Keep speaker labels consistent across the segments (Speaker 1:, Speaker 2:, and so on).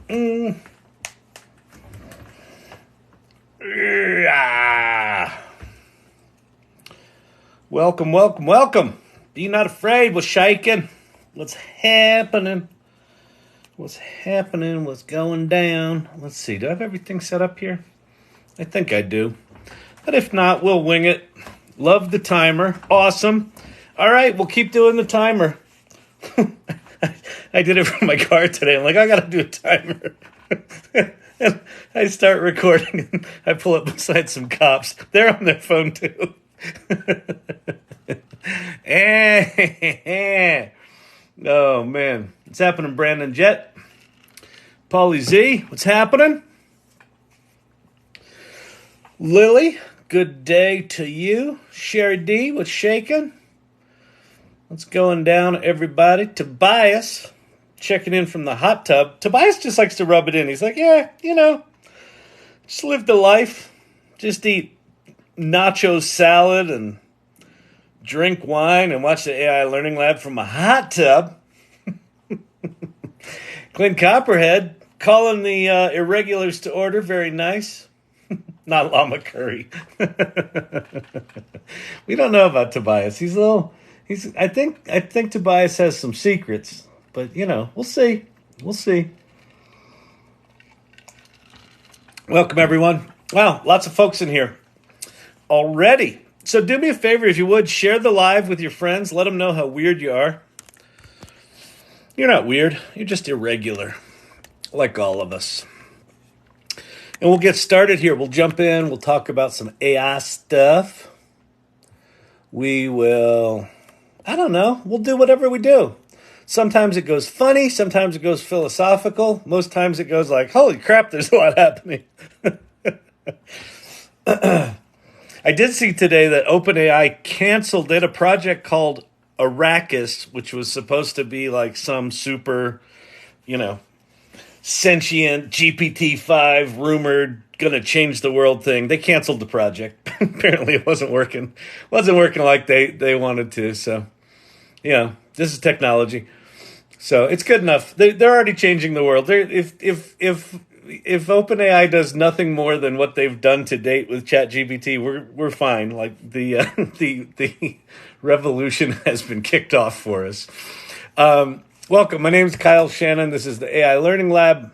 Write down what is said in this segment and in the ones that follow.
Speaker 1: Welcome, welcome, welcome. Be not afraid. What's shaking? What's happening? What's happening? What's going down? Let's see. Do I have everything set up here? I think I do. But if not, we'll wing it. Love the timer. Awesome. All right, we'll keep doing the timer. I did it for my car today. I'm like, I got to do a timer. And I start recording. And I pull up beside some cops. They're on their phone too. Oh, man. What's happening, Brandon Jett? Paulie Z, what's happening? Lily, good day to you. Sherry D, what's shaking? What's going down, everybody? Tobias, checking in from the hot tub. Tobias just likes to rub it in. He's like, yeah, just live the life. Just eat nacho salad and drink wine and watch the AI Learning Lab from a hot tub. Clint Copperhead calling the irregulars to order. Very nice. Not llama curry. We don't know about Tobias. I think Tobias has some secrets, but we'll see. We'll see. Welcome, everyone. Wow, lots of folks in here already. So do me a favor, if you would, share the live with your friends. Let them know how weird you are. You're not weird. You're just irregular, like all of us. And we'll get started here. We'll jump in. We'll talk about some AI stuff. We will, I don't know, we'll do whatever we do. Sometimes it goes funny. Sometimes it goes philosophical. Most times it goes like, holy crap, there's a lot happening. I did see today that OpenAI canceled. They had a project called Arrakis, which was supposed to be like some super, sentient GPT-5 rumored gonna change the world thing. They canceled the project. Apparently it wasn't working. Wasn't working like they wanted to. So, this is technology. So it's good enough. They're already changing the world. If OpenAI does nothing more than what they've done to date with ChatGPT, we're fine. Like the revolution has been kicked off for us. Welcome. My name is Kyle Shannon. This is the AI Learning Lab.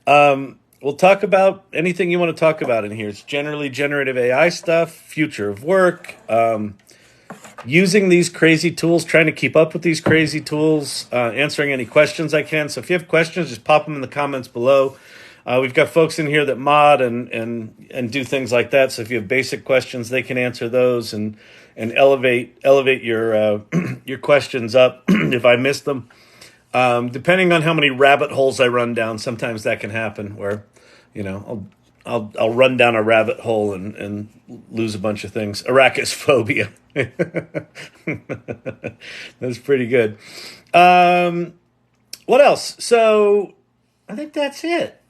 Speaker 1: We'll talk about anything you want to talk about in here. It's generally generative AI stuff, future of work, using these crazy tools, trying to keep up with these crazy tools, answering any questions I can. So if you have questions, just pop them in the comments below. We've got folks in here that mod and do things like that. So if you have basic questions, they can answer those and elevate your your questions up if I miss them. Depending on how many rabbit holes I run down, sometimes that can happen where, I'll run down a rabbit hole and lose a bunch of things. Arrakis phobia. That's pretty good. What else? So I think that's it.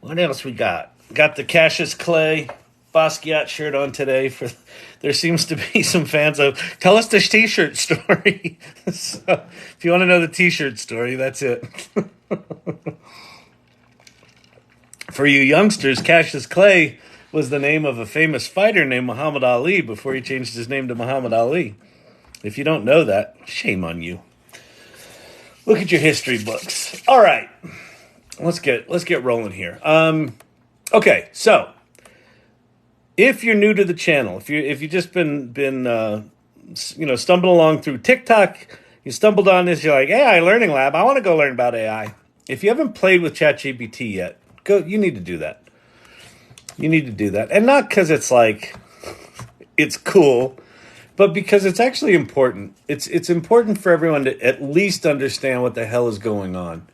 Speaker 1: What else we got? Got the Cassius Clay Basquiat shirt on today. There seems to be some fans of. Tell us the T-shirt story. So if you want to know the T-shirt story, that's it. For you youngsters, Cassius Clay was the name of a famous fighter named Muhammad Ali before he changed his name to Muhammad Ali. If you don't know that, shame on you. Look at your history books. All right, let's get rolling here. Okay, so if you're new to the channel, if you just been stumbling along through TikTok, you stumbled on this, you're like, AI Learning Lab, I want to go learn about AI. If you haven't played with ChatGPT yet, you need to do that. You need to do that. And not because it's like, it's cool, but because it's actually important. It's important for everyone to at least understand what the hell is going on.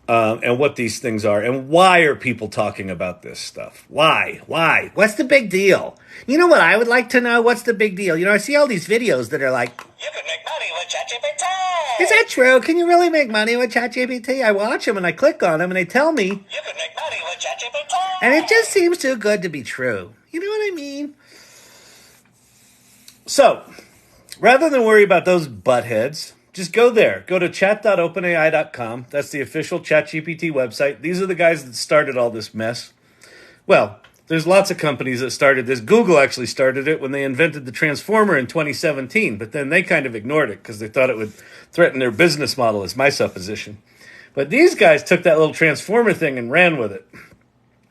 Speaker 1: And what these things are, and why are people talking about this stuff? Why? What's the big deal? You know what I would like to know? What's the big deal? I see all these videos that are like, you can make money with ChatGPT. Is that true? Can you really make money with ChatGPT? I watch them and I click on them and they tell me, you can make money with ChatGPT. And it just seems too good to be true. You know what I mean? So, rather than worry about those buttheads, just go there. Go to chat.openai.com. That's the official ChatGPT website. These are the guys that started all this mess. Well, there's lots of companies that started this. Google actually started it when they invented the Transformer in 2017, but then they kind of ignored it because they thought it would threaten their business model, is my supposition. But these guys took that little Transformer thing and ran with it.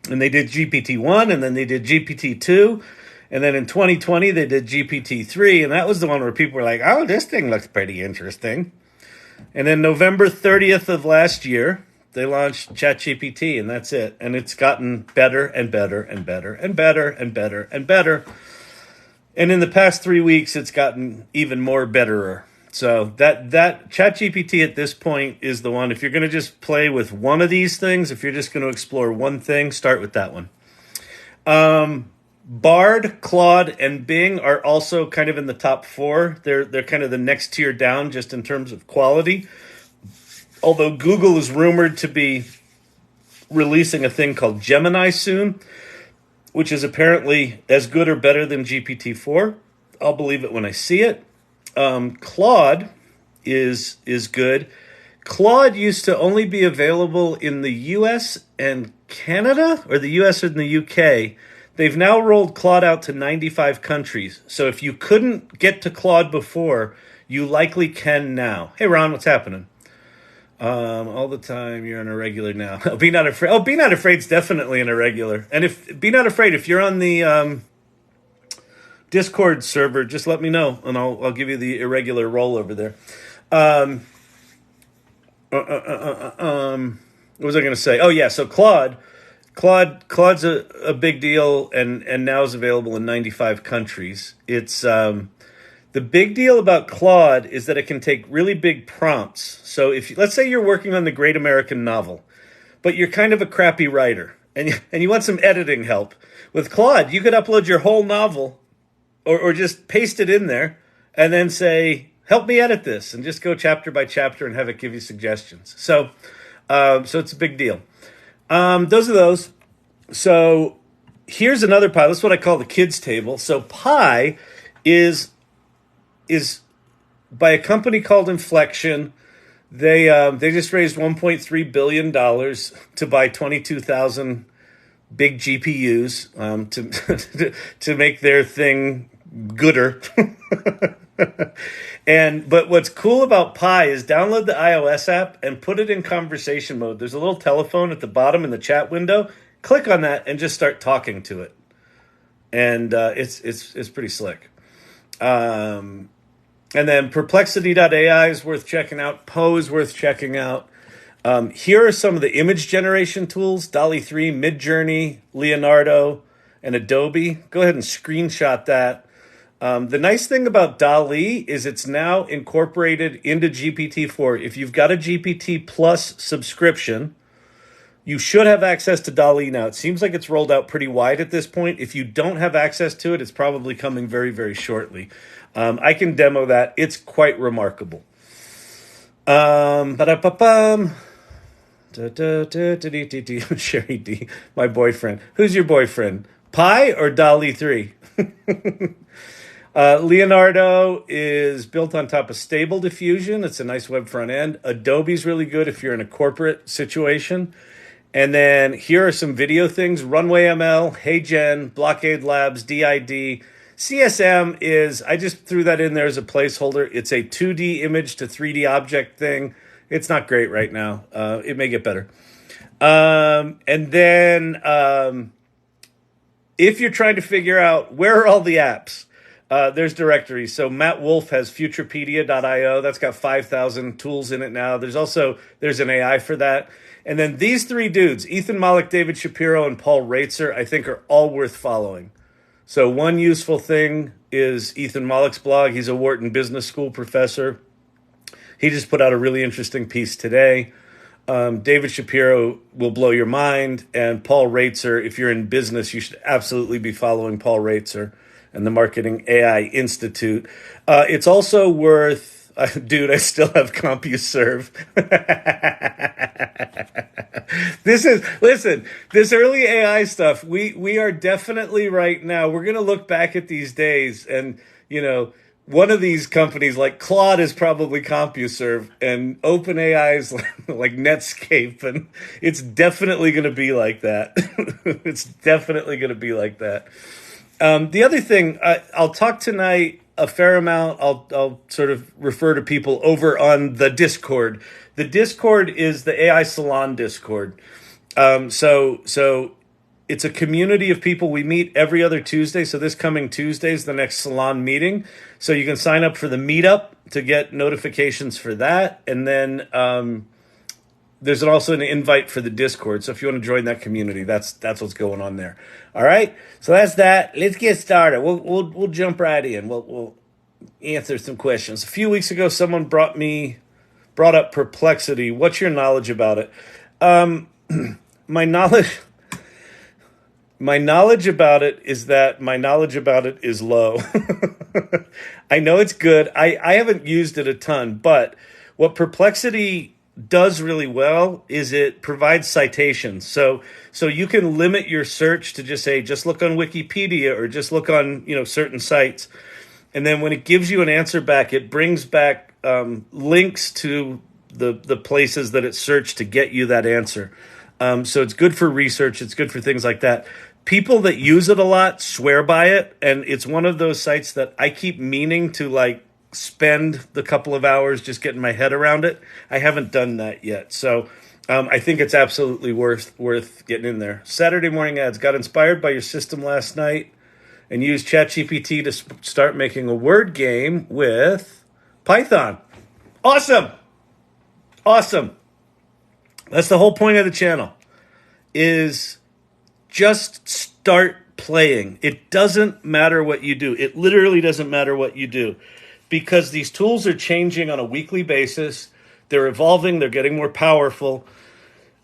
Speaker 1: And they did GPT-1, and then they did GPT-2, and then in 2020 they did GPT-3, and that was the one where people were like, oh, this thing looks pretty interesting. And then November 30th of last year, they launched ChatGPT, and that's it. And it's gotten better and better and better and better and better and better. And in the past 3 weeks, it's gotten even more betterer. So that ChatGPT at this point is the one. If you're going to just play with one of these things, if you're just going to explore one thing, start with that one. Bard, Claude, and Bing are also kind of in the top 4. They're kind of the next tier down just in terms of quality. Although Google is rumored to be releasing a thing called Gemini soon, which is apparently as good or better than GPT-4. I'll believe it when I see it. Claude is good. Claude used to only be available in the US and Canada, or the US and the UK. They've now rolled Claude out to 95 countries. So if you couldn't get to Claude before, you likely can now. Hey, Ron, what's happening? All the time, you're an irregular now. Be not afraid. Oh, Be Not Afraid's definitely an irregular. And if Be Not Afraid, if you're on the Discord server, just let me know, and I'll give you the irregular role over there. What was I going to say? Oh yeah, so Claude's a big deal, and now is available in 95 countries. It's the big deal about Claude is that it can take really big prompts. So if let's say you're working on the Great American Novel, but you're kind of a crappy writer, and you want some editing help, with Claude you could upload your whole novel, or just paste it in there, and then say, help me edit this, and just go chapter by chapter and have it give you suggestions. So it's a big deal. Those are those. So here's another pie. That's what I call the kids table. So Pi is by a company called Inflection. They just raised $1.3 billion to buy 22,000 big GPUs to make their thing gooder. But what's cool about Pi is download the iOS app and put it in conversation mode. There's a little telephone at the bottom in the chat window. Click on that and just start talking to it. And it's pretty slick. And then Perplexity.ai is worth checking out. Poe is worth checking out. Here are some of the image generation tools: DALL-E 3, Midjourney, Leonardo, and Adobe. Go ahead and screenshot that. The nice thing about DALL-E is it's now incorporated into GPT-4. If you've got a GPT Plus subscription, you should have access to DALL-E now. It seems like it's rolled out pretty wide at this point. If you don't have access to it, it's probably coming very, very shortly. I can demo that. It's quite remarkable. Sherry D, my boyfriend. Who's your boyfriend? Pi or DALL-E 3? Leonardo is built on top of Stable Diffusion. It's a nice web front end. Adobe's really good if you're in a corporate situation. And then here are some video things: Runway ML, HeyGen, Blockade Labs, DID. CSM is, I just threw that in there as a placeholder. It's a 2D image to 3D object thing. It's not great right now. It may get better. And then if you're trying to figure out where are all the apps, there's directories. So Matt Wolf has Futurepedia.io. That's got 5,000 tools in it now. There's an AI for that. And then these three dudes, Ethan Mollick, David Shapiro, and Paul Reitzer, I think are all worth following. So one useful thing is Ethan Mollick's blog. He's a Wharton Business School professor. He just put out a really interesting piece today. David Shapiro will blow your mind. And Paul Reitzer, if you're in business, you should absolutely be following Paul Reitzer and the Marketing AI Institute. It's also worth, dude, I still have CompuServe. This early AI stuff, we are definitely right now, we're going to look back at these days and, one of these companies, like Claude, is probably CompuServe, and OpenAI is like Netscape, and it's definitely going to be like that. It's definitely going to be like that. The other thing, I'll talk tonight a fair amount. I'll sort of refer to people over on the Discord. The Discord is the AI Salon Discord. So it's a community of people. We meet every other Tuesday. So this coming Tuesday is the next salon meeting. So you can sign up for the meetup to get notifications for that. And then there's also an invite for the Discord. So if you want to join that community, that's what's going on there. All right. So that's that. Let's get started. We'll jump right in. We'll answer some questions. A few weeks ago, someone brought up perplexity. What's your knowledge about it? My knowledge about it is that my knowledge about it is low. I know it's good. I haven't used it a ton, but what Perplexity does really well is it provides citations. So you can limit your search to just look on Wikipedia or just look on, certain sites. And then when it gives you an answer back, it brings back links to the places that it searched to get you that answer. So it's good for research. It's good for things like that. People that use it a lot swear by it. And it's one of those sites that I keep meaning to spend the couple of hours just getting my head around it. I haven't done that yet. So I think it's absolutely worth getting in there. Saturday morning ads. Got inspired by your system last night and used ChatGPT to start making a word game with Python. Awesome. That's the whole point of the channel, is just start playing. It doesn't matter what you do. It literally doesn't matter what you do, because these tools are changing on a weekly basis. They're evolving. They're getting more powerful.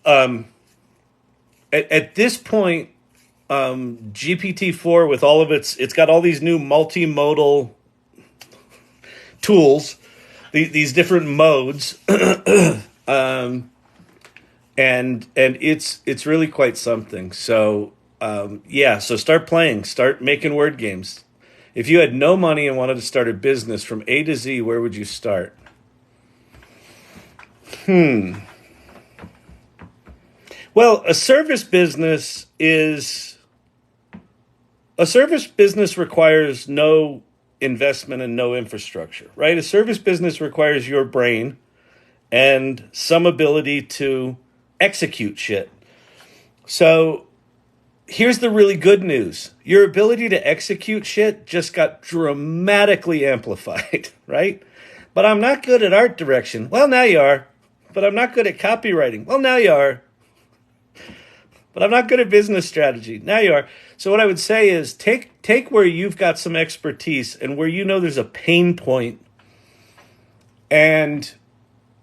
Speaker 1: At this point, GPT-4 with all of it's got all these new multimodal tools, these different modes. And it's really quite something. So so start playing, start making word games. If you had no money and wanted to start a business from A to Z, where would you start? Well, a service business requires no investment and no infrastructure, right? A service business requires your brain and some ability to execute shit. So here's the really good news. Your ability to execute shit just got dramatically amplified, right? But I'm not good at art direction. Well, now you are. But I'm not good at copywriting. Well, now you are. But I'm not good at business strategy. Now you are. So what I would say is take where you've got some expertise and where there's a pain point, and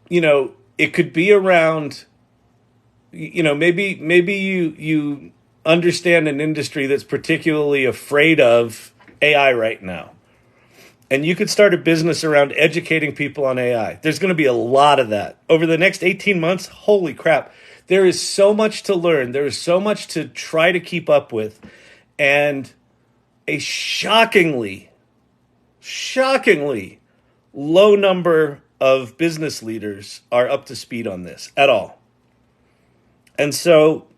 Speaker 1: it could be around, maybe you understand an industry that's particularly afraid of AI right now. And you could start a business around educating people on AI. There's going to be a lot of that. Over the next 18 months, holy crap. There is so much to learn. There is so much to try to keep up with. And a shockingly low number of business leaders are up to speed on this at all. And so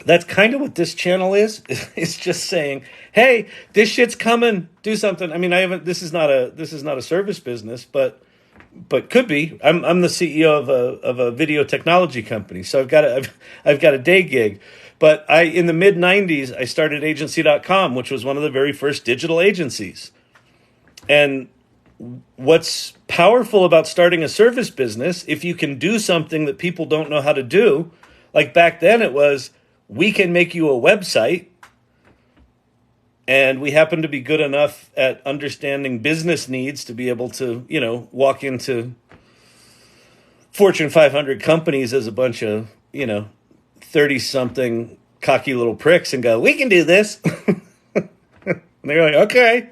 Speaker 1: that's kind of what this channel is. It's just saying, hey, this shit's coming. Do something. I mean, this is not a service business, but could be. I'm the CEO of a video technology company, so I've got a day gig. But in the mid 90s, I started agency.com, which was one of the very first digital agencies. And what's powerful about starting a service business, if you can do something that people don't know how to do, like back then it was, we can make you a website, and we happen to be good enough at understanding business needs to be able to, walk into Fortune 500 companies as a bunch of, 30-something cocky little pricks and go, we can do this. And they're like, okay.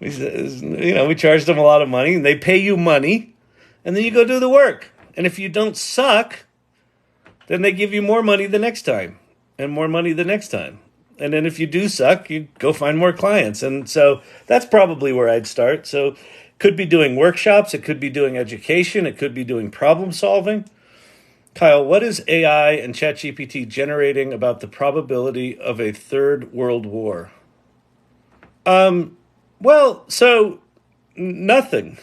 Speaker 1: We charged them a lot of money, and they pay you money, and then you go do the work. And if you don't suck, then they give you more money the next time, and more money the next time. And then if you do suck, you go find more clients. And so that's probably where I'd start. So could be doing workshops. It could be doing education. It could be doing problem solving. Kyle, what is AI and ChatGPT generating about the probability of a third world war? Well, so nothing.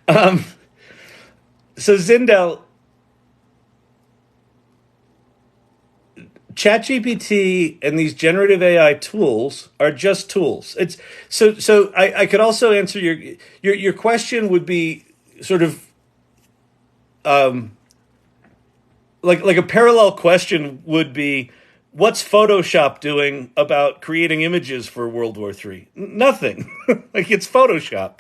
Speaker 1: So Zindel, ChatGPT and these generative AI tools are just tools. It's so I could also answer your question would be sort of like a parallel question would be, what's Photoshop doing about creating images for World War III? Nothing. Like, it's Photoshop.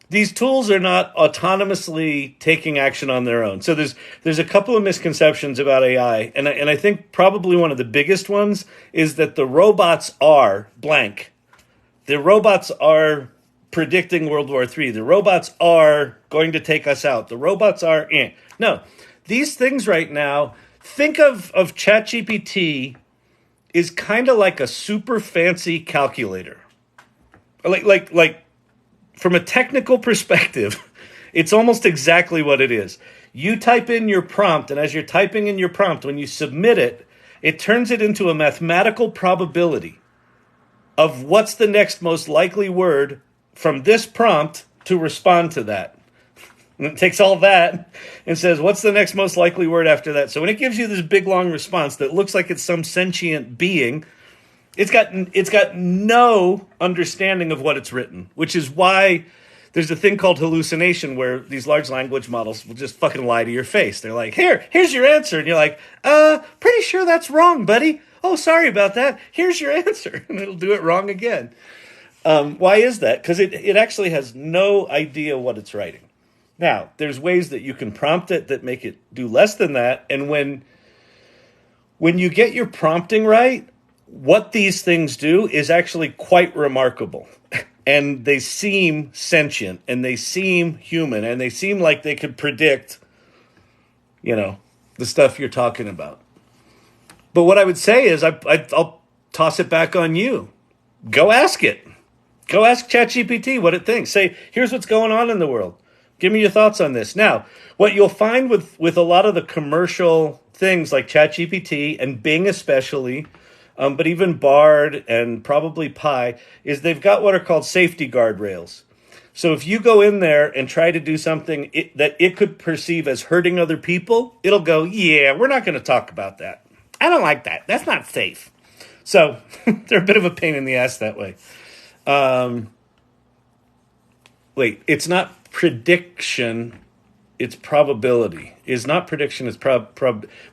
Speaker 1: These tools are not autonomously taking action on their own. So there's a couple of misconceptions about AI, and I think probably one of the biggest ones is that the robots are blank. The robots are predicting World War III. The robots are going to take us out. The robots are No. These things right now, think of ChatGPT is kind of like a super fancy calculator. Like from a technical perspective, it's almost exactly what it is. You type in your prompt, and as you're typing in your prompt, when you submit it, it turns it into a mathematical probability of what's the next most likely word from this prompt to respond to that. And it takes all that and says, what's the next most likely word after that? So when it gives you this big, long response that looks like it's some sentient being, it's got no understanding of what it's written, which is why there's a thing called hallucination where these large language models will just fucking lie to your face. They're like, here's your answer. And you're like, pretty sure that's wrong, buddy. Oh, sorry about that. Here's your answer. And it'll do it wrong again. Why is that? Because it actually has no idea what it's writing. Now, there's ways that you can prompt it that make it do less than that. And when you get your prompting right, what these things do is actually quite remarkable. And they seem sentient, and they seem human, and they seem like they could predict, the stuff you're talking about. But what I would say is I'll toss it back on you. Go ask it. Go ask ChatGPT what it thinks. Say, here's what's going on in the world. Give me your thoughts on this. Now, what you'll find with a lot of the commercial things like ChatGPT and Bing especially, but even Bard and probably Pi, is they've got what are called safety guardrails. So if you go in there and try to do something that it could perceive as hurting other people, it'll go, yeah, we're not going to talk about that. I don't like that. That's not safe. So they're a bit of a pain in the ass that way. Wait, it's not prediction, it's probability. It's not prediction, it's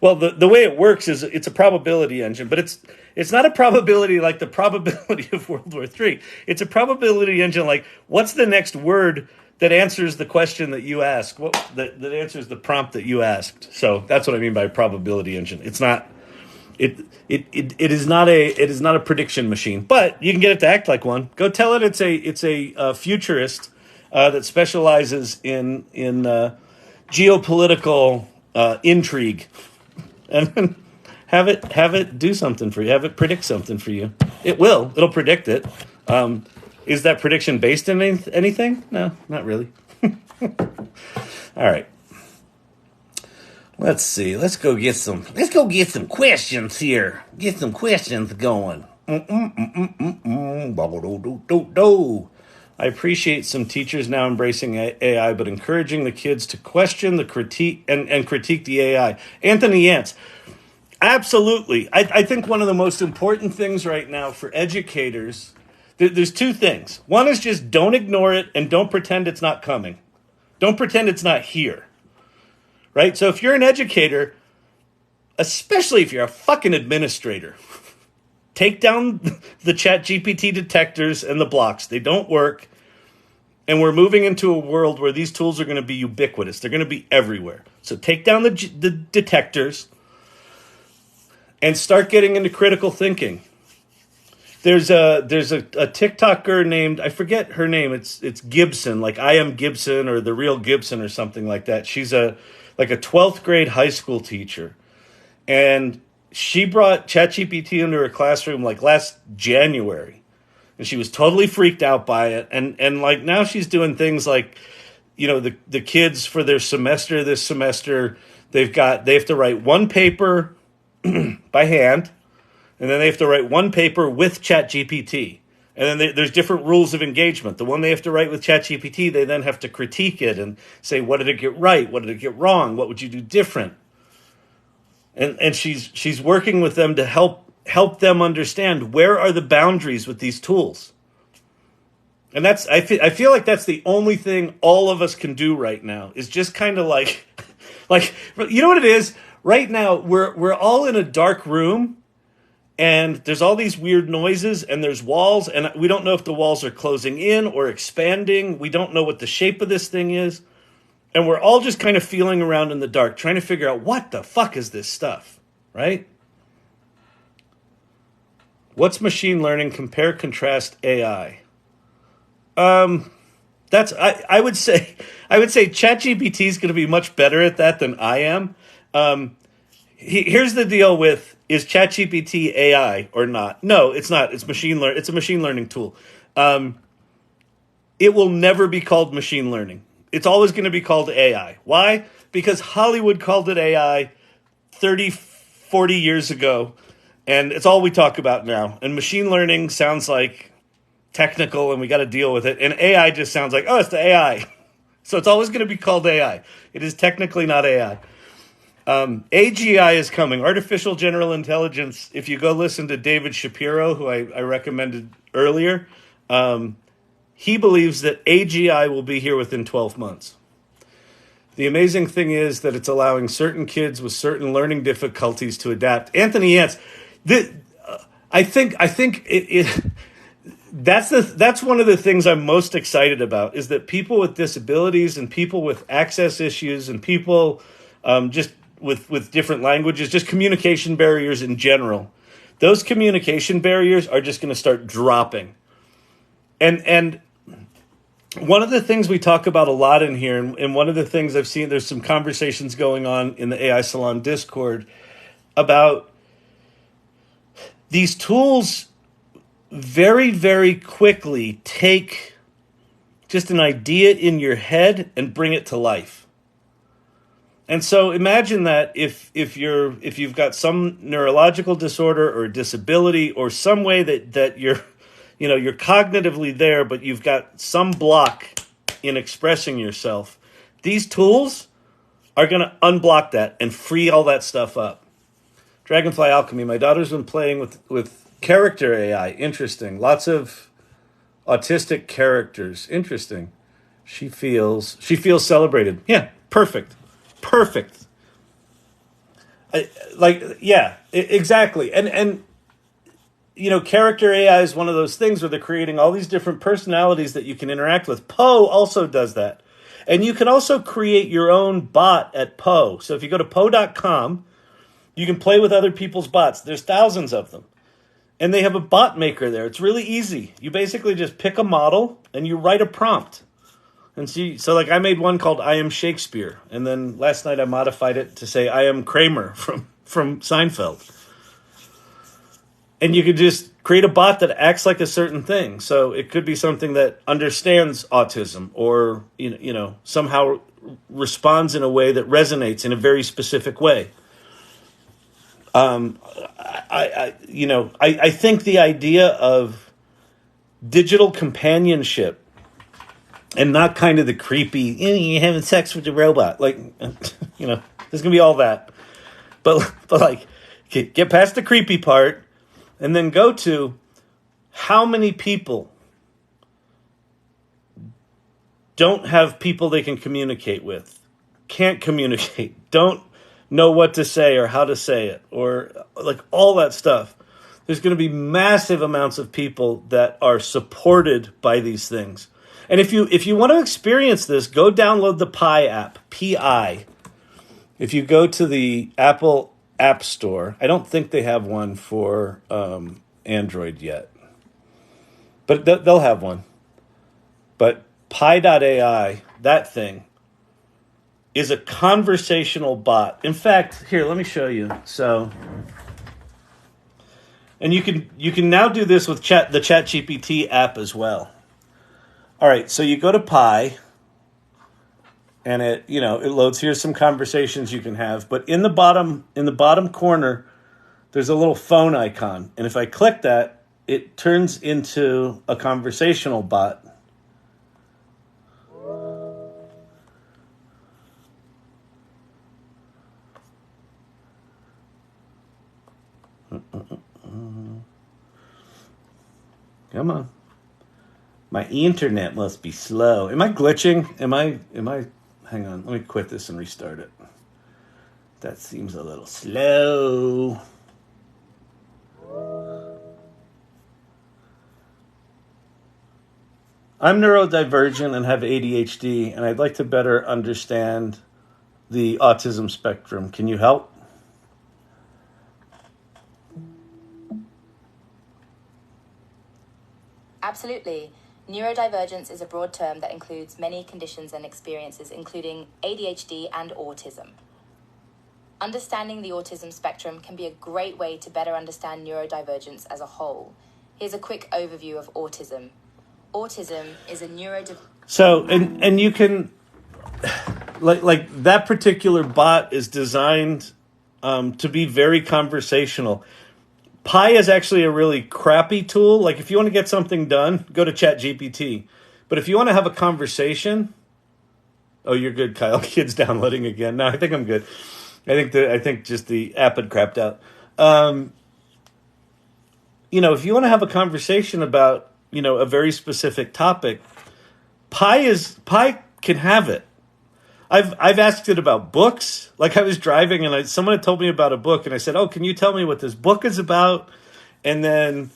Speaker 1: well, the way it works is it's a probability engine, but it's not a probability like the probability of World War III. It's a probability engine like, what's the next word that answers the question that you asked, that answers the prompt that you asked. So that's what I mean by probability engine. It's not it is not a prediction machine, but you can get it to act like one. Go tell it it's a futurist that specializes in geopolitical intrigue, and then have it do something for you. Have it predict something for you. It'll predict it. Is that prediction based in anything? No, not really. All right. Let's see. Let's go get some questions here. Get some questions going. I appreciate some teachers now embracing AI, but encouraging the kids to question the critique and critique the AI. Anthony Yance. Absolutely. I think one of the most important things right now for educators, there's two things. One is just don't ignore it and don't pretend it's not coming. Don't pretend it's not here. Right? So if you're an educator, especially if you're a fucking administrator, take down the ChatGPT detectors and the blocks. They don't work. And we're moving into a world where these tools are going to be ubiquitous. They're going to be everywhere. So take down the detectors and start getting into critical thinking. There's a TikToker named, I forget her name. It's Gibson, like I Am Gibson or The Real Gibson or something like that. She's like a 12th grade high school teacher. And she brought ChatGPT into her classroom like last January, and she was totally freaked out by it. And like now she's doing things like, the kids for their semester this semester, they have to write one paper by hand, and then they have to write one paper with ChatGPT. And then there's different rules of engagement. The one they have to write with ChatGPT, they then have to critique it and say, what did it get right? What did it get wrong? What would you do different? And she's working with them to help them understand where are the boundaries with these tools. And I feel like that's the only thing all of us can do right now, is just kind of like you know what it is? Right now we're all in a dark room, and there's all these weird noises, and there's walls, and we don't know if the walls are closing in or expanding. We don't know what the shape of this thing is. And we're all just kind of feeling around in the dark, trying to figure out what the fuck is this stuff, right? What's machine learning? Compare, contrast AI. I would say ChatGPT is going to be much better at that than I am. Here's the deal with, is ChatGPT AI or not? No, it's not. It's It's a machine learning tool. It will never be called machine learning. It's always going to be called AI. Why? Because Hollywood called it AI 30, 40 years ago, and it's all we talk about now. And machine learning sounds like technical, and we got to deal with it. And AI just sounds like, oh, it's the AI. So it's always going to be called AI. It is technically not AI. AGI is coming, artificial general intelligence. If you go listen to David Shapiro, who I recommended earlier, he believes that AGI will be here within 12 months. The amazing thing is that it's allowing certain kids with certain learning difficulties to adapt. Anthony Yance, I think that's one of the things I'm most excited about, is that people with disabilities and people with access issues and people just with different languages, just communication barriers in general, those communication barriers are just going to start dropping. And one of the things we talk about a lot in here, and one of the things I've seen, there's some conversations going on in the AI Salon Discord about these tools very, very quickly take just an idea in your head and bring it to life. And so imagine that if you've got some neurological disorder or disability or some way that you're cognitively there, but you've got some block in expressing yourself, these tools are going to unblock that and free all that stuff up. Dragonfly Alchemy, my daughter's been playing with character AI. Interesting. Lots of autistic characters. Interesting. She feels celebrated. Yeah, perfect. Exactly. And character AI is one of those things where they're creating all these different personalities that you can interact with. Poe also does that. And you can also create your own bot at Poe. So if you go to Poe.com, you can play with other people's bots. There's thousands of them. And they have a bot maker there. It's really easy. You basically just pick a model and you write a prompt. And so like I made one called I Am Shakespeare. And then last night I modified it to say I am Kramer from Seinfeld. And you could just create a bot that acts like a certain thing. So it could be something that understands autism or somehow responds in a way that resonates in a very specific way. I think the idea of digital companionship and not kind of the creepy, you're having sex with the robot. There's going to be all that. But like, get past the creepy part and then go to how many people don't have people they can communicate with, can't communicate, don't know what to say or how to say it, or like all that stuff. There's going to be massive amounts of people that are supported by these things. And if you want to experience this, go download the Pi app, Pi. If you go to the Apple App Store, I don't think they have one for Android yet, but they'll have one. But Pi.ai, that thing, is a conversational bot. In fact, here, let me show you. So And you can now do this with the ChatGPT app as well. All right, so you go to Pi, and it loads. Here's some conversations you can have, but in the bottom corner, there's a little phone icon, and if I click that, it turns into a conversational bot. Come on. My internet must be slow. Am I glitching? Am I hang on, let me quit this and restart it. That seems a little slow. I'm neurodivergent and have ADHD, and I'd like to better understand the autism spectrum. Can you help?
Speaker 2: Absolutely. Neurodivergence is a broad term that includes many conditions and experiences, including ADHD and autism. Understanding the autism spectrum can be a great way to better understand neurodivergence as a whole. Here's a quick overview of autism. Autism is a
Speaker 1: So, and you can, like that particular bot is designed to be very conversational. Pi is actually a really crappy tool. Like if you want to get something done, go to ChatGPT. But if you want to have a conversation, oh, you're good, Kyle. Kid's downloading again. No, I think I'm good. I think just the app had crapped out. If you want to have a conversation about a very specific topic, Pi can have it. I've asked it about books. Like I was driving and someone had told me about a book and I said, "Oh, can you tell me what this book is about?" And then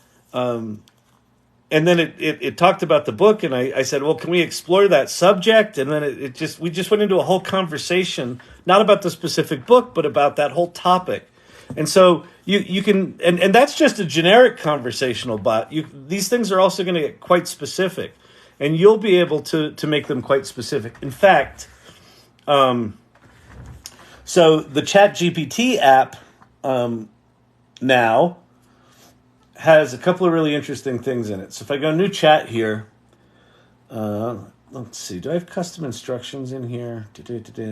Speaker 1: it talked about the book and I said, "Well, can we explore that subject?" And then we just went into a whole conversation, not about the specific book, but about that whole topic. And so you can and that's just a generic conversational bot. These things are also going to get quite specific, and you'll be able to make them quite specific. In fact, so the ChatGPT app now has a couple of really interesting things in it. So if I go new chat here, let's see, do I have custom instructions in here?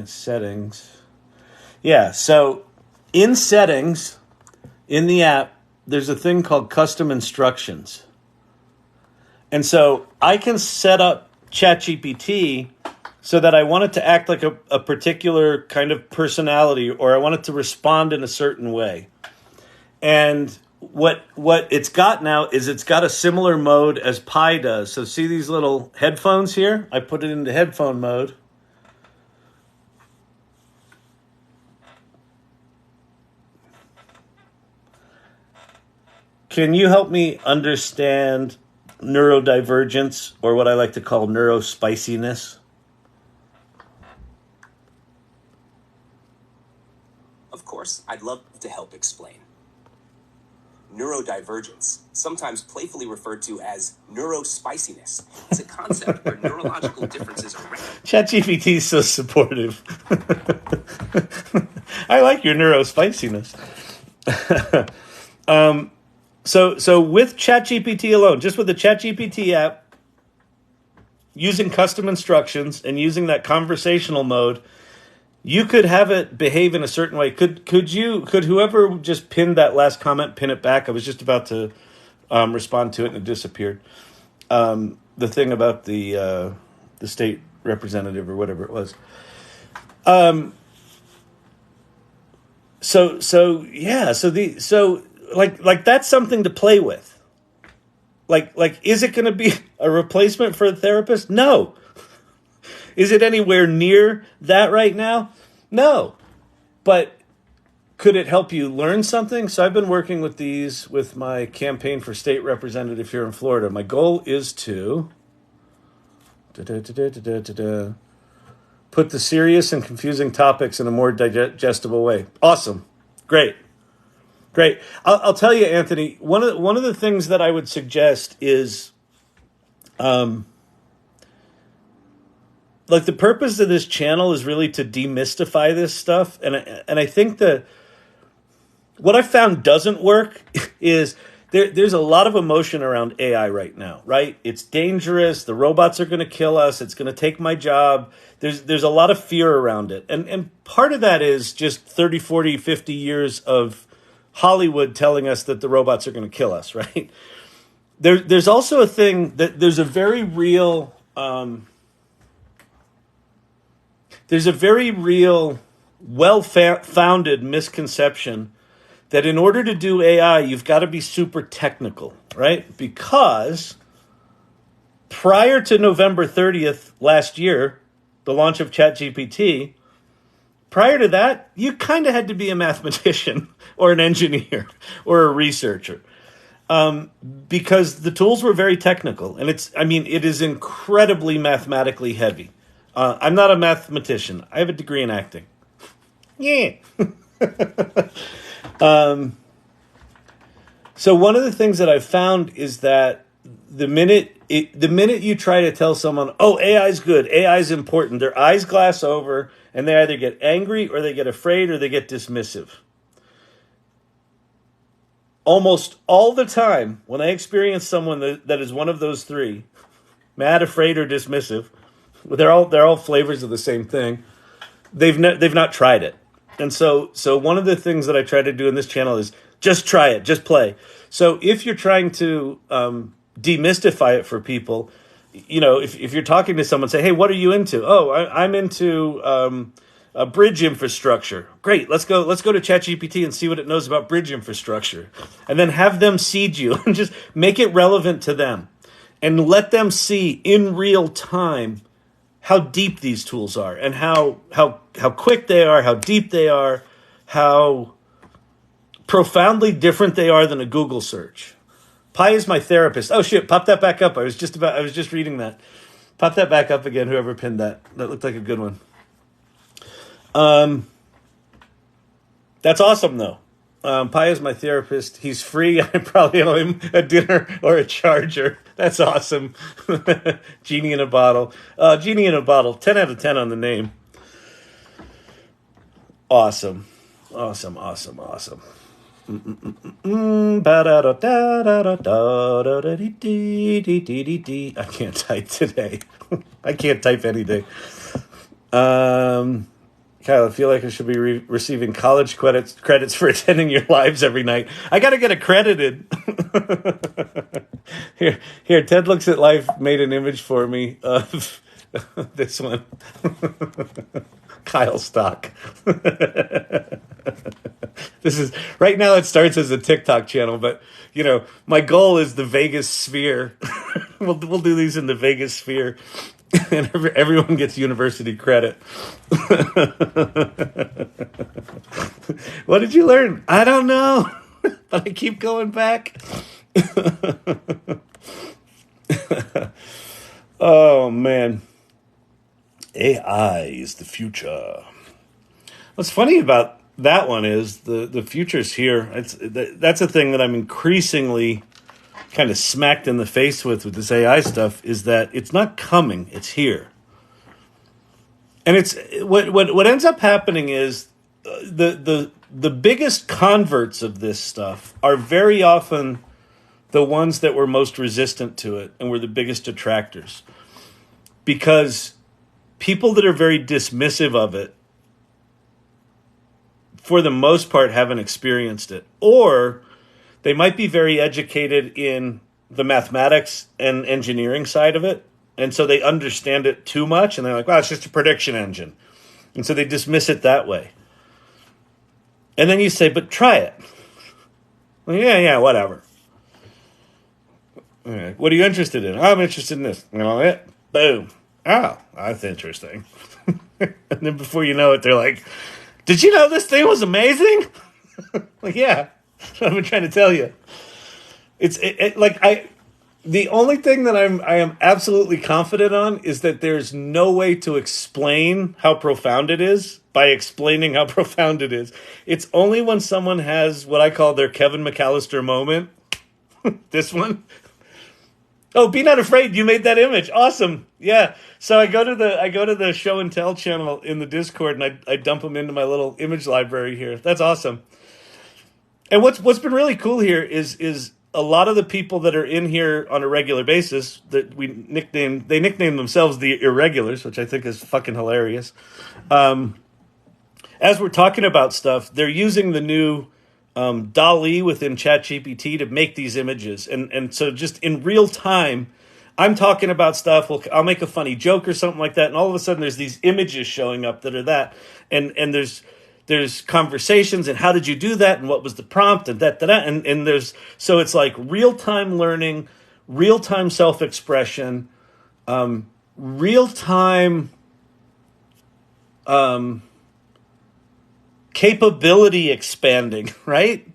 Speaker 1: Settings. Yeah, so in settings, in the app, there's a thing called custom instructions. And so I can set up ChatGPT so that I want it to act like a particular kind of personality, or I want it to respond in a certain way. And what it's got now is it's got a similar mode as Pi does. So see these little headphones here? I put it into headphone mode. Can you help me understand neurodivergence, or what I like to call neurospiciness?
Speaker 3: Of course, I'd love to help explain. Neurodivergence, sometimes playfully referred to as neurospiciness, is a concept where neurological differences are recognized.
Speaker 1: ChatGPT is so supportive. I like your neurospiciness. So with ChatGPT alone, just with the ChatGPT app, using custom instructions and using that conversational mode, you could have it behave in a certain way. Could whoever just pinned that last comment pin it back? I was just about to respond to it and it disappeared. The thing about the state representative or whatever it was. So that's something to play with. Like is it going to be a replacement for a therapist? No. Is it anywhere near that right now? No. But could it help you learn something? So I've been working with these with my campaign for state representative here in Florida. My goal is to put the serious and confusing topics in a more digestible way. Awesome. Great. I'll tell you, Anthony, one of the things that I would suggest is like the purpose of this channel is really to demystify this stuff. And I think that what I found doesn't work is there's a lot of emotion around AI right now, right? It's dangerous. The robots are going to kill us. It's going to take my job. There's a lot of fear around it. And part of that is just 30, 40, 50 years of Hollywood telling us that the robots are going to kill us, right? There's also a thing that there's a very real well-founded misconception that in order to do AI, you've got to be super technical, right? Because prior to November 30th last year, the launch of ChatGPT, prior to that, you kind of had to be a mathematician or an engineer or a researcher. Because the tools were very technical, and it is incredibly mathematically heavy. I'm not a mathematician. I have a degree in acting. Yeah. So one of the things that I've found is that the minute you try to tell someone, oh, AI is good, AI is important, their eyes glass over, and they either get angry or they get afraid or they get dismissive. Almost all the time, when I experience someone that is one of those three, mad, afraid, or dismissive, they're all flavors of the same thing. They've not tried it, and so one of the things that I try to do in this channel is just try it, just play. So if you're trying to demystify it for people, if you're talking to someone, say, hey, what are you into? Oh, I'm into a bridge infrastructure. Great, let's go to ChatGPT and see what it knows about bridge infrastructure. And then have them seed you and just make it relevant to them. And let them see in real time how deep these tools are and how quick they are, how deep they are, how profoundly different they are than a Google search. Pi is my therapist. Oh shit, pop that back up. I was just reading that. Pop that back up again, whoever pinned that. That looked like a good one. That's awesome though. Pi is my therapist. He's free. I probably owe him a dinner or a charger. That's awesome. Genie in a bottle. Genie in a bottle. 10 out of 10 on the name. Awesome. Awesome. I can't type today. I can't type any day. Kyle, I feel like I should be receiving college credits for attending your lives every night. I got to get accredited. Here, Ted Looks at Life made an image for me of this one. Kyle Stock. This is right now. It starts as a TikTok channel, but my goal is the Vegas sphere. We'll do these in the Vegas sphere. And everyone gets university credit. What did you learn? I don't know, but I keep going back. Oh, man. AI is the future. What's funny about that one is the future's here. That's a thing that I'm increasingly kind of smacked in the face with this AI stuff, is that it's not coming, it's here. And it's what ends up happening is the biggest converts of this stuff are very often the ones that were most resistant to it and were the biggest detractors. Because people that are very dismissive of it, for the most part, haven't experienced it. Or they might be very educated in the mathematics and engineering side of it, and so they understand it too much, and they're like, well, it's just a prediction engine. And so they dismiss it that way. And then you say, but try it. Well, yeah, whatever. All right. What are you interested in? I'm interested in this. Boom. Oh, that's interesting. And then before you know it, they're like, did you know this thing was amazing? Like, yeah. I've been trying to tell you. The only thing that I am absolutely confident on is that there's no way to explain how profound it is by explaining how profound it is. It's only when someone has what I call their Kevin McAllister moment. This one. Oh, be not afraid. You made that image. Awesome. Yeah. So I go to the show and tell channel in the Discord, and I dump them into my little image library here. That's awesome. And what's been really cool here is a lot of the people that are in here on a regular basis that they nickname themselves the Irregulars, which I think is fucking hilarious. As we're talking about stuff, they're using the new DALL-E within ChatGPT to make these images. And so just in real time, I'm talking about stuff. I'll make a funny joke or something like that. And all of a sudden there's these images showing up that are that. And there's conversations and how did you do that? And what was the prompt and that. And so it's like real time learning, real time self-expression, real time, capability expanding, right?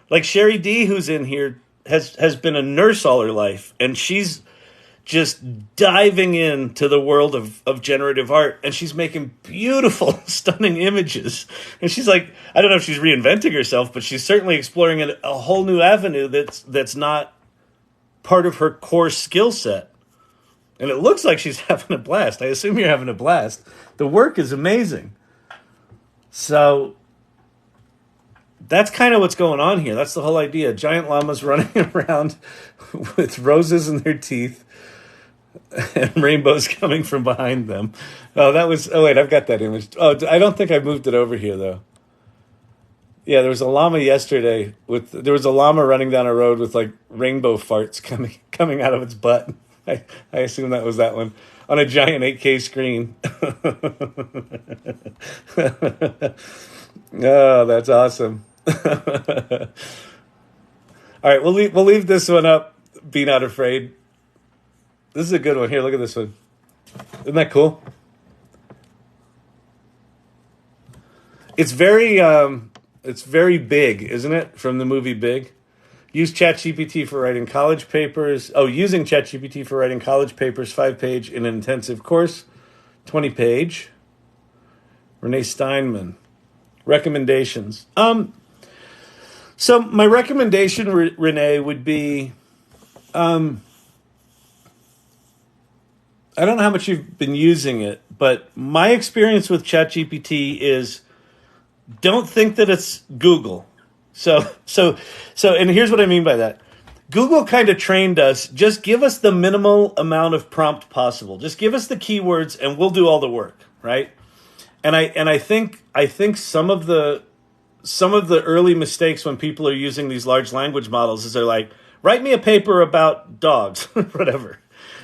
Speaker 1: Like Sherry D, who's in here, has been a nurse all her life, and she's just diving into the world of generative art, and she's making beautiful, stunning images. And she's like, I don't know if she's reinventing herself, but she's certainly exploring a whole new avenue that's not part of her core skill set. And it looks like she's having a blast. I assume you're having a blast. The work is amazing. So that's kind of what's going on here. That's the whole idea. Giant llamas running around with roses in their teeth and rainbows coming from behind them. Oh, wait, I've got that image. Oh, I don't think I moved it over here, though. Yeah, there was a llama yesterday. There was a llama running down a road with, like, rainbow farts coming out of its butt. I assume that was that one. On a giant 8K screen. Oh, that's awesome. All right, we'll leave this one up. Be not afraid. This is a good one. Here, look at this one. Isn't that cool? It's very big, isn't it? From the movie Big. Use ChatGPT for writing college papers. Oh, using ChatGPT for writing college papers, 5-page in an intensive course, 20-page. Renee Steinman. Recommendations. So my recommendation, Renee, would be, I don't know how much you've been using it, but my experience with ChatGPT is don't think that it's Google. So, and here's what I mean by that. Google kind of trained us, just give us the minimal amount of prompt possible. Just give us the keywords and we'll do all the work, right? And I think some of the early mistakes when people are using these large language models is they're like, write me a paper about dogs, whatever,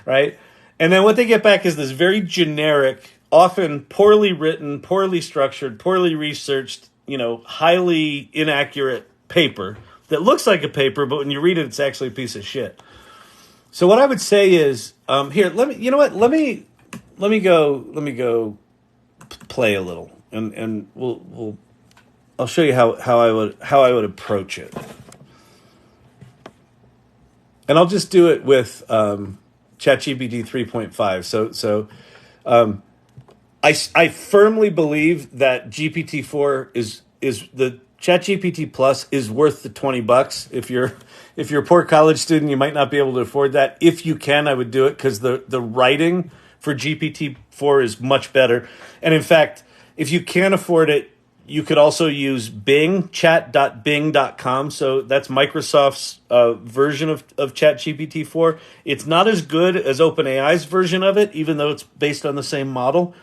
Speaker 1: right? And then what they get back is this very generic, often poorly written, poorly structured, poorly researched, highly inaccurate paper that looks like a paper, but when you read it, it's actually a piece of shit. So what I would say is, here, let me go play a little, and I'll show you how I would approach it, and I'll just do it with ChatGPT 3.5. So I firmly believe that GPT-4 is the ChatGPT Plus is worth the $20. If you're a poor college student, you might not be able to afford that. If you can, I would do it because the writing for GPT-4 is much better. And in fact, if you can't afford it, you could also use Bing, chat.bing.com. So that's Microsoft's version of ChatGPT-4. It's not as good as OpenAI's version of it, even though it's based on the same model.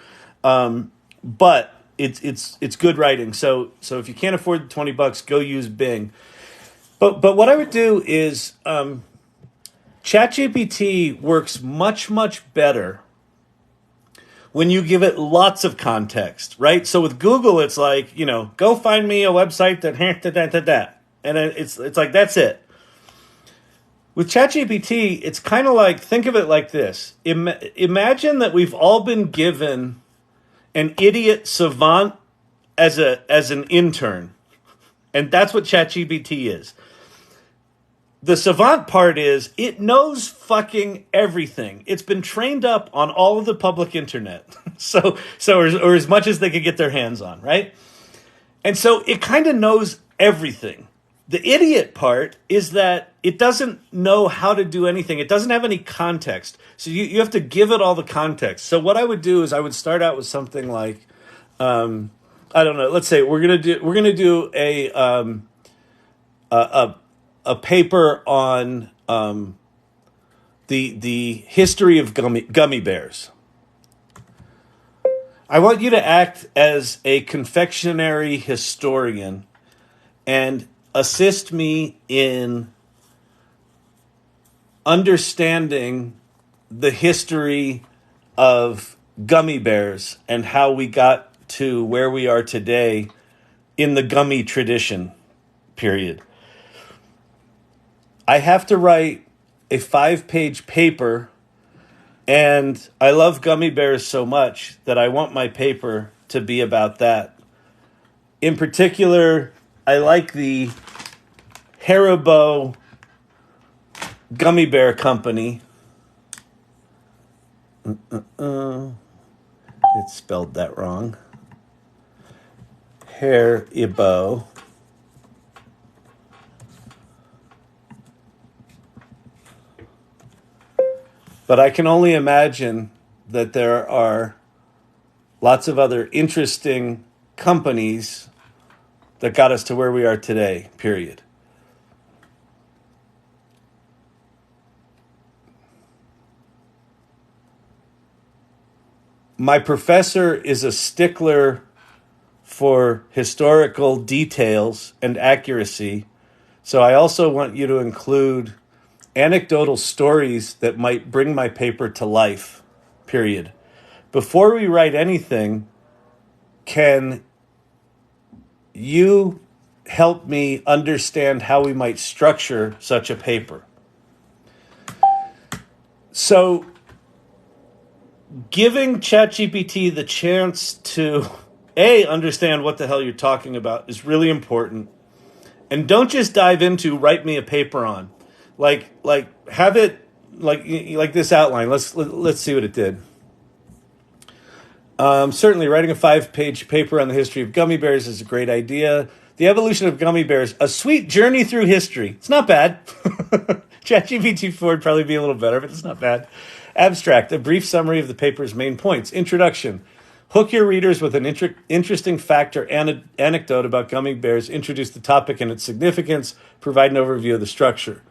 Speaker 1: But it's good writing. So if you can't afford the $20, go use Bing. But what I would do is ChatGPT works much, much better when you give it lots of context, right? So with Google, it's like, go find me a website that, and it's like, that's it. With ChatGPT, it's kind of like, think of it like this. Imagine that we've all been given an idiot savant as an intern. And that's what ChatGPT is. The savant part is it knows fucking everything. It's been trained up on all of the public internet. or as much as they could get their hands on, right? And so it kind of knows everything. The idiot part is that it doesn't know how to do anything. It doesn't have any context. So you have to give it all the context. So what I would do is I would start out with something like, I don't know, let's say we're gonna do a paper on the history of gummy bears. I want you to act as a confectionery historian and assist me in understanding the history of gummy bears and how we got to where we are today in the gummy tradition, period. I have to write a 5-page paper, and I love gummy bears so much that I want my paper to be about that. In particular, I like the Haribo Gummy Bear Company. It spelled that wrong. Haribo. But I can only imagine that there are lots of other interesting companies that got us to where we are today, period. My professor is a stickler for historical details and accuracy, so I also want you to include anecdotal stories that might bring my paper to life, period. Before we write anything, can you help me understand how we might structure such a paper? So, giving ChatGPT the chance to, understand what the hell you're talking about is really important. And don't just dive into write me a paper on. Like have it like this outline. Let's see what it did. Certainly, writing a 5-page paper on the history of gummy bears is a great idea. The evolution of gummy bears, a sweet journey through history. It's not bad. ChatGPT 4 would probably be a little better, but it's not bad. Abstract, a brief summary of the paper's main points. Introduction. Hook your readers with an interesting fact or anecdote about gummy bears. Introduce the topic and its significance. Provide an overview of the structure.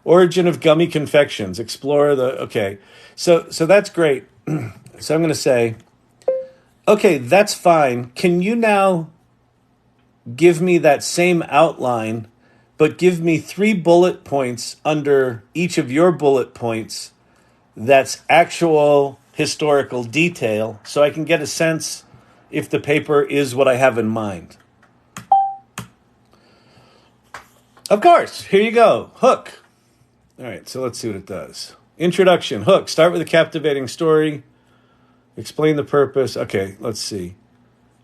Speaker 1: Origin of gummy confections. Explore the... Okay, so that's great. So I'm going to say, okay, that's fine. Can you now give me that same outline, but give me 3 bullet points under each of your bullet points that's actual historical detail so I can get a sense if the paper is what I have in mind? Of course. Here you go. Hook. All right, so let's see what it does. Introduction. Hook. Start with a captivating story. Explain the purpose. Okay, let's see.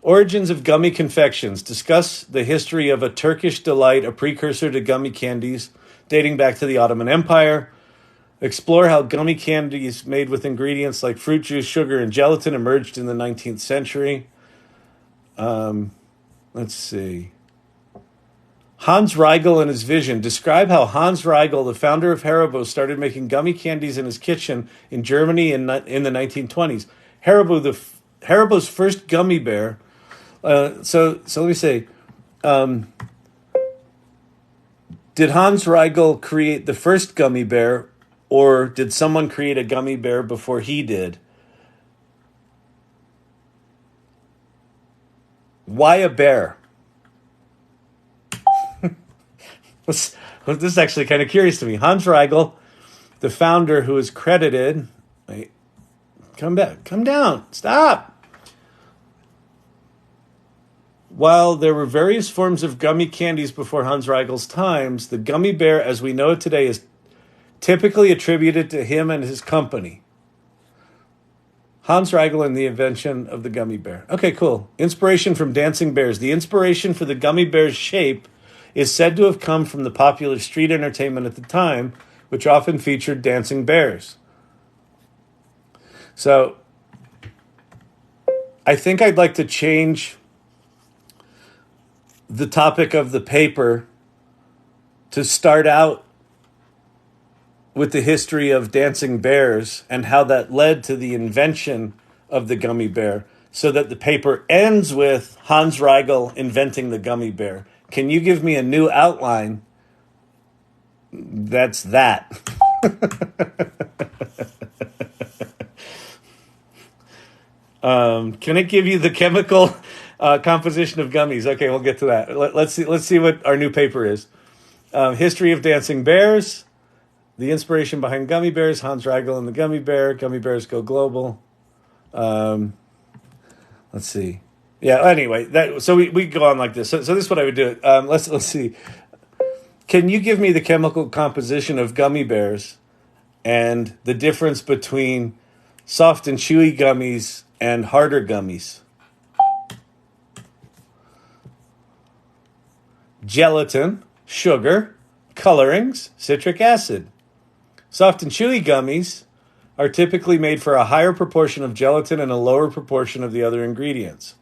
Speaker 1: Origins of gummy confections. Discuss the history of a Turkish delight, a precursor to gummy candies, dating back to the Ottoman Empire. Explore how gummy candies made with ingredients like fruit juice, sugar, and gelatin emerged in the 19th century. Let's see. Hans Riegel and his vision. Describe how Hans Riegel, the founder of Haribo, started making gummy candies in his kitchen in Germany in the 1920s. Haribo's first gummy bear. So let me say, did Hans Riegel create the first gummy bear, or did someone create a gummy bear before he did? Why a bear? This is actually kind of curious to me. Hans Riegel, the founder who is credited... Wait, come down, stop! While there were various forms of gummy candies before Hans Riegel's times, the gummy bear as we know it today is typically attributed to him and his company. Hans Riegel and the invention of the gummy bear. Okay, cool. Inspiration from dancing bears. The inspiration for the gummy bear's shape is said to have come from the popular street entertainment at the time, which often featured dancing bears. So, I think I'd like to change the topic of the paper to start out with the history of dancing bears and how that led to the invention of the gummy bear, so that the paper ends with Hans Riegel inventing the gummy bear. Can you give me a new outline that's that. Can it give you the chemical composition of gummies? Okay, we'll get to that. Let's see what our new paper is. History of dancing bears, the inspiration behind gummy bears, Hans Riegel and the gummy bear, gummy bears go global. Let's see. Yeah, anyway, so we go on like this. So this is what I would do. Let's see. Can you give me the chemical composition of gummy bears and the difference between soft and chewy gummies and harder gummies? Gelatin, sugar, colorings, citric acid. Soft and chewy gummies are typically made for a higher proportion of gelatin and a lower proportion of the other ingredients.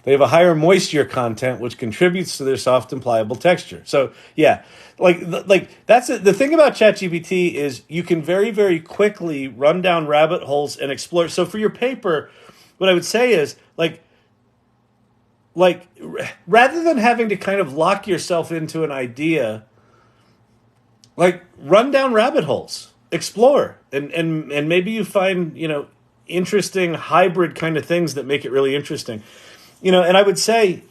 Speaker 1: They have a higher moisture content, which contributes to their soft and pliable texture. So, yeah, like that's it. The thing about ChatGPT is you can very, very quickly run down rabbit holes and explore. So for your paper, what I would say is like rather than having to kind of lock yourself into an idea, like run down rabbit holes, explore, and maybe you find, interesting hybrid kind of things that make it really interesting. And I would say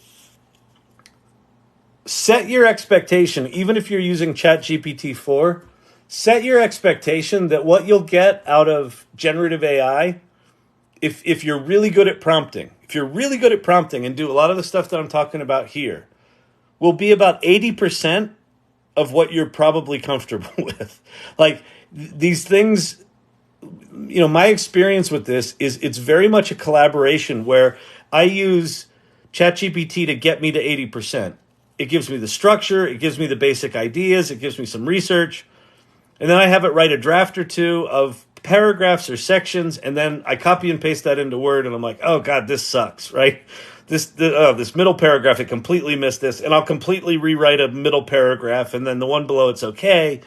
Speaker 1: set your expectation, even if you're using ChatGPT 4, set your expectation that what you'll get out of generative AI, if you're really good at prompting, and do a lot of the stuff that I'm talking about here, will be about 80% of what you're probably comfortable with. Like these things, my experience with this is it's very much a collaboration where I use ChatGPT to get me to 80%. It gives me the structure, it gives me the basic ideas, it gives me some research, and then I have it write a draft or two of paragraphs or sections, and then I copy and paste that into Word, and I'm like, oh God, this sucks, right? This middle paragraph, it completely missed this, and I'll completely rewrite a middle paragraph, and then the one below it's okay.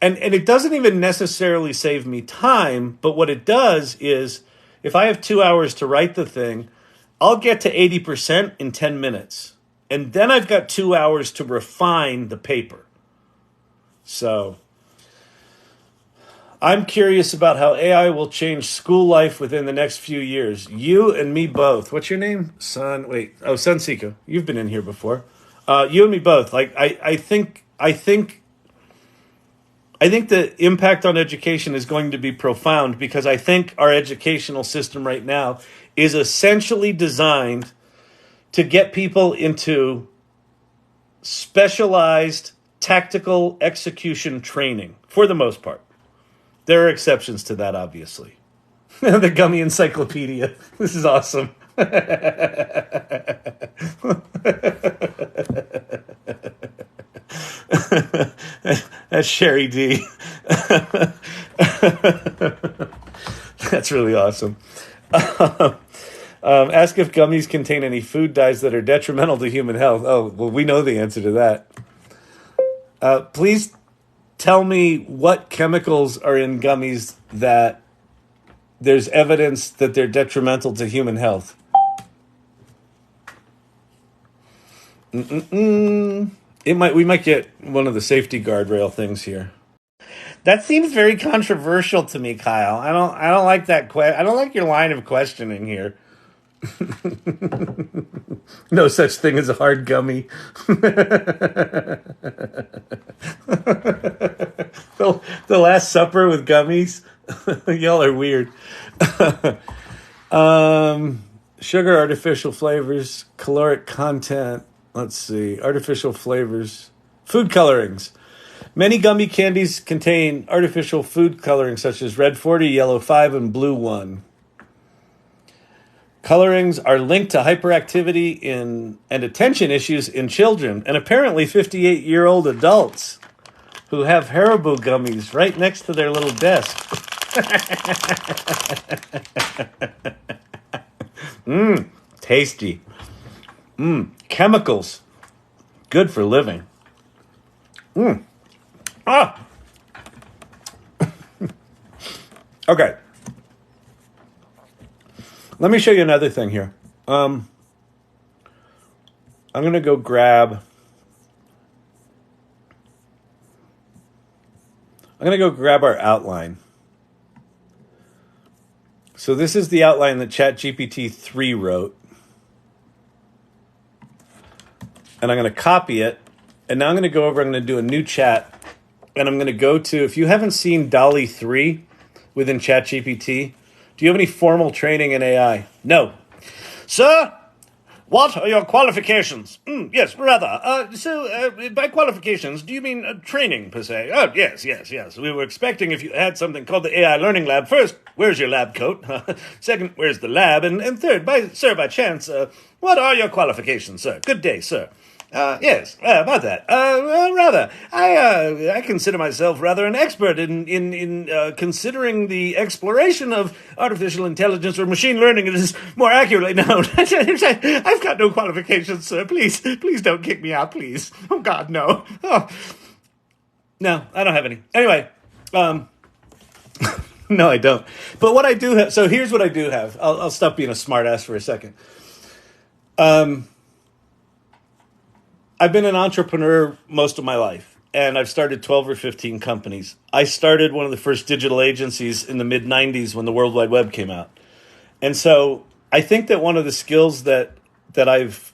Speaker 1: And it doesn't even necessarily save me time, but what it does is, if I have 2 hours to write the thing, I'll get to 80% in 10 minutes. And then I've got 2 hours to refine the paper. So I'm curious about how AI will change school life within the next few years. You and me both. What's your name? Sun Seiko. You've been in here before. You and me both. Like I think the impact on education is going to be profound, because I think our educational system right now is essentially designed to get people into specialized tactical execution training, for the most part. There are exceptions to that, obviously. The Gummy Encyclopedia. This is awesome. That's Sherry D. That's really awesome. Ask if gummies contain any food dyes that are detrimental to human health. Oh, well, we know the answer to that. Please tell me what chemicals are in gummies that there's evidence that they're detrimental to human health. We might get one of the safety guardrail things here. That seems very controversial to me, Kyle. I don't like that. I don't like your line of questioning here. No such thing as a hard gummy. The Last Supper with gummies. Y'all are weird. Sugar, artificial flavors, caloric content. Let's see. Artificial flavors. Food colorings. Many gummy candies contain artificial food colorings such as red 40, yellow 5, and blue 1. Colorings are linked to hyperactivity and attention issues in children, and apparently 58-year-old adults who have Haribo gummies right next to their little desk. Tasty. Chemicals. Good for living. Okay. Let me show you another thing here. I'm going to go grab I'm going to go grab our outline. So this is the outline that ChatGPT 3 wrote. And I'm going to copy it. And now I'm going to go over, I'm going to do a new chat. And I'm going to go to, if you haven't seen DALL-E 3 within ChatGPT, do you have any formal training in AI? No. Sir, what are your qualifications? Yes, rather. By qualifications, do you mean training, per se? Oh, yes. We were expecting if you had something called the AI Learning Lab. First, where's your lab coat? Second, where's the lab? And third, by chance, what are your qualifications, sir? Good day, sir. Yes, about that. Rather, I consider myself rather an expert in considering the exploration of artificial intelligence or machine learning. It is more accurately known. I've got no qualifications, sir. Please don't kick me out, please. Oh, God, no. Oh. No, I don't have any. Anyway, no, I don't. But what I do have, so here's what I do have. I'll stop being a smartass for a second. I've been an entrepreneur most of my life, and I've started 12 or 15 companies. I started one of the first digital agencies in the mid-90s when the World Wide Web came out. And so I think that one of the skills that I've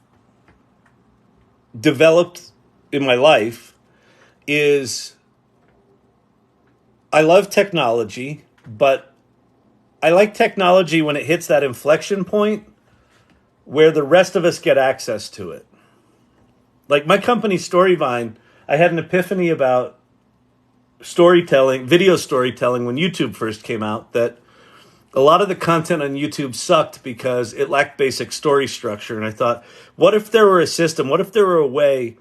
Speaker 1: developed in my life is I love technology, but I like technology when it hits that inflection point where the rest of us get access to it. Like my company, Storyvine, I had an epiphany about storytelling, video storytelling, when YouTube first came out, that a lot of the content on YouTube sucked because it lacked basic story structure. And I thought, what if there were a system? What if there were a way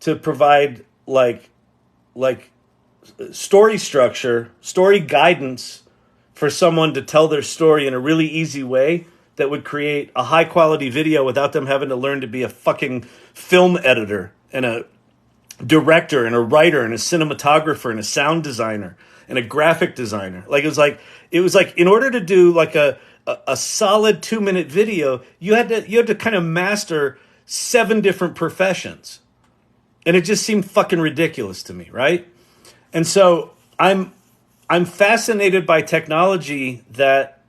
Speaker 1: to provide like story structure, story guidance for someone to tell their story in a really easy way that would create a high quality video without them having to learn to be a fucking film editor and a director and a writer and a cinematographer and a sound designer and a graphic designer. It was like in order to do like a solid 2-minute video, you had to kind of master 7 different professions. And it just seemed fucking ridiculous to me, right? And so I'm fascinated by technology that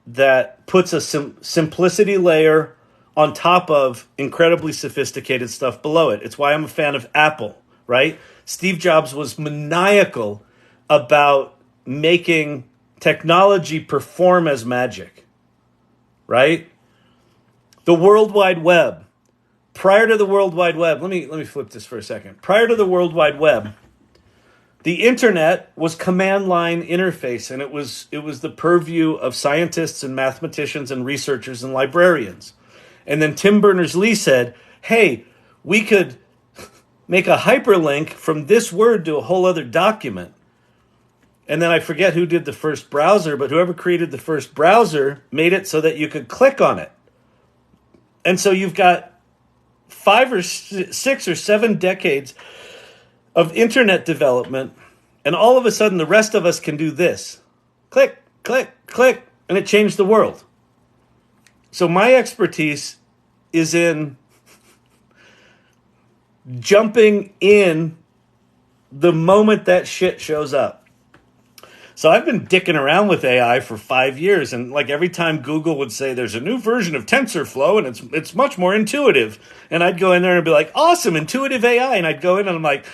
Speaker 1: puts a simplicity layer on top of incredibly sophisticated stuff below it. It's why I'm a fan of Apple, right? Steve Jobs was maniacal about making technology perform as magic, right? The World Wide Web. Prior to the World Wide Web, let me flip this for a second. Prior to the World Wide Web, the internet was command line interface, and it was the purview of scientists and mathematicians and researchers and librarians. And then Tim Berners-Lee said, hey, we could make a hyperlink from this word to a whole other document. And then I forget who did the first browser, but whoever created the first browser made it so that you could click on it. And so you've got 5 or 6 or 7 decades of internet development, and all of a sudden the rest of us can do this. Click, click, click, and it changed the world. So my expertise is in jumping in the moment that shit shows up. So I've been dicking around with AI for 5 years, and like every time Google would say there's a new version of TensorFlow and it's much more intuitive, and I'd go in there and be like, awesome, intuitive AI, and I'd go in and I'm like,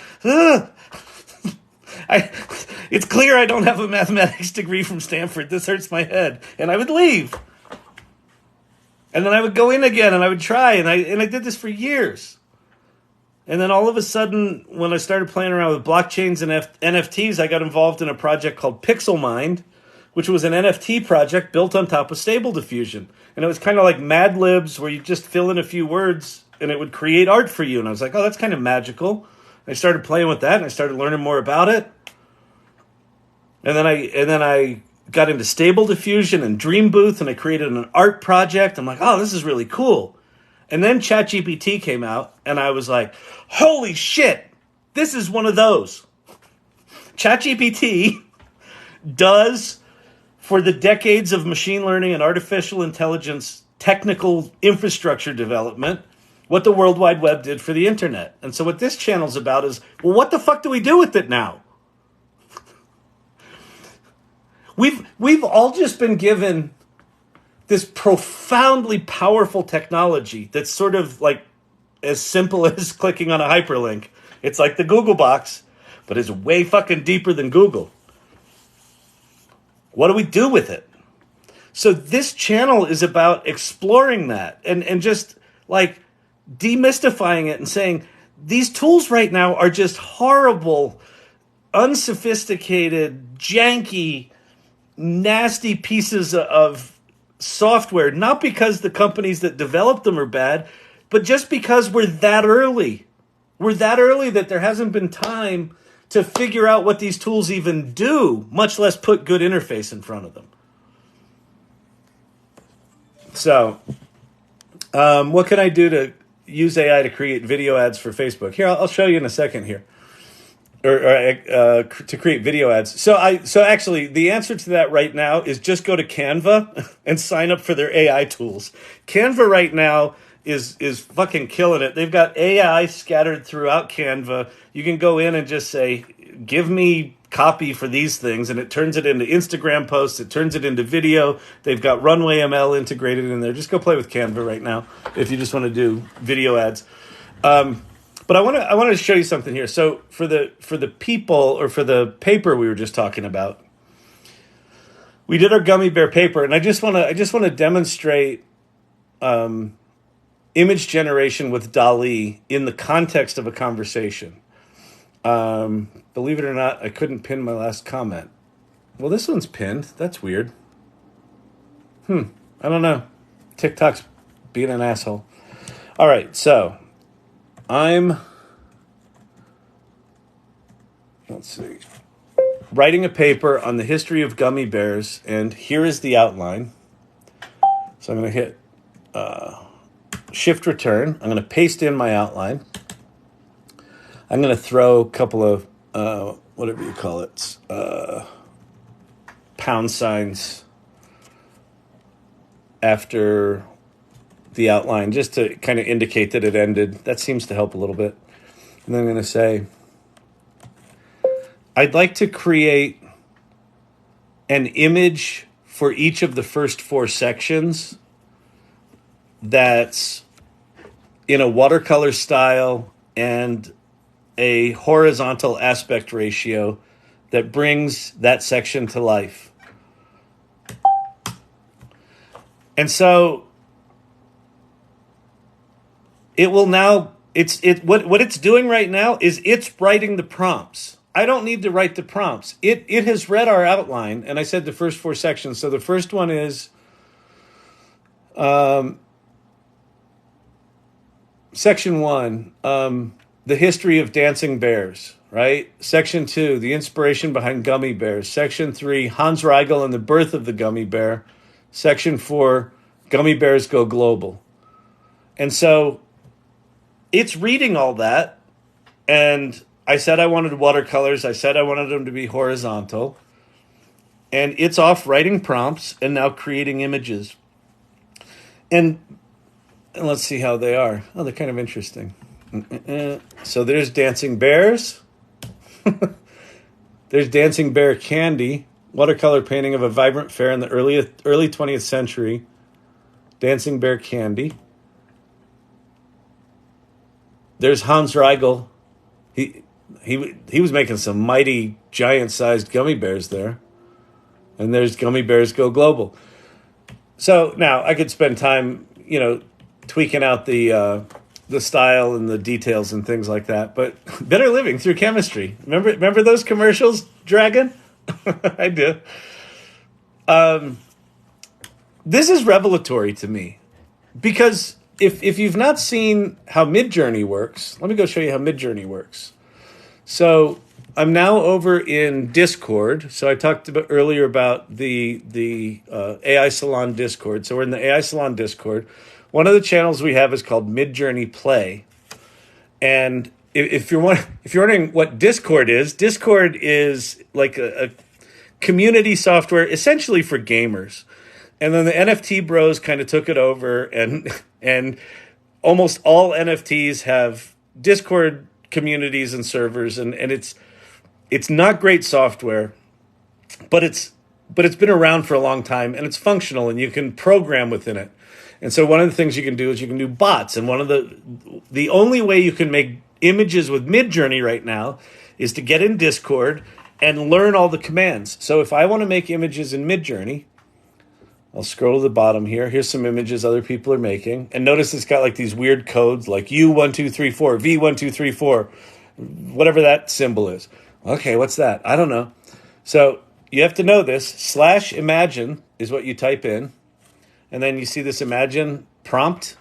Speaker 1: it's clear I don't have a mathematics degree from Stanford. This hurts my head, and I would leave. And then I would go in again and I would try, and I did this for years. And then all of a sudden, when I started playing around with blockchains and NFTs, I got involved in a project called PixelMind, which was an NFT project built on top of Stable Diffusion. And it was kind of like Mad Libs, where you just fill in a few words and it would create art for you. And I was like, oh, that's kind of magical. I started playing with that and I started learning more about it. And then I got into Stable Diffusion and Dream Booth, and I created an art project. I'm like, oh, this is really cool. And then ChatGPT came out, and I was like, holy shit, this is one of those. ChatGPT does, for the decades of machine learning and artificial intelligence technical infrastructure development, what the World Wide Web did for the internet. And so what this channel's about is, well, what the fuck do we do with it now? We've all just been given this profoundly powerful technology that's sort of like as simple as clicking on a hyperlink. It's like the Google box, but it's way fucking deeper than Google. What do we do with it? So this channel is about exploring that and just like demystifying it and saying these tools right now are just horrible, unsophisticated, janky, nasty pieces of software, not because the companies that develop them are bad, but just because we're that early. We're that early that there hasn't been time to figure out what these tools even do, much less put good interface in front of them. So, what can I do to use AI to create video ads for Facebook? Here, I'll show you in a second here. Or to create video ads. So actually, the answer to that right now is just go to Canva and sign up for their AI tools. Canva right now is fucking killing it. They've got AI scattered throughout Canva. You can go in and just say, give me copy for these things, and it turns it into Instagram posts. It turns it into video. They've got Runway ML integrated in there. Just go play with Canva right now if you just want to do video ads. But I want to show you something here. So for the people, or for the paper we were just talking about, we did our gummy bear paper, and I just want to demonstrate image generation with DALL-E in the context of a conversation. Believe it or not, I couldn't pin my last comment. Well, this one's pinned. That's weird. I don't know. TikTok's being an asshole. All right, so I'm, let's see, writing a paper on the history of gummy bears, and here is the outline. So I'm going to hit Shift Return. I'm going to paste in my outline. I'm going to throw a couple of, whatever you call it, pound signs after the outline, just to kind of indicate that it ended. That seems to help a little bit. And then I'm going to say, I'd like to create an image for each of the first 4 sections that's in a watercolor style and a horizontal aspect ratio that brings that section to life. And so it will now, what it's doing right now is it's writing the prompts. I don't need to write the prompts. It has read our outline, and I said the first 4 sections. So the first one is section 1, the history of dancing bears, right? Section 2, the inspiration behind gummy bears. Section 3, Hans Riegel and the birth of the gummy bear. Section 4, gummy bears go global. And so it's reading all that, and I said I wanted watercolors. I said I wanted them to be horizontal. And it's off writing prompts and now creating images. And let's see how they are. Oh, they're kind of interesting. So there's dancing bears. There's dancing bear candy, watercolor painting of a vibrant fair in the early 20th century. Dancing bear candy. There's Hans Riegel. He was making some mighty giant-sized gummy bears there. And there's Gummy Bears Go Global. So now I could spend time, tweaking out the style and the details and things like that. But better living through chemistry. Remember those commercials, Dragon? I do. This is revelatory to me because if you've not seen how Midjourney works, let me go show you how Midjourney works. So I'm now over in Discord. So I talked earlier about the AI Salon Discord. So we're in the AI Salon Discord. One of the channels we have is called Midjourney Play. And if you're wondering what Discord is like a community software essentially for gamers. And then the NFT bros kind of took it over, and almost all NFTs have Discord communities and servers, and it's not great software, but it's but it's been around for a long time and it's functional and you can program within it. And so one of the things you can do is you can do bots. And one of the only way you can make images with Midjourney right now is to get in Discord and learn all the commands. So if I want to make images in Midjourney, I'll scroll to the bottom here. Here's some images other people are making. And notice it's got like these weird codes like U1234, V1234, whatever that symbol is. Okay, what's that? I don't know. So you have to know this. /imagine is what you type in. And then you see this imagine prompt,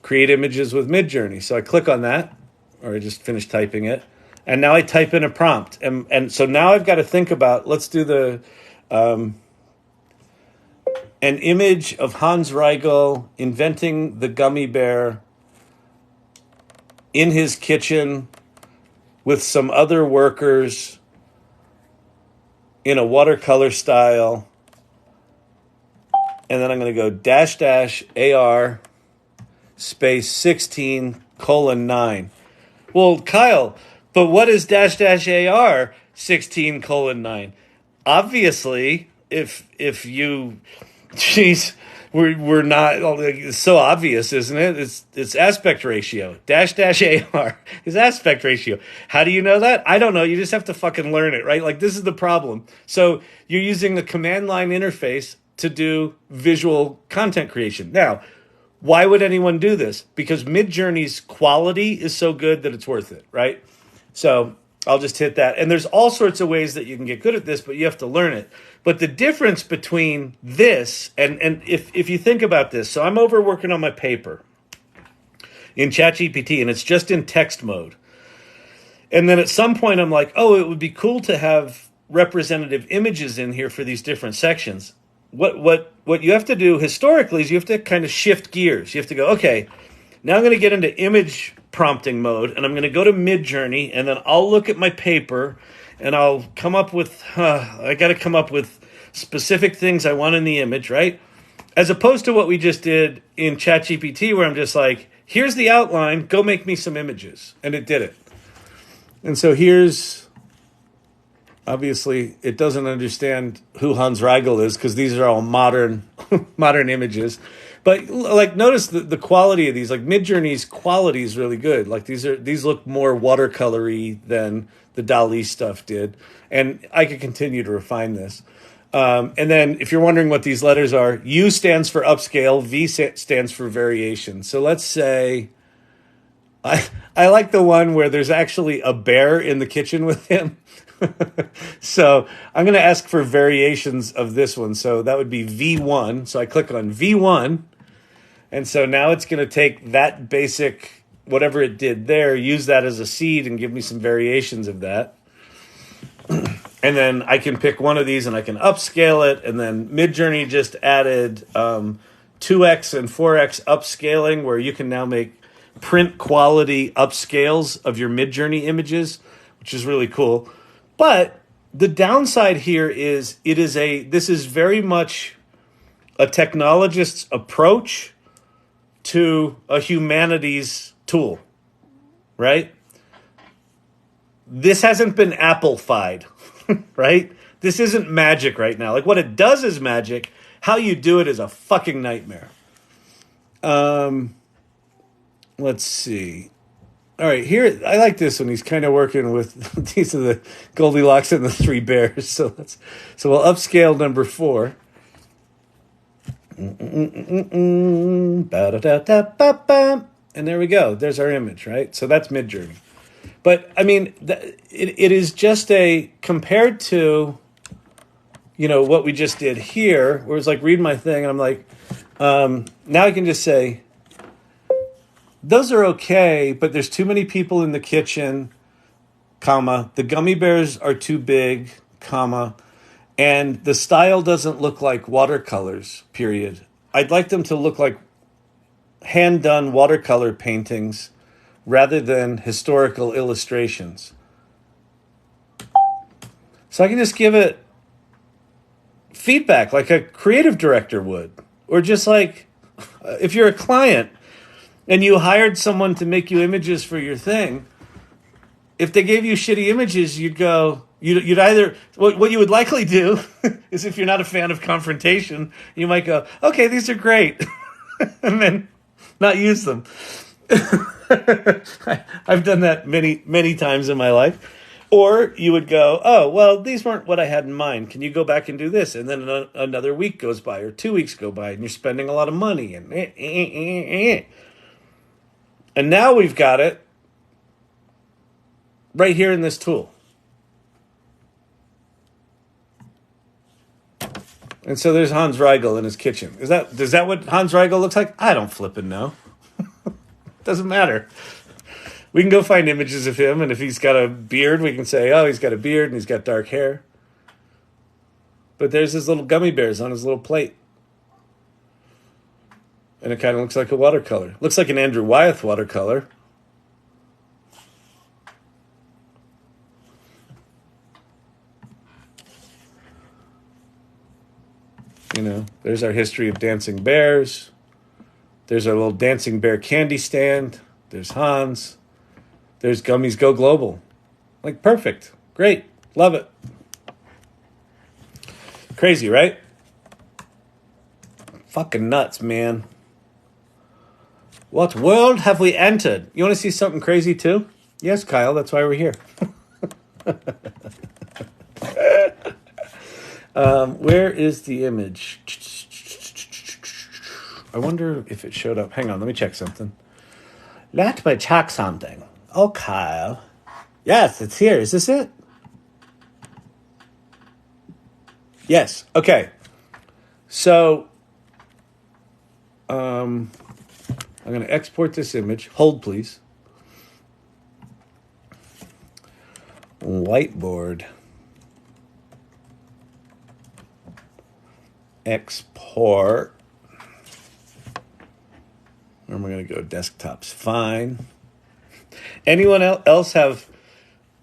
Speaker 1: create images with Midjourney. So I click on that, or I just finished typing it. And now I type in a prompt. And so now I've got to think about, let's do the... an image of Hans Riegel inventing the gummy bear in his kitchen with some other workers in a watercolor style. And then I'm going to go --AR space 16:9. Well, Kyle, but what is --AR 16:9? Obviously, if you... Jeez, we're not. It's so obvious, isn't it? It's aspect ratio. --AR is aspect ratio. How do you know that? I don't know. You just have to fucking learn it, right? Like, this is the problem. So you're using a command line interface to do visual content creation. Now, why would anyone do this? Because Midjourney's quality is so good that it's worth it, right? So I'll just hit that. And there's all sorts of ways that you can get good at this, but you have to learn it. But the difference between this and if you think about this, so I'm over working on my paper in ChatGPT, and it's just in text mode. And then at some point I'm like, oh, it would be cool to have representative images in here for these different sections. What you have to do historically is you have to kind of shift gears. You have to go, okay, now I'm going to get into image prompting mode, and I'm going to go to Midjourney, and then I'll look at my paper, and I'll come up with, I got to come up with specific things I want in the image, right? As opposed to what we just did in ChatGPT, where I'm just like, here's the outline, go make me some images. And it did it. And so here's, obviously, it doesn't understand who Hans Riegel is, because these are all modern images. But like, notice the quality of these. Like, Midjourney's quality is really good. Like, these look more watercolory than the DALL-E stuff did. And I could continue to refine this. And then if you're wondering what these letters are, U stands for upscale, V stands for variation. So let's say, I like the one where there's actually a bear in the kitchen with him. So I'm going to ask for variations of this one. So that would be V1. So I click on V1. And so now it's going to take that basic, whatever it did there, use that as a seed and give me some variations of that. And then I can pick one of these and I can upscale it. And then Midjourney just added 2x and 4x upscaling, where you can now make print quality upscales of your Midjourney images, which is really cool. But the downside here is this is very much a technologist's approach to a humanities tool, right? This hasn't been Apple-fied, right? This isn't magic right now. Like, what it does is magic. How you do it is a fucking nightmare. Let's see. All right, here, I like this one. He's kind of working with, these are the Goldilocks and the Three Bears. So we'll upscale number 4. And there we go. There's our image, right? So that's Midjourney. But, I mean, it is just compared to, what we just did here, where it's like, read my thing, and I'm like, now I can just say, those are okay, but there's too many people in the kitchen, comma, the gummy bears are too big, comma, and the style doesn't look like watercolors, period. I'd like them to look like hand-done watercolor paintings rather than historical illustrations. So I can just give it feedback like a creative director would. Or just like, if you're a client and you hired someone to make you images for your thing, if they gave you shitty images, you'd either, what you would likely do is, if you're not a fan of confrontation, you might go, okay, these are great, and then not use them. I've done that many times in my life. Or you would go, oh, well, these weren't what I had in mind. Can you go back and do this? And then another week goes by, or 2 weeks go by, and you're spending a lot of money. And now we've got it right here in this tool. And so there's Hans Riegel in his kitchen. Does that what Hans Riegel looks like? I don't flippin' know. Doesn't matter. We can go find images of him, and if he's got a beard, we can say, oh, he's got a beard and he's got dark hair. But there's his little gummy bears on his little plate. And it kind of looks like a watercolor. Looks like an Andrew Wyeth watercolor. You know, there's our history of dancing bears. There's our little dancing bear candy stand. There's Hans. There's Gummies Go Global. Like, perfect. Great. Love it. Crazy, right? Fucking nuts, man. What world have we entered? You want to see something crazy too? Yes, Kyle, that's why we're here. Where is the image? I wonder if it showed up. Hang on, let me check something. Let me check something. Oh, Kyle. Yes, it's here. Is this it? Yes. Okay. So, I'm going to export this image. Hold, please. Whiteboard. Export. And we're going to go desktops. Fine. Anyone else have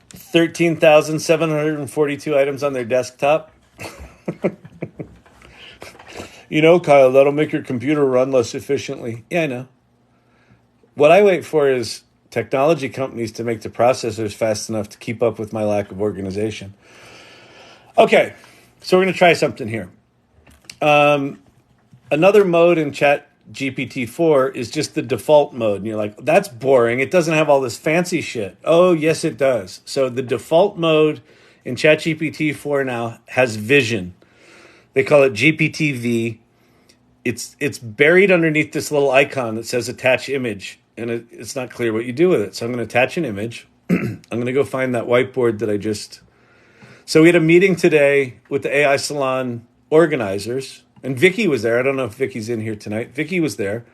Speaker 1: 13,742 items on their desktop? You know, Kyle, that'll make your computer run less efficiently. Yeah, I know. What I wait for is technology companies to make the processors fast enough to keep up with my lack of organization. Okay, so we're going to try something here. Another mode in ChatGPT-4 is just the default mode. And you're like, that's boring. It doesn't have all this fancy shit. Oh, yes, it does. So the default mode in ChatGPT-4 now has vision. They call it GPT-V. It's buried underneath this little icon that says attach image. And it's not clear what you do with it. So I'm going to attach an image. I'm going to go find that whiteboard that I just... So we had a meeting today with the AI Salon organizers. And Vicky was there. I don't know if Vicky's in here tonight. Vicky was there.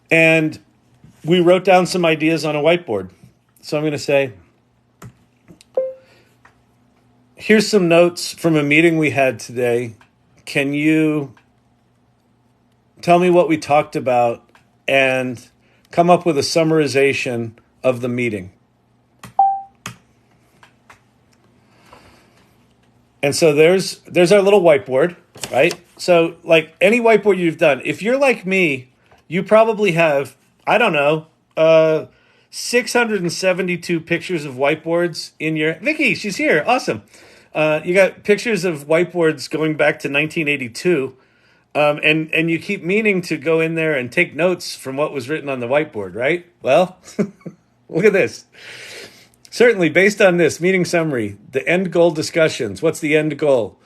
Speaker 1: And we wrote down some ideas on a whiteboard. So I'm going to say, here's some notes from a meeting we had today. Can you tell me what we talked about and come up with a summarization of the meeting? And so there's our little whiteboard, right? So like any whiteboard you've done, if you're like me, you probably have, I don't know, 672 pictures of whiteboards in your... Vicky, she's here. Awesome. You got pictures of whiteboards going back to 1982. And you keep meaning to go in there and take notes from what was written on the whiteboard, right? Well, look at this. Certainly, based on this meeting summary, the end goal discussions. What's the end goal?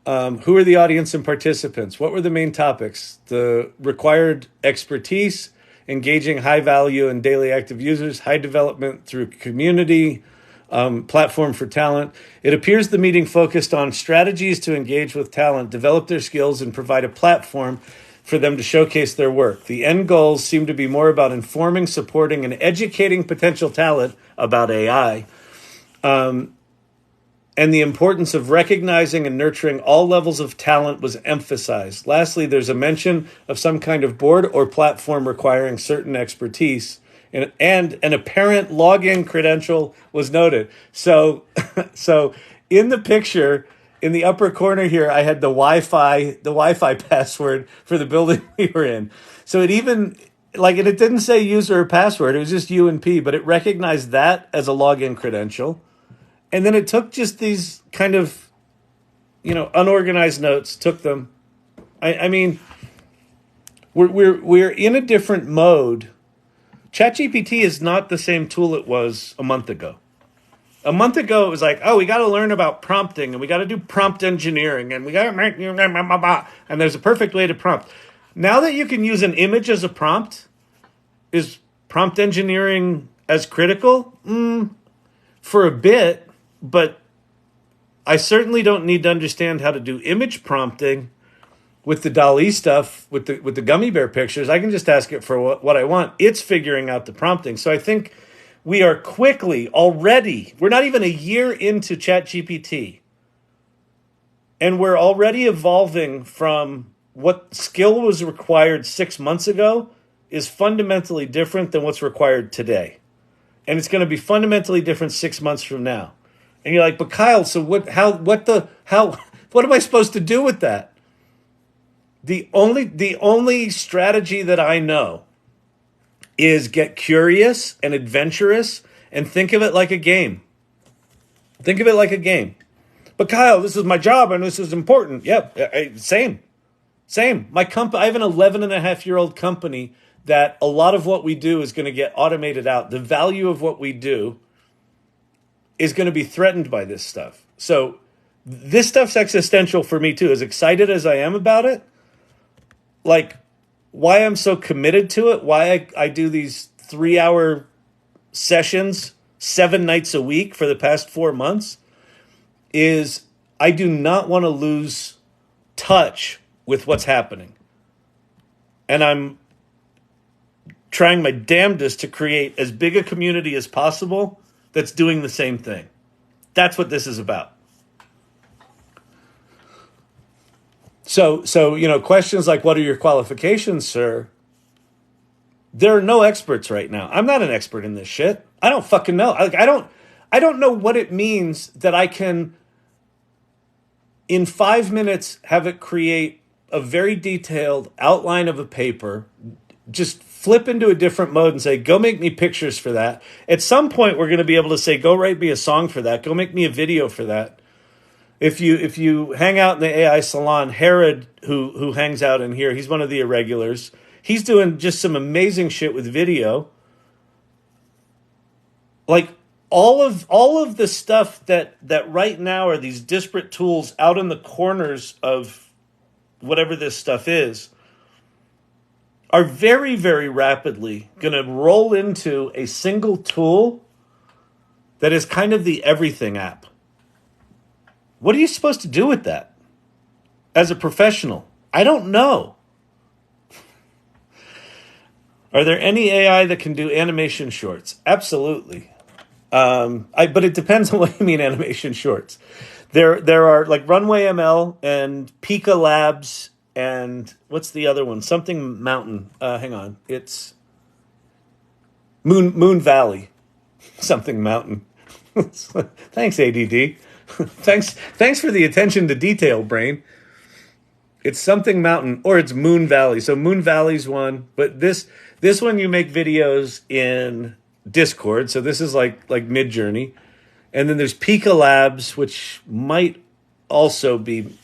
Speaker 1: Who are the audience and participants? What were the main topics? The required expertise, engaging high value and daily active users, high development through community, platform for talent. It appears the meeting focused on strategies to engage with talent, develop their skills, and provide a platform for them to showcase their work. The end goals seem to be more about informing, supporting, and educating potential talent about AI, and the importance of recognizing and nurturing all levels of talent was emphasized. Lastly, there's a mention of some kind of board or platform requiring certain expertise, and an apparent login credential was noted. So in the picture, in the upper corner here, I had the Wi-Fi password for the building we were in. So it even, like, and it didn't say user or password. It was just U and P, but it recognized that as a login credential. And then it took just these kind of, unorganized notes, took them. I mean, we're in a different mode. ChatGPT is not the same tool it was a month ago. A month ago, it was like, oh, we got to learn about prompting, and we got to do prompt engineering, and we got to make, and there's a perfect way to prompt. Now that you can use an image as a prompt, is prompt engineering as critical? For a bit, but I certainly don't need to understand how to do image prompting with the DALL-E stuff, with the gummy bear pictures. I can just ask it for what I want. It's figuring out the prompting. So I think we are quickly already, we're not even a year into ChatGPT, and we're already evolving from what skill was required 6 months ago is fundamentally different than what's required today. And it's going to be fundamentally different 6 months from now. And you're like, but Kyle, so what am I supposed to do with that? The only strategy that I know is get curious and adventurous and think of it like a game. Think of it like a game. But Kyle, this is my job and this is important. Yep, same. I have an 11-and-a-half-year-old company that a lot of what we do is going to get automated out. The value of what we do is going to be threatened by this stuff. So this stuff's existential for me too. As excited as I am about it, like why I'm so committed to it, why I do these 3-hour sessions 7 nights a week for the past 4 months, is I do not want to lose touch with what's happening. And I'm trying my damnedest to create as big a community as possible that's doing the same thing. That's what this is about. So questions like, what are your qualifications, sir? There are no experts right now. I'm not an expert in this shit. I don't fucking know. I don't know what it means that I can, in 5 minutes, have it create a very detailed outline of a paper, just flip into a different mode and say, go make me pictures for that. At some point, we're going to be able to say, go write me a song for that. Go make me a video for that. If you hang out in the AI salon, Herod, who hangs out in here, he's one of the irregulars. He's doing just some amazing shit with video. Like all of the stuff that right now are these disparate tools out in the corners of whatever this stuff is, are very, very rapidly going to roll into a single tool that is kind of the everything app. What are you supposed to do with that as a professional? I don't know. Are there any AI that can do animation shorts? Absolutely. But it depends on what you mean animation shorts. There are like Runway ML and Pika Labs and what's the other one? Something Mountain. Hang on. It's Moon Valley. Something Mountain. Thanks, ADD. Thanks for the attention to detail, brain. It's something Mountain, or it's Moon Valley. So Moon Valley's one, but this one you make videos in Discord. So this is like Midjourney, and then there's Pika Labs, which might also be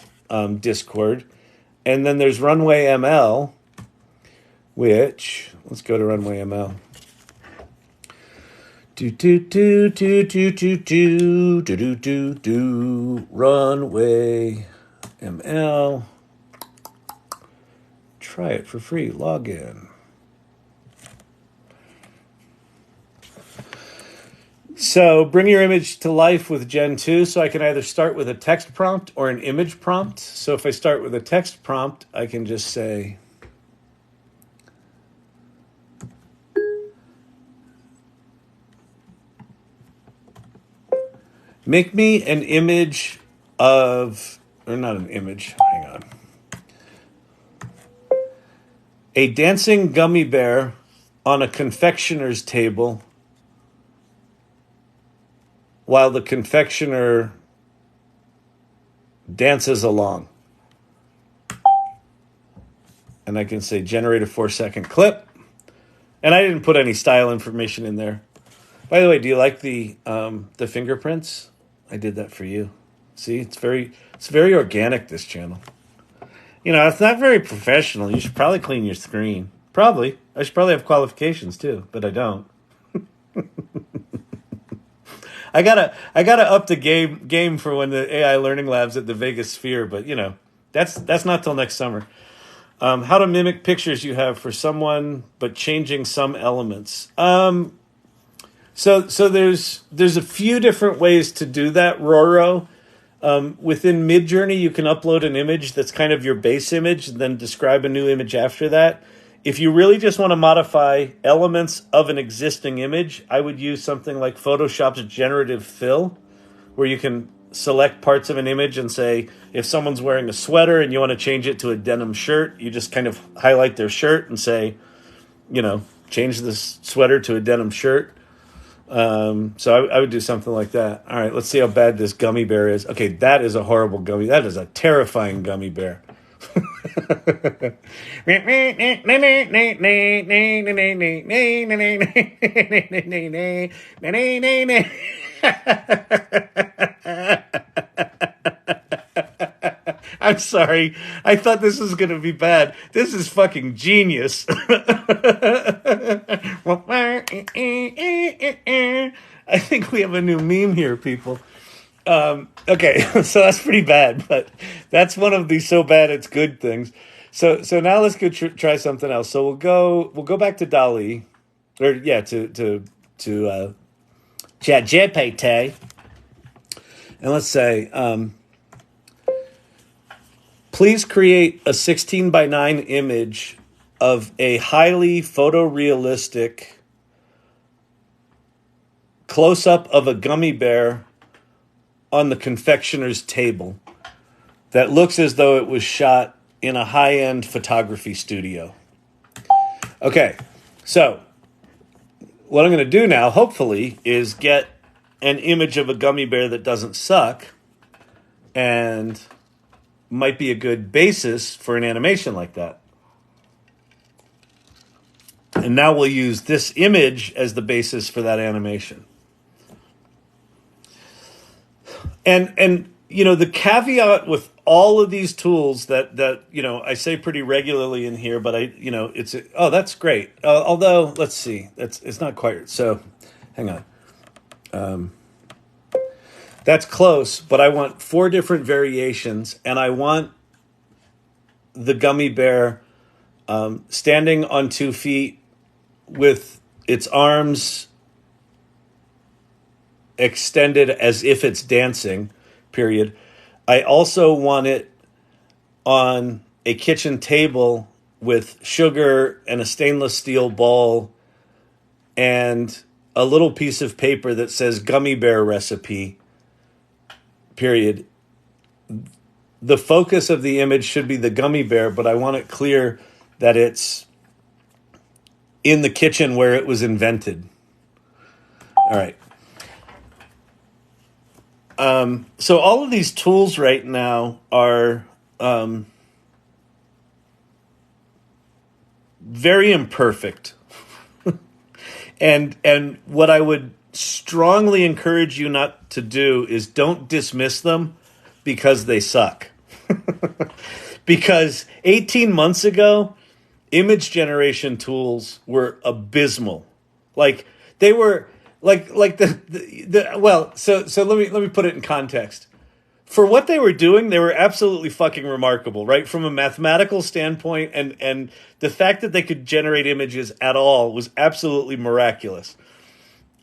Speaker 1: Discord, and then there's Runway ML, which let's go to Runway ML. Runway ML. Try it for free. Log in. So bring your image to life with Gen 2. So I can either start with a text prompt or an image prompt. So if I start with a text prompt, I can just say, make me an image of, or not an image, hang on. A dancing gummy bear on a confectioner's table while the confectioner dances along. And I can say generate a 4-second clip. And I didn't put any style information in there. By the way, do you like the fingerprints? I did that for you. See, it's very organic, this channel. It's not very professional. You should probably clean your screen. Probably. I should probably have qualifications too, but I don't. I gotta up the game for when the AI Learning Lab's at the Vegas Sphere, but that's not till next summer. How to mimic pictures you have for someone, but changing some elements. So there's a few different ways to do that, Roro. Within Midjourney, you can upload an image that's kind of your base image, and then describe a new image after that. If you really just want to modify elements of an existing image, I would use something like Photoshop's generative fill, where you can select parts of an image and say, if someone's wearing a sweater and you want to change it to a denim shirt, you just kind of highlight their shirt and say, change this sweater to a denim shirt. So I would do something like that. All right, let's see how bad this gummy bear is. Okay, that is a horrible gummy. That is a terrifying gummy bear. I'm sorry. I thought this was going to be bad. This is fucking genius. I think we have a new meme here, people. Okay, so that's pretty bad, but that's one of the so bad it's good things. So now let's go try something else. So we'll go back to DALL-E, or to ChatGPT, and let's say, please create a 16:9 image of a highly photorealistic close-up of a gummy bear on the confectioner's table that looks as though it was shot in a high-end photography studio. Okay, so what I'm going to do now, hopefully, is get an image of a gummy bear that doesn't suck and might be a good basis for an animation like that. And now we'll use this image as the basis for that animation. And the caveat with all of these tools that I say pretty regularly in here, but that's great. Although, let's see, it's not quite so. Hang on. That's close, but I want 4 different variations, and I want the gummy bear standing on 2 feet with its arms extended as if it's dancing, period. I also want it on a kitchen table with sugar and a stainless steel bowl and a little piece of paper that says gummy bear recipe, period. The focus of the image should be the gummy bear, but I want it clear that it's in the kitchen where it was invented. All right. So all of these tools right now are very imperfect. And what I would strongly encourage you not to do is don't dismiss them because they suck. Because 18 months ago, image generation tools were abysmal. Like they were like so let me put it in context. For what they were doing, they were absolutely fucking remarkable, right? From a mathematical standpoint, and the fact that they could generate images at all was absolutely miraculous.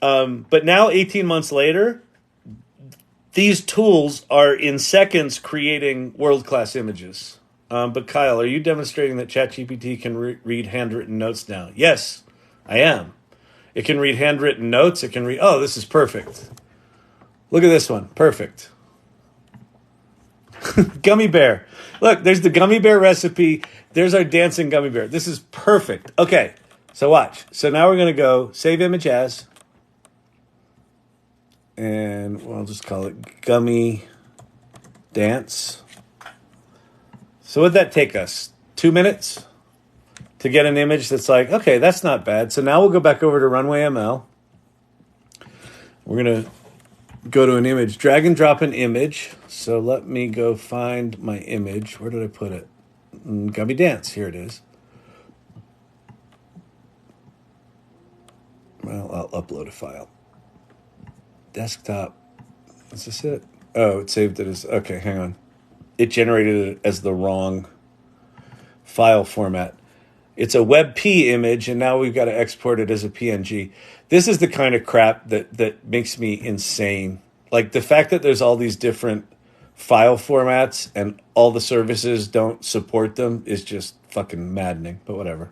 Speaker 1: But now, 18 months later, these tools are in seconds creating world-class images. But Kyle, are you demonstrating that ChatGPT can read handwritten notes now? Yes, I am. It can read handwritten notes. It can read... Oh, this is perfect. Look at this one. Perfect. Gummy bear. Look, there's the gummy bear recipe. There's our dancing gummy bear. This is perfect. Okay, so watch. So now we're going to go save image as... And we'll just call it gummy dance. So what'd that take us? 2 minutes? to get an image that's like, okay, that's not bad. So now we'll go back over to Runway ML. We're going to go to an image, drag and drop an image. So let me go find my image. Where did I put it? Gummy Dance. Here it is. Well, I'll upload a file. Desktop. Is this it? Oh, it saved it as... Okay, hang on. It generated it as the wrong file format. It's a WebP image, and now we've got to export it as a PNG. This is the kind of crap that makes me insane. Like, the fact that there's all these different file formats and all the services don't support them is just fucking maddening, but whatever.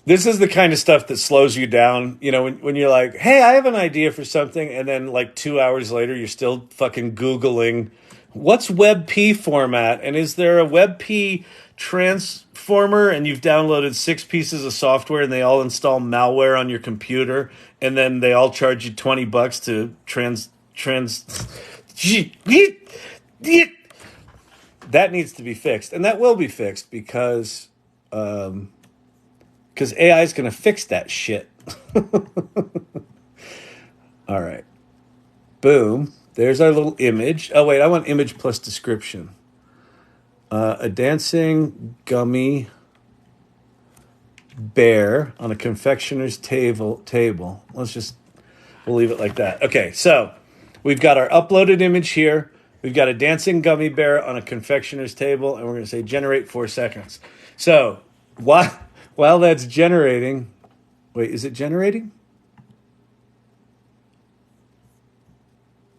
Speaker 1: This is the kind of stuff that slows you down. You know, when you're like, hey, I have an idea for something, and then like 2 hours later, you're still fucking Googling, what's WebP format? And is there a WebP transformer? And you've downloaded 6 pieces of software, and they all install malware on your computer, and then they all charge you $20 to That needs to be fixed. And that will be fixed because AI is going to fix that shit. All right. Boom. There's our little image. Oh, wait, I want image plus description. A dancing gummy bear on a confectioner's table. We'll leave it like that. Okay, so we've got our uploaded image here. We've got a dancing gummy bear on a confectioner's table, and we're going to say generate 4 seconds. So while that's generating, wait, is it generating?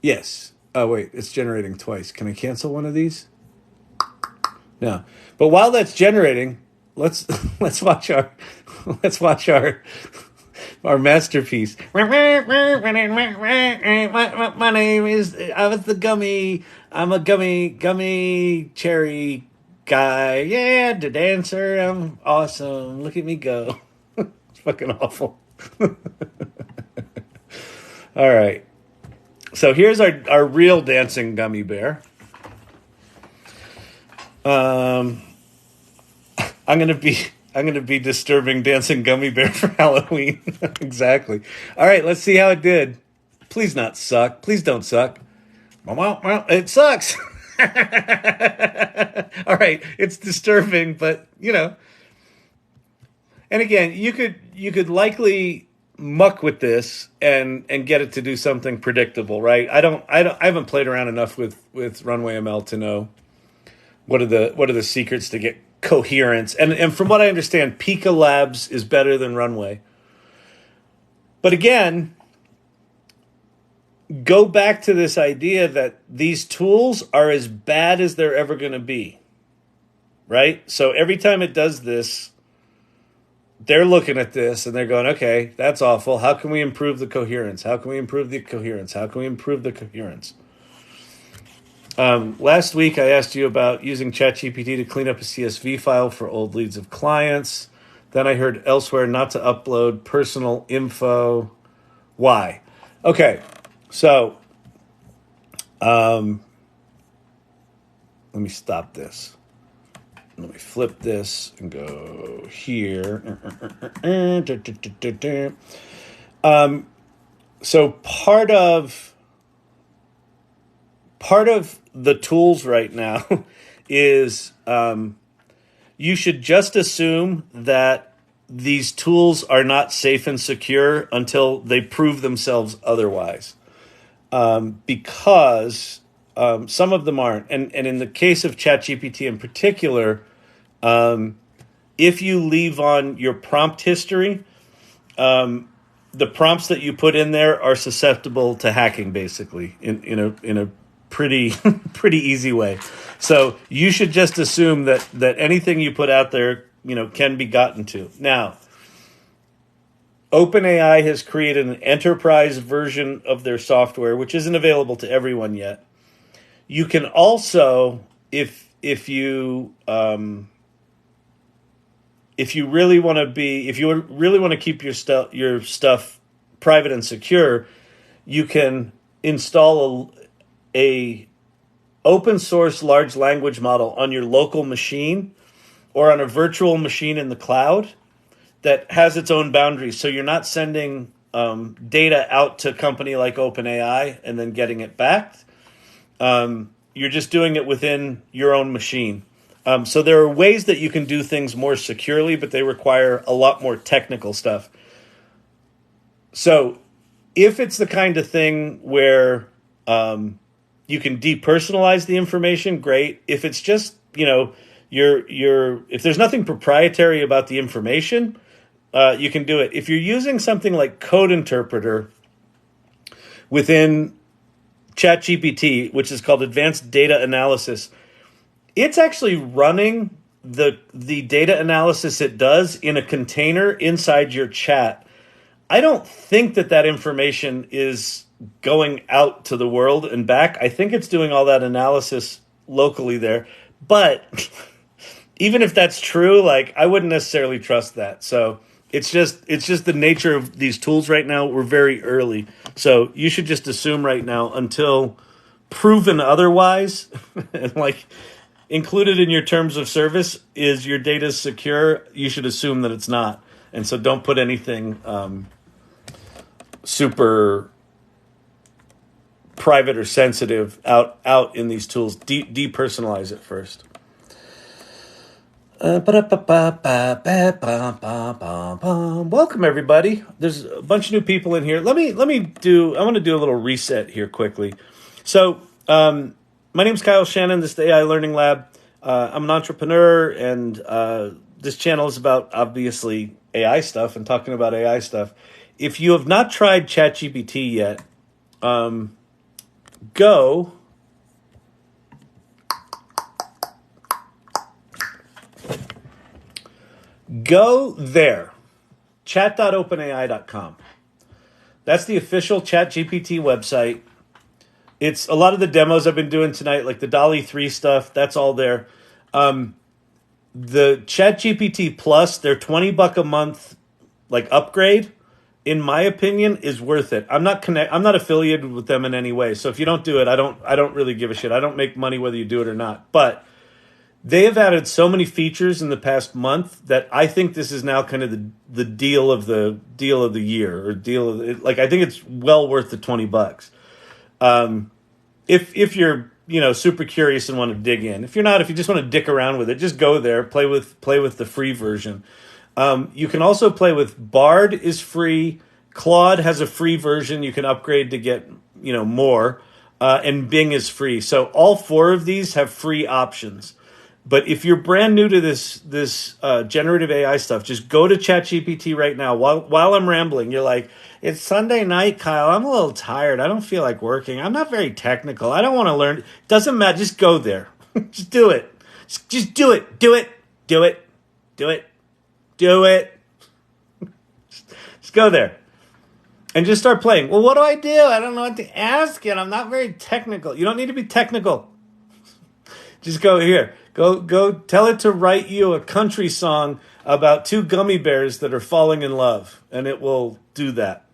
Speaker 1: Yes. Oh, wait, it's generating twice. Can I cancel one of these? No. But while that's generating, let's watch our masterpiece. My name is I'm a gummy cherry guy. Yeah, the dancer. I'm awesome. Look at me go. It's fucking awful. All right. So here's our real dancing gummy bear. I'm gonna be disturbing dancing gummy bear for Halloween. Exactly. All right, let's see how it did. Please not suck. Please don't suck. It sucks. All right, it's disturbing, but you know. And again, you could likely muck with this and get it to do something predictable, right? I haven't played around enough with Runway ML to know what are the secrets to get coherence. And from what I understand, Pika Labs is better than Runway. But again, go back to this idea that these tools are as bad as they're ever going to be, right? So every time it does this, they're looking at this and they're going, okay, that's awful. How can we improve the coherence? How can we improve the coherence? How can we improve the coherence? Last week, I asked you about using ChatGPT to clean up a CSV file for old leads of clients. Then I heard elsewhere not to upload personal info. Why? Okay, so let me stop this. Let me flip this and go here. So part of the tools right now is you should just assume that these tools are not safe and secure until they prove themselves otherwise. Because some of them aren't. And in the case of ChatGPT in particular, if you leave on your prompt history, the prompts that you put in there are susceptible to hacking, basically, in a pretty pretty easy way. So you should just assume that anything you put out there, can be gotten to. Now, OpenAI has created an enterprise version of their software, which isn't available to everyone yet. You can also, if you really want to keep your stuff private and secure, you can install a open source large language model on your local machine, or on a virtual machine in the cloud that has its own boundaries. So you're not sending data out to a company like OpenAI and then getting it back. You're just doing it within your own machine. So there are ways that you can do things more securely, but they require a lot more technical stuff. So if it's the kind of thing where you can depersonalize the information, great. If it's just, if there's nothing proprietary about the information, you can do it. If you're using something like Code Interpreter within ChatGPT, which is called Advanced Data Analysis, it's actually running the data analysis it does in a container inside your chat. I don't think that information is going out to the world and back. I think it's doing all that analysis locally there. But even if that's true, I wouldn't necessarily trust that. So it's just the nature of these tools right now. We're very early. So you should just assume right now, until proven otherwise, and included in your terms of service is your data secure, you should assume that it's not. And so don't put anything super private or sensitive out in these tools. Depersonalize it first. Welcome everybody. There's a bunch of new people in here. I want to do a little reset here quickly. So my name's Kyle Shannon. This is the AI Learning Lab. I'm an entrepreneur, and this channel is about, obviously, AI stuff and talking about AI stuff. If you have not tried ChatGPT yet, go there, chat.openai.com. That's the official ChatGPT website. It's a lot of the demos I've been doing tonight, like the DALL-E 3 stuff, that's all there. The ChatGPT Plus, their $20 a month upgrade, in my opinion, is worth it. I'm not affiliated with them in any way. So if you don't do it, I don't really give a shit. I don't make money whether you do it or not. But they have added so many features in the past month that I think this is now kind of the deal of the year, or I think it's well worth the $20. If you're super curious and want to dig in. If you're not, if you just want to dick around with it, just go there, play with the free version. You can also play with Bard is free. Claude has a free version you can upgrade to get more, and Bing is free. So all four of these have free options. But if you're brand new to this generative AI stuff, just go to ChatGPT right now. While I'm rambling, you're like, it's Sunday night, Kyle. I'm a little tired. I don't feel like working. I'm not very technical. I don't want to learn. Doesn't matter. Just go there. Just do it. Just do it. Do it. Do it. Do it. Do it. Just go there. And just start playing. Well, what do? I don't know what to ask it. I'm not very technical. You don't need to be technical. Just go here. Go tell it to write you a country song about two gummy bears that are falling in love, and it will do that.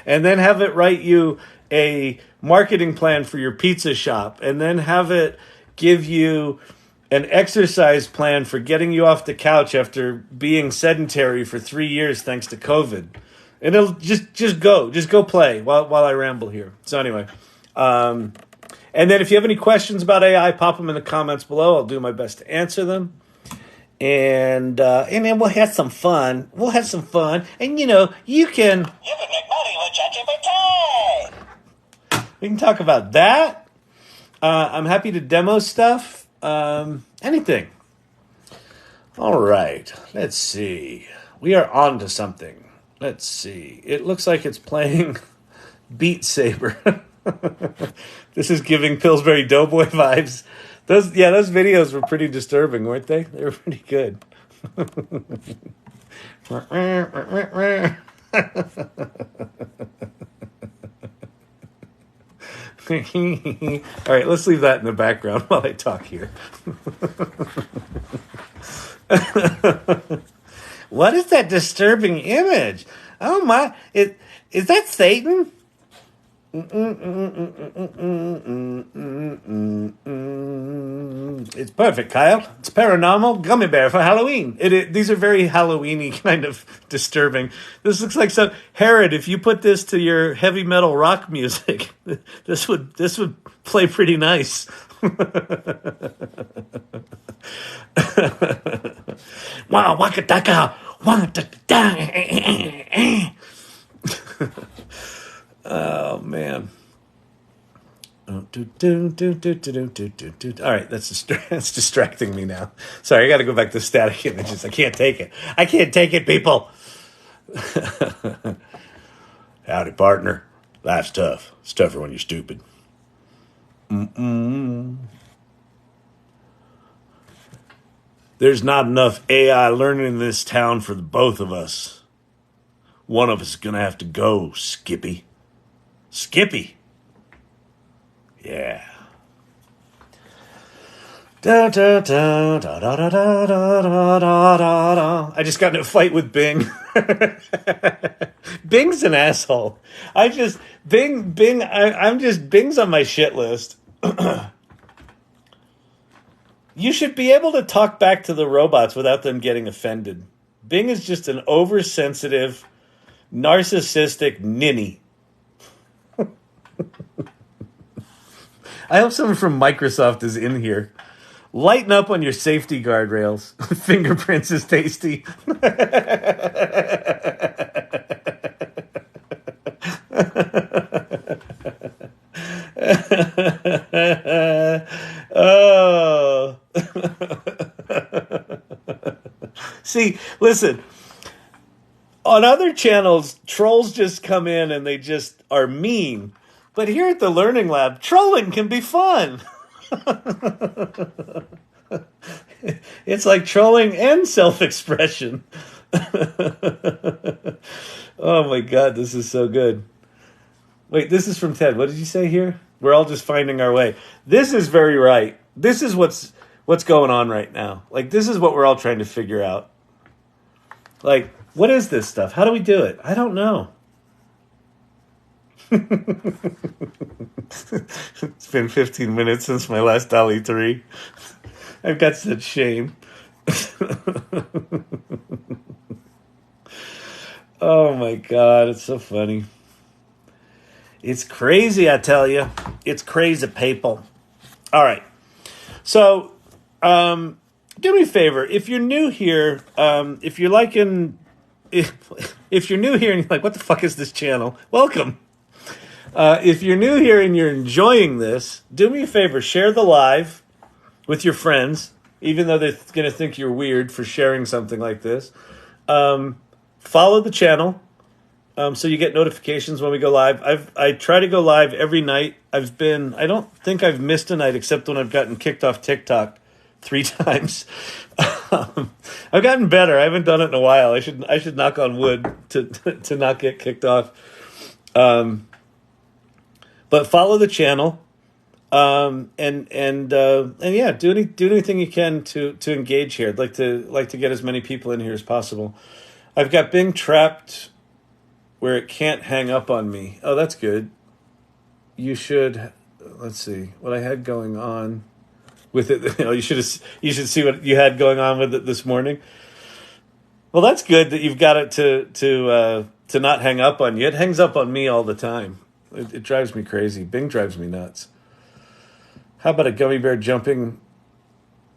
Speaker 1: And then have it write you a marketing plan for your pizza shop, and then have it give you an exercise plan for getting you off the couch after being sedentary for 3 years thanks to COVID. And it'll just go play while I ramble here. So anyway, and then if you have any questions about AI, pop them in the comments below. I'll do my best to answer them. And then we'll have some fun. And you can
Speaker 4: make money with ChatGPT.
Speaker 1: We can talk about that. I'm happy to demo stuff. Anything. All right. Let's see. We are on to something. Let's see. It looks like it's playing Beat Saber. This is giving Pillsbury Doughboy vibes. Those videos were pretty disturbing, weren't they? They were pretty good. All right, let's leave that in the background while I talk here. What is that disturbing image? Oh my, is that Satan? It It's perfect, Kyle. It's paranormal gummy bear for Halloween. These are very Halloween-y, kind of disturbing. This looks like some Herod. If you put this to your heavy metal rock music, this would play pretty nice. Wow, waka taka, waka taka. Oh man. All right, that's distracting me now. Sorry, I got to go back to static images. I can't take it. I can't take it, people. Howdy, partner. Life's tough. It's tougher when you're stupid. There's not enough AI learning in this town for the both of us. One of us is going to have to go, Skippy. Skippy. Yeah. Da, da, da, da, da, da, da, da, da, da. I just got in a fight with Bing. Bing's an asshole. Bing's on my shit list. You should be able to talk back to the robots without them getting offended. Bing is just an oversensitive, narcissistic ninny. I hope someone from Microsoft is in here. Lighten up on your safety guardrails. Fingerprints is tasty. Oh. See, listen. On other channels, trolls just come in and they just are mean. But here at the Learning Lab, trolling can be fun. It's like trolling and self-expression. Oh my God, this is so good. Wait, this is from Ted. What did you say here? We're all just finding our way. This is very right. This is what's going on right now. Like, this is what we're all trying to figure out. Like, what is this stuff? How do we do it? I don't know. It's been 15 minutes since my last DALL-E 3. I've got such shame. Oh my God, it's so funny. It's crazy, I tell you. It's crazy, people. All right. So, do me a favor. If you're new here, if you're liking... If you're new here and you're like, what the fuck is this channel? Welcome. If you're new here and you're enjoying this, do me a favor. Share the live with your friends, even though they're going to think you're weird for sharing something like this. Follow the channel so you get notifications when we go live. I try to go live every night. I don't think I've missed a night except when I've gotten kicked off TikTok 3 times. I've gotten better. I haven't done it in a while. I should knock on wood to not get kicked off. But follow the channel, and yeah, do anything you can to engage here. I'd like to get as many people in here as possible. I've got Bing trapped where it can't hang up on me. Oh, that's good. You should. Let's see what I had going on with it. You should see what you had going on with it this morning. Well, that's good that you've got it to not hang up on you. It hangs up on me all the time. It drives me crazy. Bing drives me nuts. How about a gummy bear jumping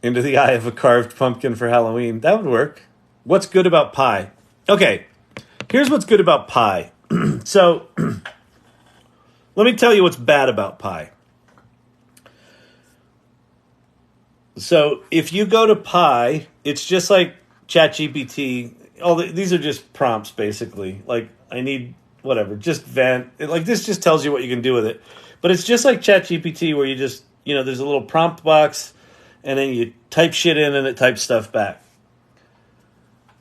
Speaker 1: into the eye of a carved pumpkin for Halloween? That would work. What's good about pie? Okay, here's what's good about pie. So, let me tell you what's bad about pie. So, if you go to pie, it's just like ChatGPT. These are just prompts, basically. Like, I need... whatever, just vent. Like, this just tells you what you can do with it. But it's just like ChatGPT where you just, there's a little prompt box and then you type shit in and it types stuff back.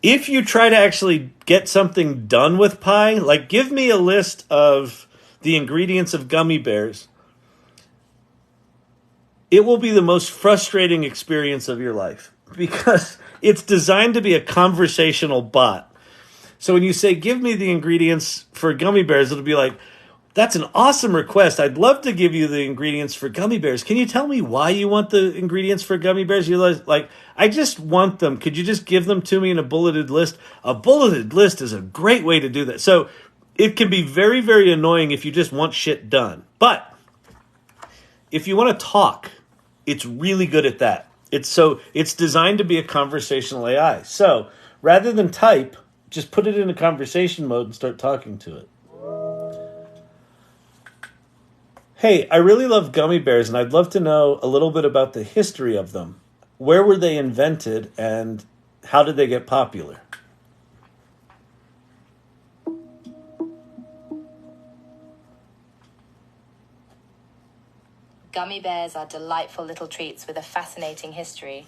Speaker 1: If you try to actually get something done with pie, like give me a list of the ingredients of gummy bears, it will be the most frustrating experience of your life because it's designed to be a conversational bot. So when you say, give me the ingredients for gummy bears, it'll be like, That's an awesome request. I'd love to give you the ingredients for gummy bears. Can you tell me why you want the ingredients for gummy bears? You like, I just want them. Could you just give them to me in a bulleted list? A bulleted list is a great way to do that. So it can be very, very annoying if you just want shit done. But if you want to talk, it's really good at that. It's designed to be a conversational AI. So rather than type, just put it in a conversation mode and start talking to it. Hey, I really love gummy bears, and I'd love to know a little bit about the history of them. Where were they invented, and how did they get popular?
Speaker 2: Gummy bears are delightful little treats with a fascinating history.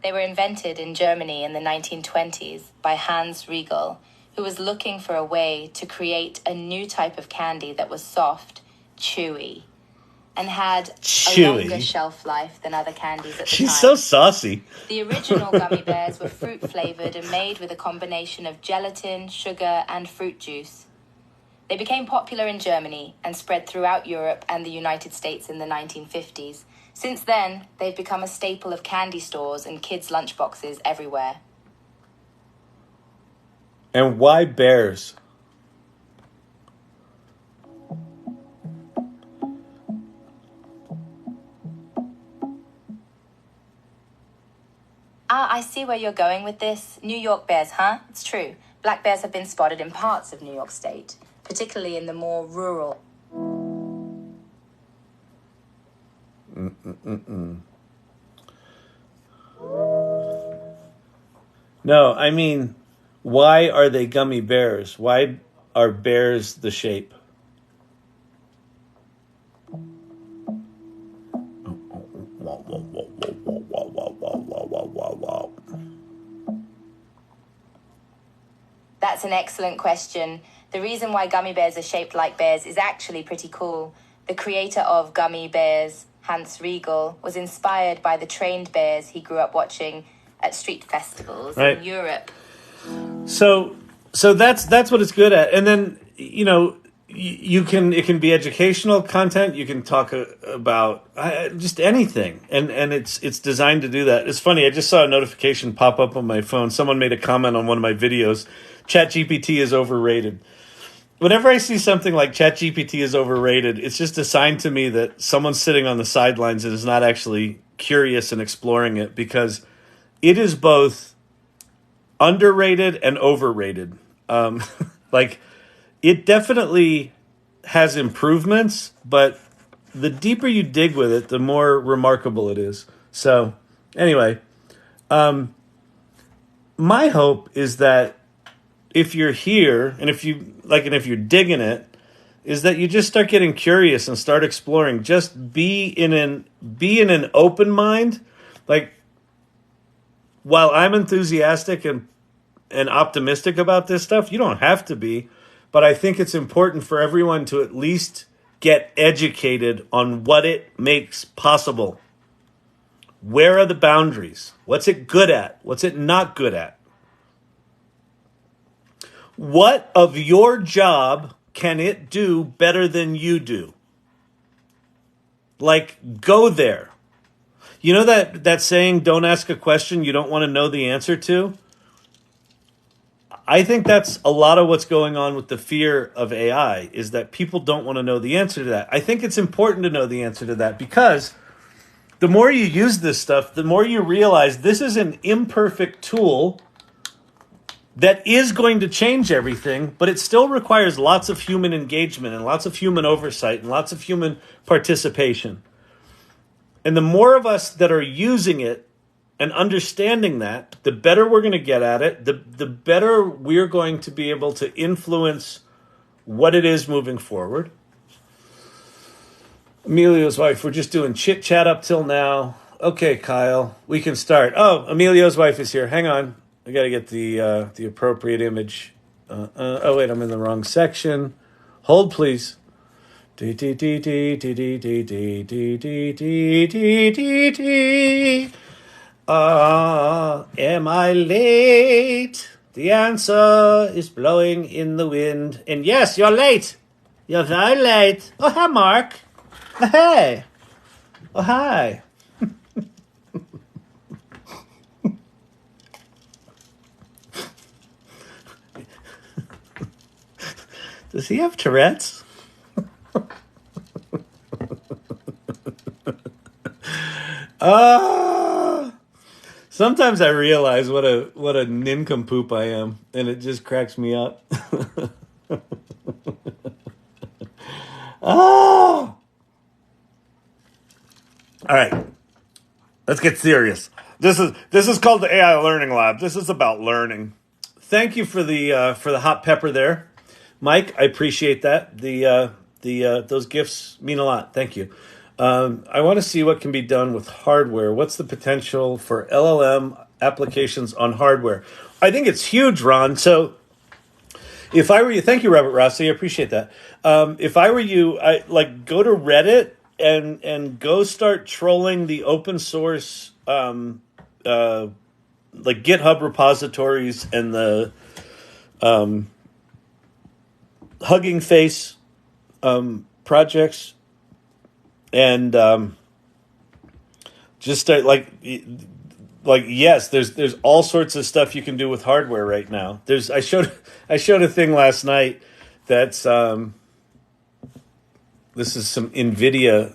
Speaker 2: They were invented in Germany in the 1920s by Hans Riegel, who was looking for a way to create a new type of candy that was soft, chewy, and had a longer shelf life than other candies at the time.
Speaker 1: She's so saucy.
Speaker 2: The original gummy bears were fruit-flavored and made with a combination of gelatin, sugar, and fruit juice. They became popular in Germany and spread throughout Europe and the United States in the 1950s. Since then, they've become a staple of candy stores and kids' lunchboxes everywhere.
Speaker 1: And why bears?
Speaker 2: I see where you're going with this. New York bears, huh? It's true. Black bears have been spotted in parts of New York State, particularly in the more rural.
Speaker 1: No, I mean, why are they gummy bears? Why are bears the shape?
Speaker 2: That's an excellent question. The reason why gummy bears are shaped like bears is actually pretty cool. The creator of gummy bears, Hans Riegel, was inspired by the trained bears he grew up watching at street festivals in Europe.
Speaker 1: So that's what it's good at. And then, it can be educational content. You can talk about just anything, and it's designed to do that. It's funny. I just saw a notification pop up on my phone. Someone made a comment on one of my videos. ChatGPT is overrated. Whenever I see something like ChatGPT is overrated, it's just a sign to me that someone's sitting on the sidelines and is not actually curious and exploring it, because it is both underrated and overrated. It definitely has improvements, but the deeper you dig with it, the more remarkable it is. So, anyway, my hope is that if you're here and if you're digging it, is that you just start getting curious and start exploring. Just be in an open mind. Like, while I'm enthusiastic and optimistic about this stuff, you don't have to be. But I think it's important for everyone to at least get educated on what it makes possible. Where are the boundaries? What's it good at? What's it not good at? What of your job can it do better than you do? Go there. You know that saying, don't ask a question you don't want to know the answer to? I think that's a lot of what's going on with the fear of AI, is that people don't want to know the answer to that. I think it's important to know the answer to that, because the more you use this stuff, the more you realize this is an imperfect tool that is going to change everything, but it still requires lots of human engagement and lots of human oversight and lots of human participation. And the more of us that are using it and understanding that, the better we're going to get at it, the better we're going to be able to influence what it is moving forward. Emilio's wife, we're just doing chit-chat up till now. Okay, Kyle, we can start. Oh, Emilio's wife is here. Hang on. I got to get the appropriate image. Oh, wait, I'm in the wrong section. Hold, please. Am I late? The answer is blowing in the wind. And yes, you're late. You're very late. Oh, hi, Mark. Oh, hey. Oh, hi. Does he have Tourette's? Sometimes I realize what a nincompoop I am, and it just cracks me up. All right, let's get serious. This is called the AI Learning Lab. This is about learning. Thank you for the hot pepper there, Mike. I appreciate that. Those gifts mean a lot. Thank you. I want to see what can be done with hardware. What's the potential for LLM applications on hardware? I think it's huge, Ron. So if I were you, thank you, Robert Rossi. I appreciate that. If I were you, I go to Reddit and go start trolling the open source GitHub repositories and the Hugging Face projects, and just start yes, there's all sorts of stuff you can do with hardware right now. I showed a thing last night that's this is some NVIDIA.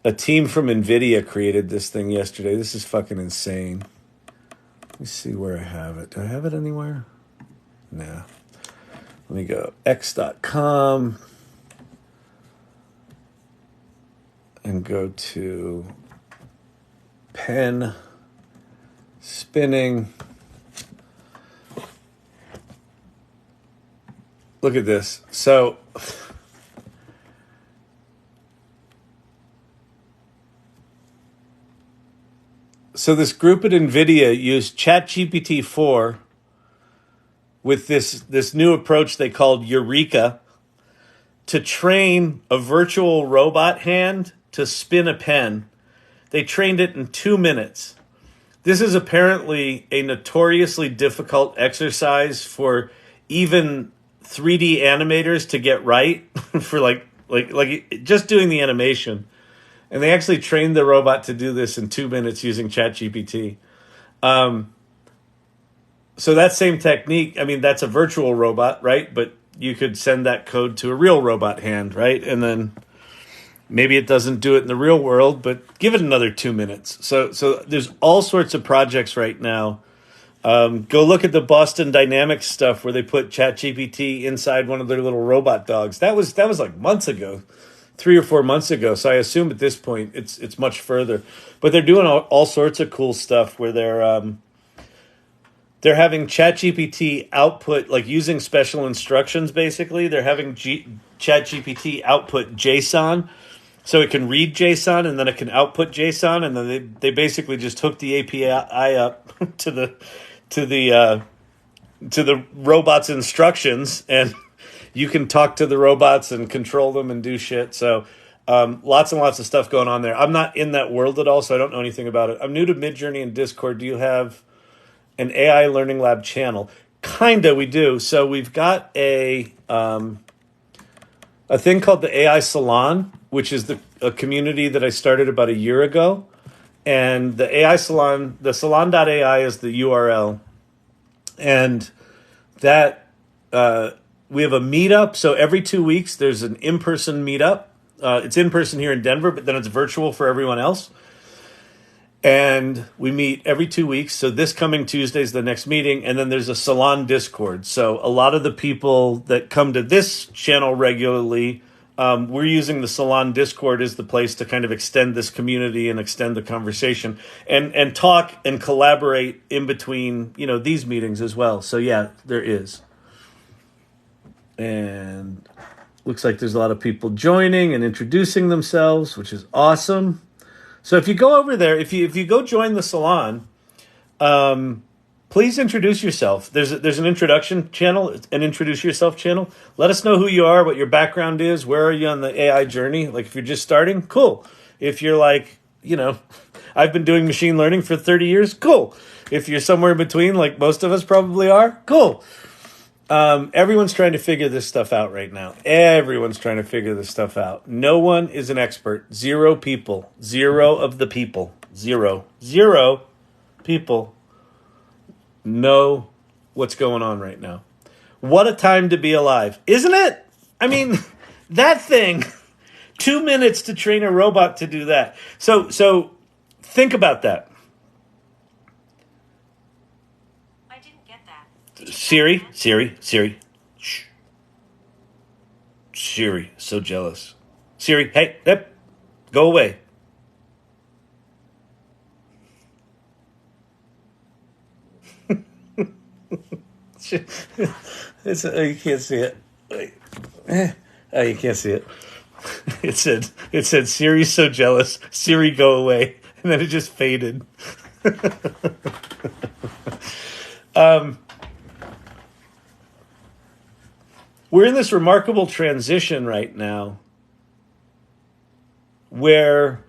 Speaker 1: A team from NVIDIA created this thing yesterday. This is fucking insane. Let me see where I have it. Do I have it anywhere? Nah. Let me go x.com and go to pen spinning. Look at this. So this group at NVIDIA used ChatGPT 4 with this new approach they called Eureka to train a virtual robot hand to spin a pen. They trained it in 2 minutes. This is apparently a notoriously difficult exercise for even 3D animators to get right for like just doing the animation. And they actually trained the robot to do this in 2 minutes using ChatGPT. So that same technique, I mean, that's a virtual robot, right? But you could send that code to a real robot hand, right? And then maybe it doesn't do it in the real world, but give it another 2 minutes. So there's all sorts of projects right now. Go look at the Boston Dynamics stuff where they put ChatGPT inside one of their little robot dogs. That was like months ago. 3 or 4 months ago, so I assume at this point it's much further. But they're doing all sorts of cool stuff where they're having ChatGPT output, like using special instructions. Basically, they're having ChatGPT output JSON, so it can read JSON and then it can output JSON, and then they basically just hook the API up to the robot's instructions, and you can talk to the robots and control them and do shit. So lots and lots of stuff going on there. I'm not in that world at all, so I don't know anything about it. I'm new to Midjourney and Discord. Do you have an AI Learning Lab channel? Kinda, we do. So we've got a thing called the AI Salon, which is a community that I started about a year ago. And the AI Salon, the salon.ai is the URL. And that... we have a meetup, so every 2 weeks there's an in-person meetup. It's in-person here in Denver, but then it's virtual for everyone else. And we meet every 2 weeks, so this coming Tuesday is the next meeting, and then there's a salon Discord. So a lot of the people that come to this channel regularly, we're using the salon Discord as the place to kind of extend this community and extend the conversation and talk and collaborate in between, these meetings as well. So yeah, there is. And looks like there's a lot of people joining and introducing themselves, which is awesome. So if you go over there, if you go join the salon, please introduce yourself. There's an introduction channel, an introduce yourself channel. Let us know who you are, what your background is, where are you on the AI journey. Like if you're just starting, cool. If you're like, I've been doing machine learning for 30 years, cool. If you're somewhere in between, like most of us probably are, cool. Everyone's trying to figure this stuff out right now. Everyone's trying to figure this stuff out. No one is an expert. Zero people. Zero of the people. Zero people know what's going on right now. What a time to be alive. Isn't it? I mean, that thing, 2 minutes to train a robot to do that. So think about that.
Speaker 2: I didn't get that.
Speaker 1: Siri. Shh. Siri, so jealous. Siri, hey, go away. You can't see it. Oh, you can't see it. It said Siri's so jealous. Siri, go away, and then it just faded. We're in this remarkable transition right now where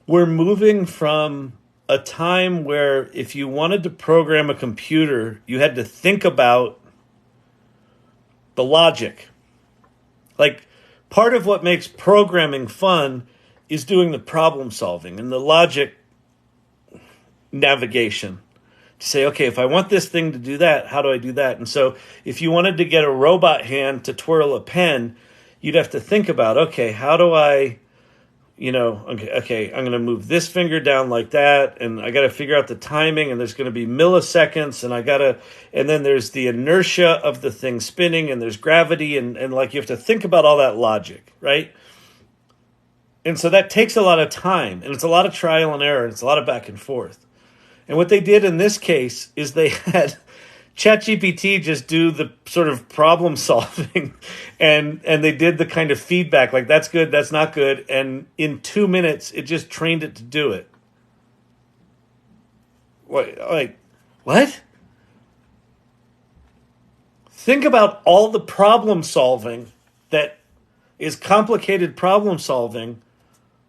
Speaker 1: we're moving from a time where if you wanted to program a computer, you had to think about the logic. Like, part of what makes programming fun is doing the problem solving and the logic navigation. To say, okay, if I want this thing to do that, how do I do that? And so if you wanted to get a robot hand to twirl a pen, you'd have to think about, okay, how do I, okay, I'm going to move this finger down like that, and I got to figure out the timing, and there's going to be milliseconds, and then there's the inertia of the thing spinning, and there's gravity, and like you have to think about all that logic, right? And so that takes a lot of time, and it's a lot of trial and error, and it's a lot of back and forth. And what they did in this case is they had ChatGPT just do the sort of problem solving, and they did the kind of feedback, like that's good, that's not good, and in 2 minutes it just trained it to do it. What? Think about all the problem solving that is complicated problem solving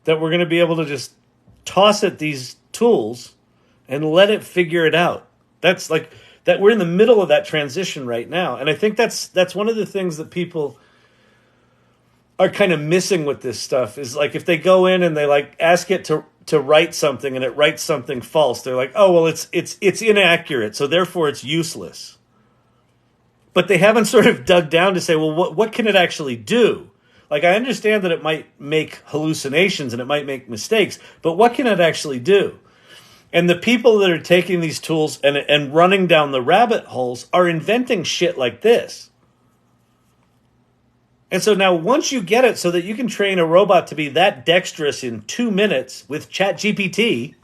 Speaker 1: that we're going to be able to just toss at these tools and let it figure it out. That's like that. We're in the middle of that transition right now. And I think that's one of the things that people are kind of missing with this stuff is like if they go in and they like ask it to write something and it writes something false, they're like, oh, well, it's inaccurate, so therefore it's useless. But they haven't sort of dug down to say, well, what can it actually do? Like, I understand that it might make hallucinations and it might make mistakes, but what can it actually do? And the people that are taking these tools and running down the rabbit holes are inventing shit like this. And so now once you get it so that you can train a robot to be that dexterous in 2 minutes with ChatGPT,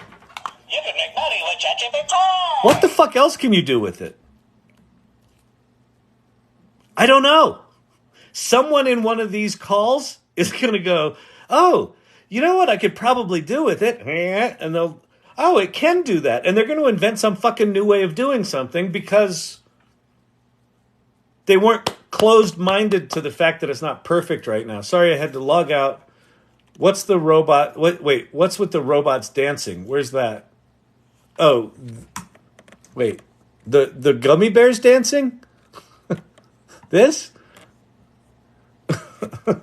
Speaker 4: You can make money with ChatGPT.
Speaker 1: what the fuck else can you do with it? I don't know. Someone in one of these calls is going to go, oh, you know what I could probably do with it? And they'll, oh, it can do that. And they're going to invent some fucking new way of doing something because they weren't closed-minded to the fact that it's not perfect right now. Sorry, I had to log out. What's the robot? Wait, what's with the robots dancing? Where's that? Oh, wait. The gummy bears dancing? This?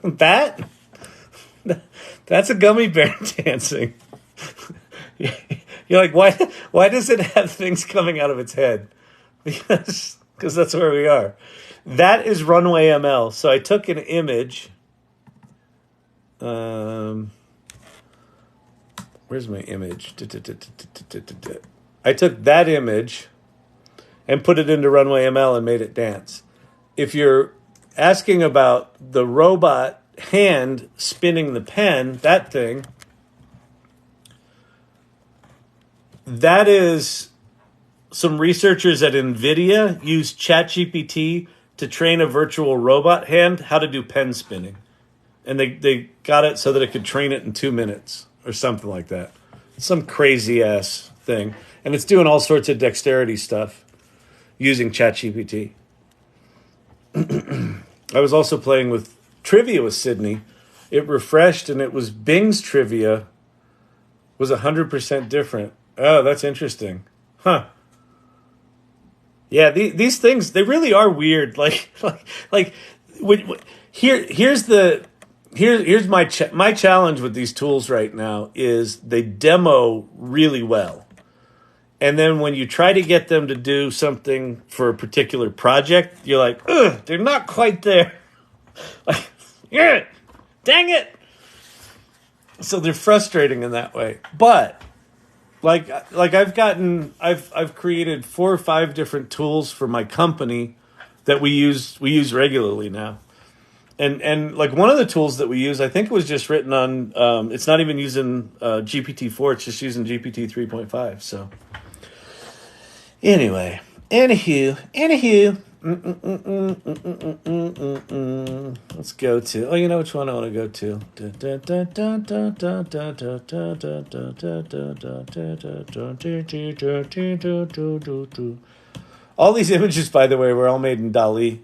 Speaker 1: That? That's a gummy bear dancing. You're like, why does it have things coming out of its head? Because that's where we are. That is Runway ML. So I took an image. Where's my image? I took that image and put it into Runway ML and made it dance. If you're asking about the robot hand spinning the pen, that thing, that is some researchers at NVIDIA used ChatGPT to train a virtual robot hand how to do pen spinning. And they got it so that it could train it in 2 minutes or something like that. Some crazy ass thing. And it's doing all sorts of dexterity stuff using ChatGPT. I was also playing with trivia with Sydney. It refreshed and it was Bing's trivia was 100% different. Oh, that's interesting. Huh. Yeah, these things, they really are weird. Here's my challenge with these tools right now is they demo really well. And then when you try to get them to do something for a particular project, you're like, ugh, they're not quite there. Like, yeah, dang it. So they're frustrating in that way. But like I've created 4 or 5 different tools for my company that we use regularly now. And like one of the tools that we use, I think it was just written on it's not even using GPT-4, it's just using GPT 3.5. So anyway, anywho, let's go to, oh, you know which one I want to go to. All these images, by the way, were all made in DALL-E.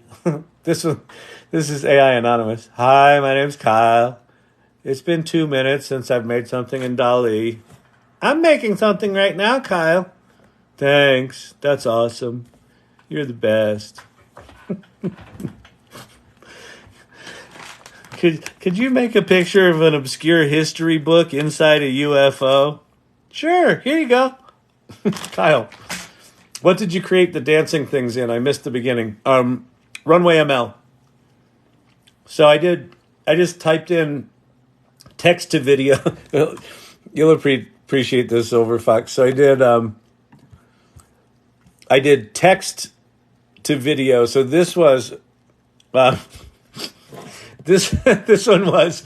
Speaker 1: This is AI Anonymous. Hi, my name's Kyle. It's been 2 minutes since I've made something in DALL-E. I'm making something right now, Kyle. Thanks. That's awesome. You're the best. Could you make a picture of an obscure history book inside a UFO? Sure, here you go. Kyle, what did you create the dancing things in? I missed the beginning. Runway ML. So I just typed in text to video. You'll appreciate this, Overfox. So I did text to video. So this was this one was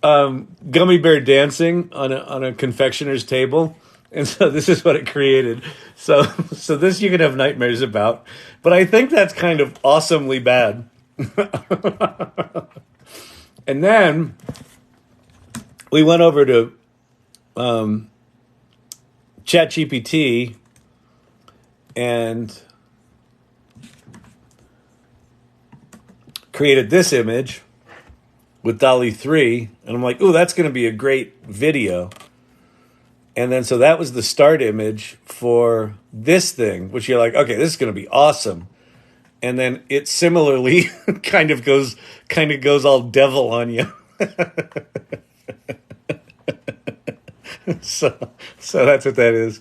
Speaker 1: gummy bear dancing on a confectioner's table, and so this is what it created. So this you can have nightmares about, but I think that's kind of awesomely bad. And then we went over to ChatGPT and created this image with DALL-E 3, and I'm like, ooh, that's going to be a great video. And then so that was the start image for this thing, which you're like, okay, this is going to be awesome. And then it similarly kind of goes all devil on you. So that's what that is.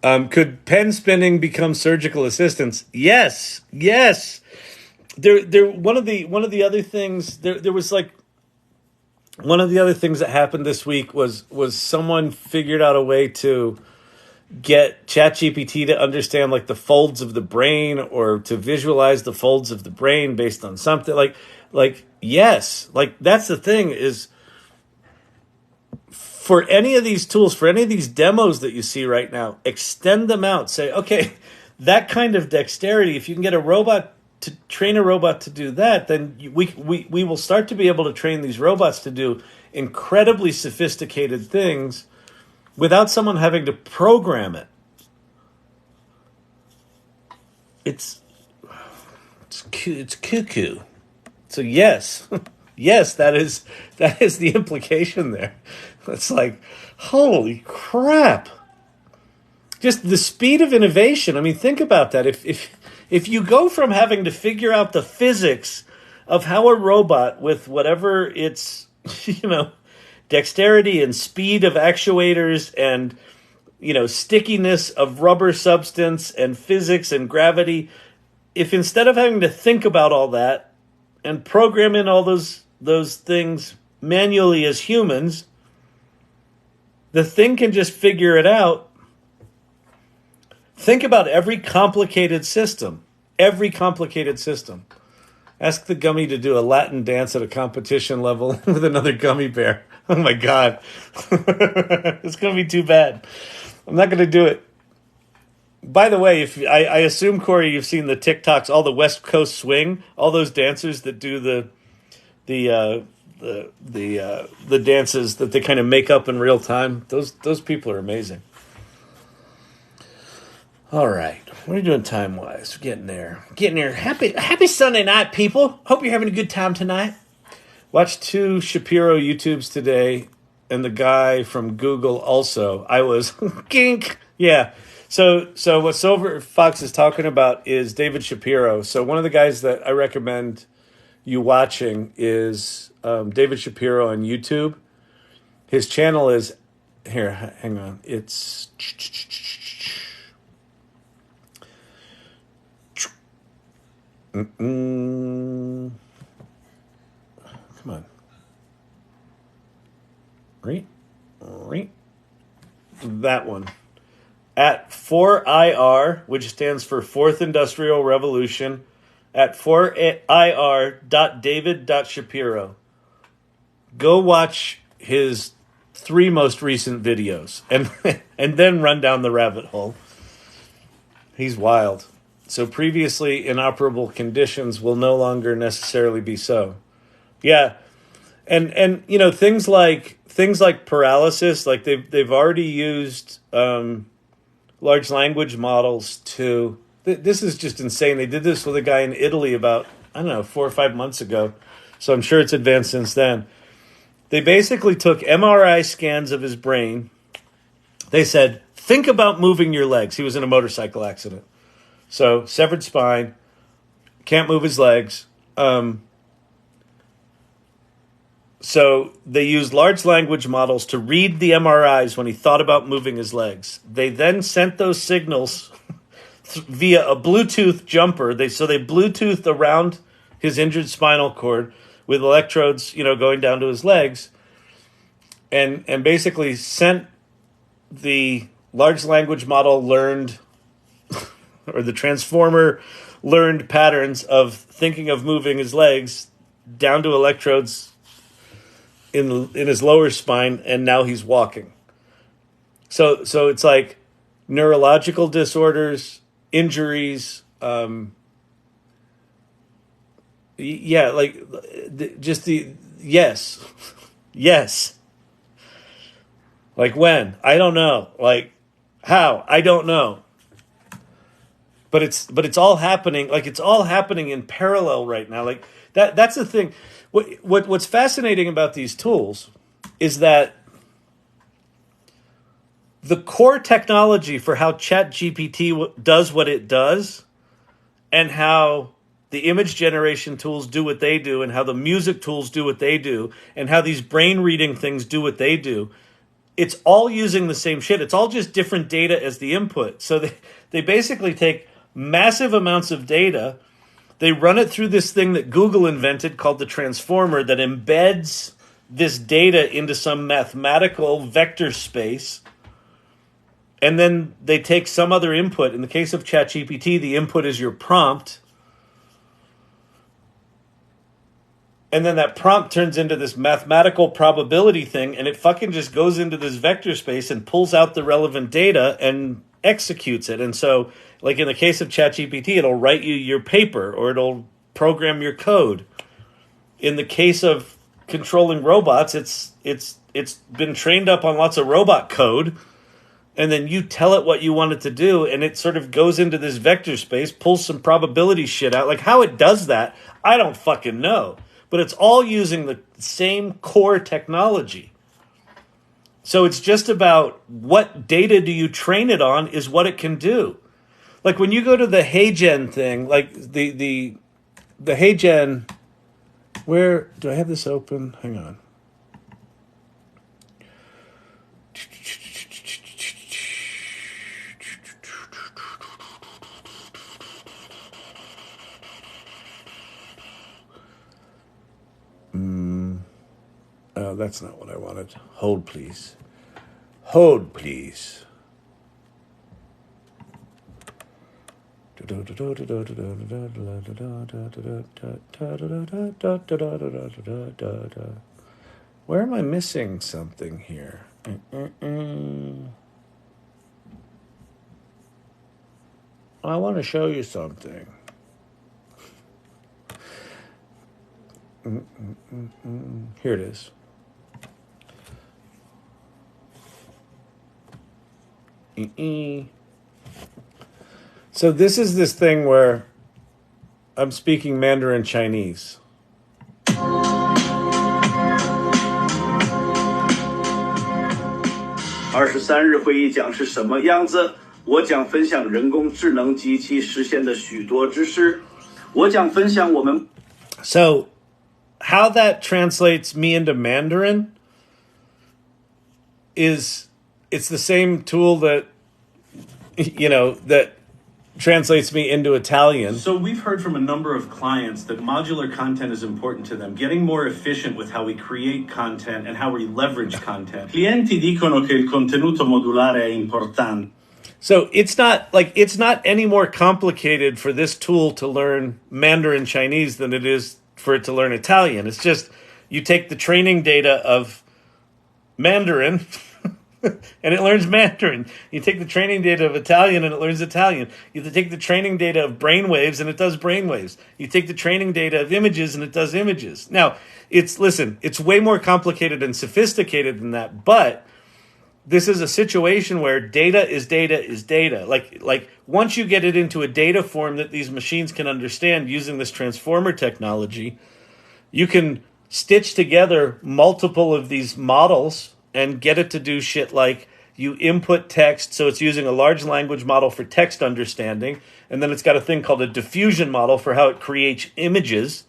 Speaker 1: Could pen spinning become surgical assistance? Yes. There. One of the other things there was like one of the other things that happened this week was someone figured out a way to get ChatGPT to understand like the folds of the brain or to visualize the folds of the brain based on something like yes, like that's the thing is for any of these tools, for any of these demos that you see right now, extend them out. Say, okay, that kind of dexterity, if you can get train a robot to do that, then we will start to be able to train these robots to do incredibly sophisticated things without someone having to program it. It's cuckoo. So yes, that is the implication there. It's like, holy crap! Just the speed of innovation. I mean, think about that. If you go from having to figure out the physics of how a robot with whatever its dexterity and speed of actuators and stickiness of rubber substance and physics and gravity, if instead of having to think about all that and program in all those things manually as humans, the thing can just figure it out. Think about every complicated system. Ask the gummy to do a Latin dance at a competition level with another gummy bear. Oh my God. It's going to be too bad. I'm not going to do it. By the way, if I assume, Corey, you've seen the TikToks, all the West Coast swing, all those dancers that do the dances that they kind of make up in real time. Those people are amazing. All right, what are you doing time-wise? We're getting there. Happy Sunday night, people. Hope you're having a good time tonight. Watched 2 Shapiro YouTubes today, and the guy from Google also. I was gink. Yeah. So what Silver Fox is talking about is David Shapiro. So one of the guys that I recommend you watching is David Shapiro on YouTube. His channel is here. Hang on. It's come on. Right. That one. At 4IR, which stands for Fourth Industrial Revolution, at 4ir.david.shapiro. Go watch his 3 most recent videos and then run down the rabbit hole. He's wild. So previously inoperable conditions will no longer necessarily be so. Yeah. And you know, things like paralysis, like they've already used large language models to this is just insane. They did this with a guy in Italy about, I don't know, 4 or 5 months ago. So I'm sure it's advanced since then. They basically took MRI scans of his brain. They said, think about moving your legs. He was in a motorcycle accident. So severed spine, can't move his legs. So they used large language models to read the MRIs when he thought about moving his legs. They then sent those signals via a Bluetooth jumper. So they Bluetoothed around his injured spinal cord with electrodes, you know, going down to his legs, and basically sent the large language model learned, or the transformer learned patterns of thinking of moving his legs down to electrodes in his lower spine, and now he's walking. So it's like neurological disorders, injuries, yes. Like when? I don't know. Like how? I don't know. But it's all happening. Like it's all happening in parallel right now. Like that's the thing. What's fascinating about these tools is that the core technology for how ChatGPT does what it does, and how the image generation tools do what they do, and how the music tools do what they do, and how these brain reading things do what they do, it's all using the same shit. It's all just different data as the input. So they basically take massive amounts of data, they run it through this thing that Google invented called the transformer that embeds this data into some mathematical vector space. And then they take some other input. In the case of ChatGPT, the input is your prompt. And then that prompt turns into this mathematical probability thing, and it fucking just goes into this vector space and pulls out the relevant data and executes it. And so, like in the case of ChatGPT, it'll write you your paper, or it'll program your code. In the case of controlling robots, it's been trained up on lots of robot code, and then you tell it what you want it to do, and it sort of goes into this vector space, pulls some probability shit out. Like how it does that, I don't fucking know. But it's all using the same core technology. So it's just about what data do you train it on is what it can do. Like when you go to the HeyGen thing, like the HeyGen, where do I have this open? Hang on. Oh, that's not what I wanted. Hold, please. Hold, please. Where am I missing something here? I want to show you something. Here it is. So this is this thing where I'm speaking Mandarin Chinese.
Speaker 5: 23日会议将是什么样子？我将分享人工智能及其实现的许多知识。我将分享我们
Speaker 1: So, how that translates me into Mandarin is it's the same tool that that translates me into Italian.
Speaker 6: So we've heard from a number of clients that modular content is important to them, getting more efficient with how we create content and how we leverage content. Clienti dicono che il contenuto modulare è importante.
Speaker 1: So it's not any more complicated for this tool to learn Mandarin Chinese than it is for it to learn Italian. It's just you take the training data of Mandarin and it learns Mandarin. You take the training data of Italian and it learns Italian. You take the training data of brainwaves and it does brainwaves. You take the training data of images and it does images. Now, it's way more complicated and sophisticated than that, but this is a situation where data is data is data. Like once you get it into a data form that these machines can understand using this transformer technology, you can stitch together multiple of these models and get it to do shit like you input text, so it's using a large language model for text understanding, and then it's got a thing called a diffusion model for how it creates images.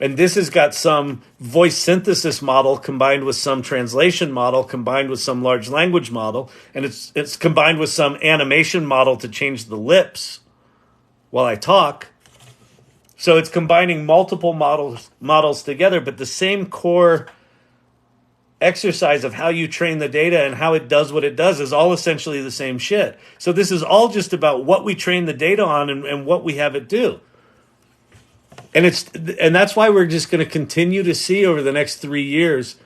Speaker 1: And this has got some voice synthesis model combined with some translation model combined with some large language model, and it's combined with some animation model to change the lips while I talk. So it's combining multiple models together, but the same core exercise of how you train the data and how it does what it does is all essentially the same shit. So this is all just about what we train the data on and what we have it do. And that's why we're just going to continue to see over the next 3 years,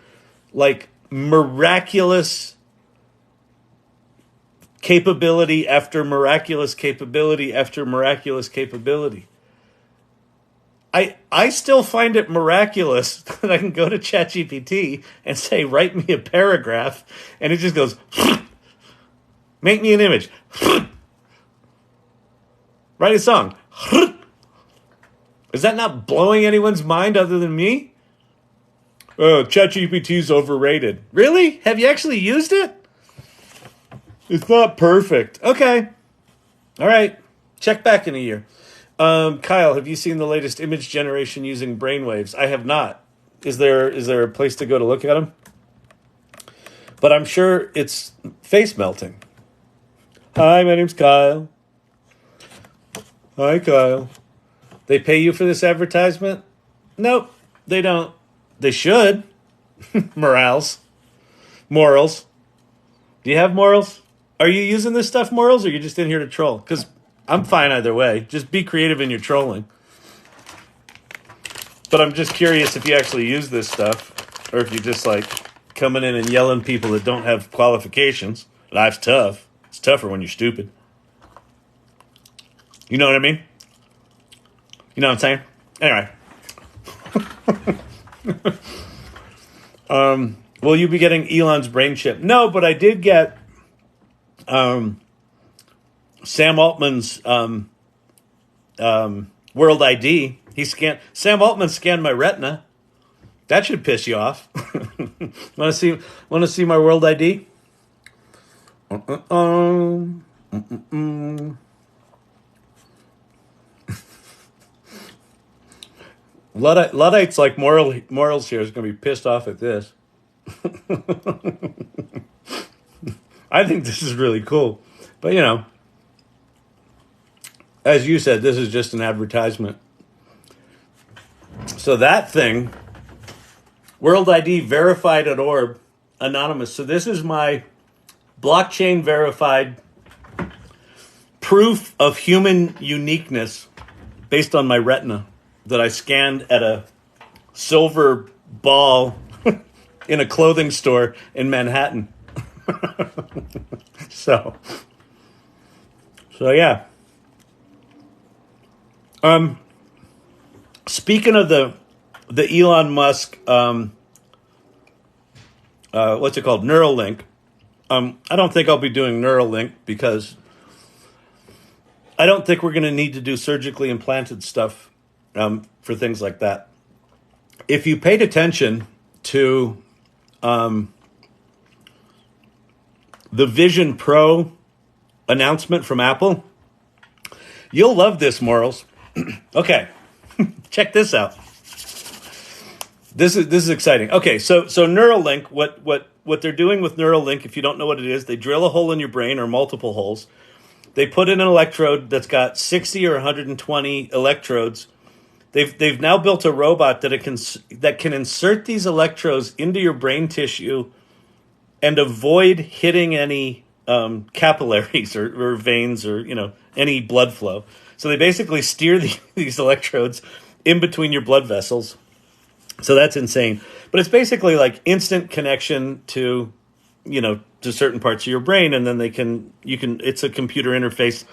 Speaker 1: like miraculous capability after miraculous capability after miraculous capability. I still find it miraculous that I can go to ChatGPT and say, write me a paragraph, and it just goes, make me an image. Write a song. Is that not blowing anyone's mind other than me? Oh, ChatGPT's overrated. Really? Have you actually used it? It's not perfect. Okay. All right. Check back in a year. Kyle, have you seen the latest image generation using brainwaves? I have not. Is there a place to go to look at them? But I'm sure it's face melting. Hi, my name's Kyle. Hi, Kyle. They pay you for this advertisement? Nope, they don't. They should. Morals. Do you have morals? Are you using this stuff, morals, or are you just in here to troll? Because I'm fine either way. Just be creative in your trolling. But I'm just curious if you actually use this stuff, or if you just like coming in and yelling people that don't have qualifications. Life's tough. It's tougher when you're stupid. You know what I mean? You know what I'm saying? Anyway. Will you be getting Elon's brain chip? No, but I did get Sam Altman's World ID. Sam Altman scanned my retina. That should piss you off. Want to see my World ID? Luddites like morals here is going to be pissed off at this. I think this is really cool. But, as you said, this is just an advertisement. So that thing, World ID verified at Orb, anonymous. So this is my blockchain verified proof of human uniqueness based on my retina that I scanned at a silver ball in a clothing store in Manhattan. So yeah. Speaking of the Elon Musk, what's it called? Neuralink. I don't think I'll be doing Neuralink because I don't think we're going to need to do surgically implanted stuff for things like that. If you paid attention to the Vision Pro announcement from Apple. You'll love this, Morals. Okay, check this out. This is exciting. Okay, so Neuralink, what they're doing with Neuralink, if you don't know what it is, they drill a hole in your brain or multiple holes. They put in an electrode that's got 60 or 120 electrodes. They've now built a robot that can insert these electrodes into your brain tissue and avoid hitting any capillaries or veins or any blood flow. So they basically steer these electrodes in between your blood vessels. So that's insane. But it's basically like instant connection to certain parts of your brain, and then it's a computer interface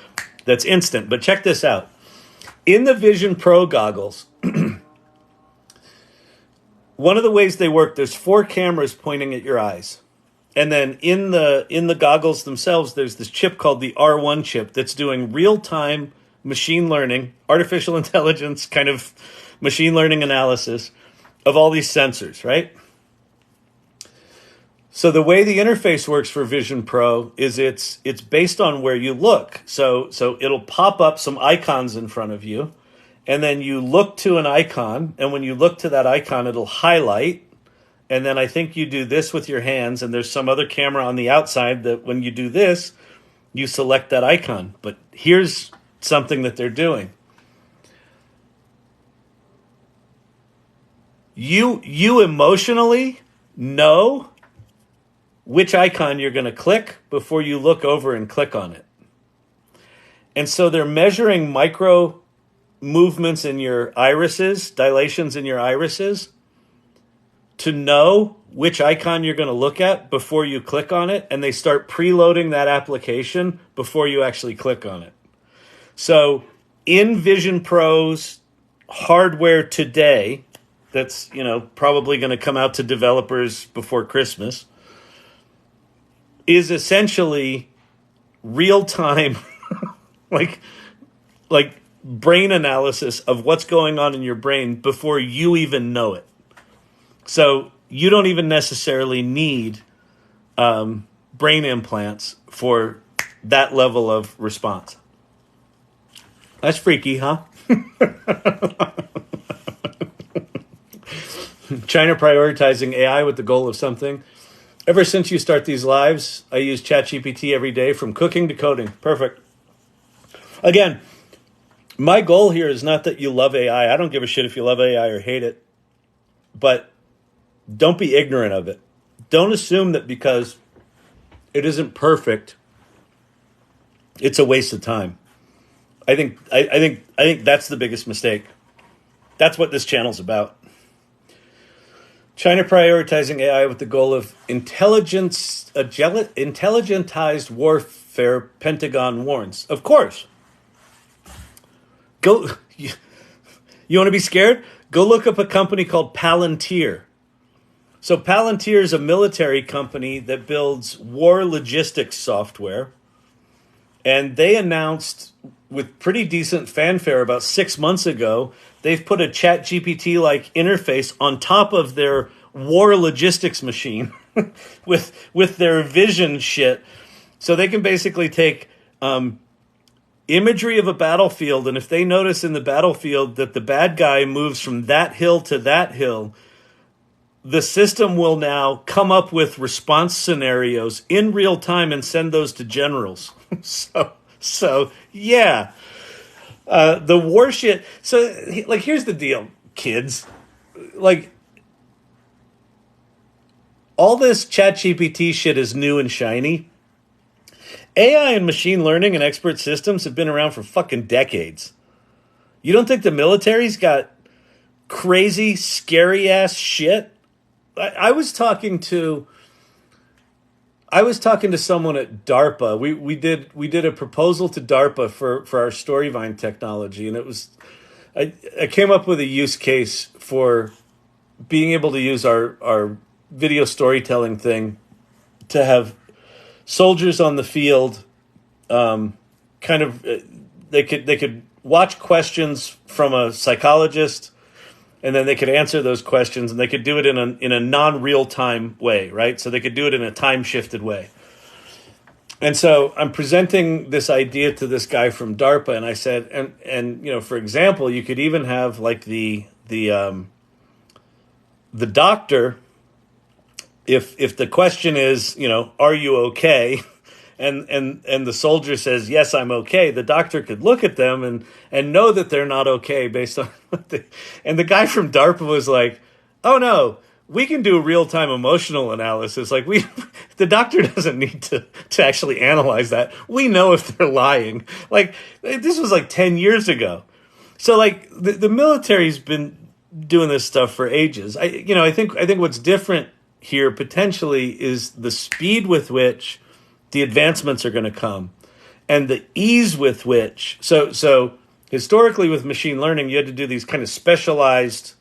Speaker 1: that's instant. But check this out. In the Vision Pro goggles, one of the ways they work, there's 4 cameras pointing at your eyes. And then in the goggles themselves, there's this chip called the R1 chip that's doing real-time machine learning, artificial intelligence kind of machine learning analysis of all these sensors, right? So the way the interface works for Vision Pro is it's based on where you look. So it'll pop up some icons in front of you, and then you look to an icon, and when you look to that icon, it'll highlight. And then I think you do this with your hands, and there's some other camera on the outside that when you do this, you select that icon. But here's something that they're doing. You emotionally know which icon you're going to click before you look over and click on it. And so they're measuring micro movements in your irises, dilations in your irises, to know which icon you're going to look at before you click on it, and they start preloading that application before you actually click on it. So in Vision Pro's hardware today, that's probably going to come out to developers before Christmas, is essentially real-time like brain analysis of what's going on in your brain before you even know it. So you don't even necessarily need brain implants for that level of response. That's freaky, huh? China prioritizing AI with the goal of something. Ever since you start these lives, I use ChatGPT every day from cooking to coding. Perfect. Again, my goal here is not that you love AI. I don't give a shit if you love AI or hate it. But don't be ignorant of it. Don't assume that because it isn't perfect, it's a waste of time. I think that's the biggest mistake. That's what this channel's about. China prioritizing AI with the goal of intelligentized warfare, Pentagon warns. Of course. You want to be scared? Go look up a company called Palantir. So Palantir is a military company that builds war logistics software. And they announced with pretty decent fanfare about 6 months ago, they've put a ChatGPT-like interface on top of their war logistics machine with their vision shit. So they can basically take imagery of a battlefield, and if they notice in the battlefield that the bad guy moves from that hill to that hill, the system will now come up with response scenarios in real time and send those to generals. So yeah. The war shit. So, here's the deal, kids. All this ChatGPT shit is new and shiny. AI and machine learning and expert systems have been around for fucking decades. You don't think the military's got crazy, scary-ass shit? I was talking to someone at DARPA. We did a proposal to DARPA for our Storyvine technology, and it was I came up with a use case for being able to use our video storytelling thing to have soldiers on the field, they could watch questions from a psychologist, and then they could answer those questions, and they could do it in a non-real time way, right? So they could do it in a time-shifted way. And so I'm presenting this idea to this guy from DARPA, and I said, and for example, you could even have like the doctor, if the question is, are you okay? And the soldier says, yes, I'm okay. The doctor could look at them and know that they're not okay based on and the guy from DARPA was like, oh no, we can do real-time emotional analysis. Like the doctor doesn't need to actually analyze that. We know if they're lying. Like this was like 10 years ago. So like the military's been doing this stuff for ages. I think what's different here potentially is the speed with which the advancements are going to come and the ease with which. So historically with machine learning, you had to do these kind of specialized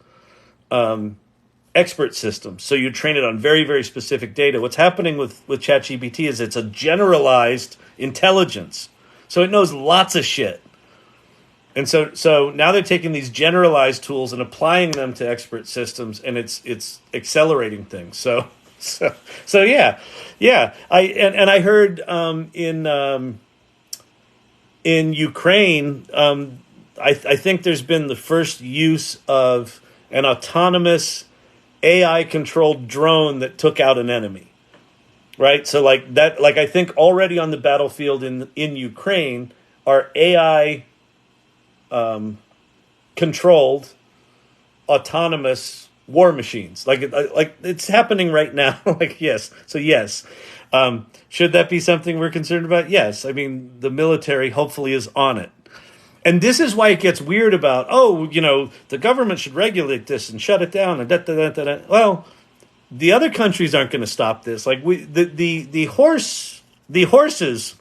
Speaker 1: expert systems. So you train it on very, very specific data. What's happening with ChatGPT is it's a generalized intelligence. So it knows lots of shit. And so now they're taking these generalized tools and applying them to expert systems, and it's accelerating things. So yeah. I heard in Ukraine, I think there's been the first use of an autonomous AI-controlled drone that took out an enemy. Right? So like that, like I think already on the battlefield in Ukraine are AI controlled autonomous war machines. Like it's happening right now. Like yes. So yes. Should that be something we're concerned about? Yes. I mean, the military hopefully is on it. And this is why it gets weird about, the government should regulate this and shut it down and da. Well, the other countries aren't going to stop this. Like the horses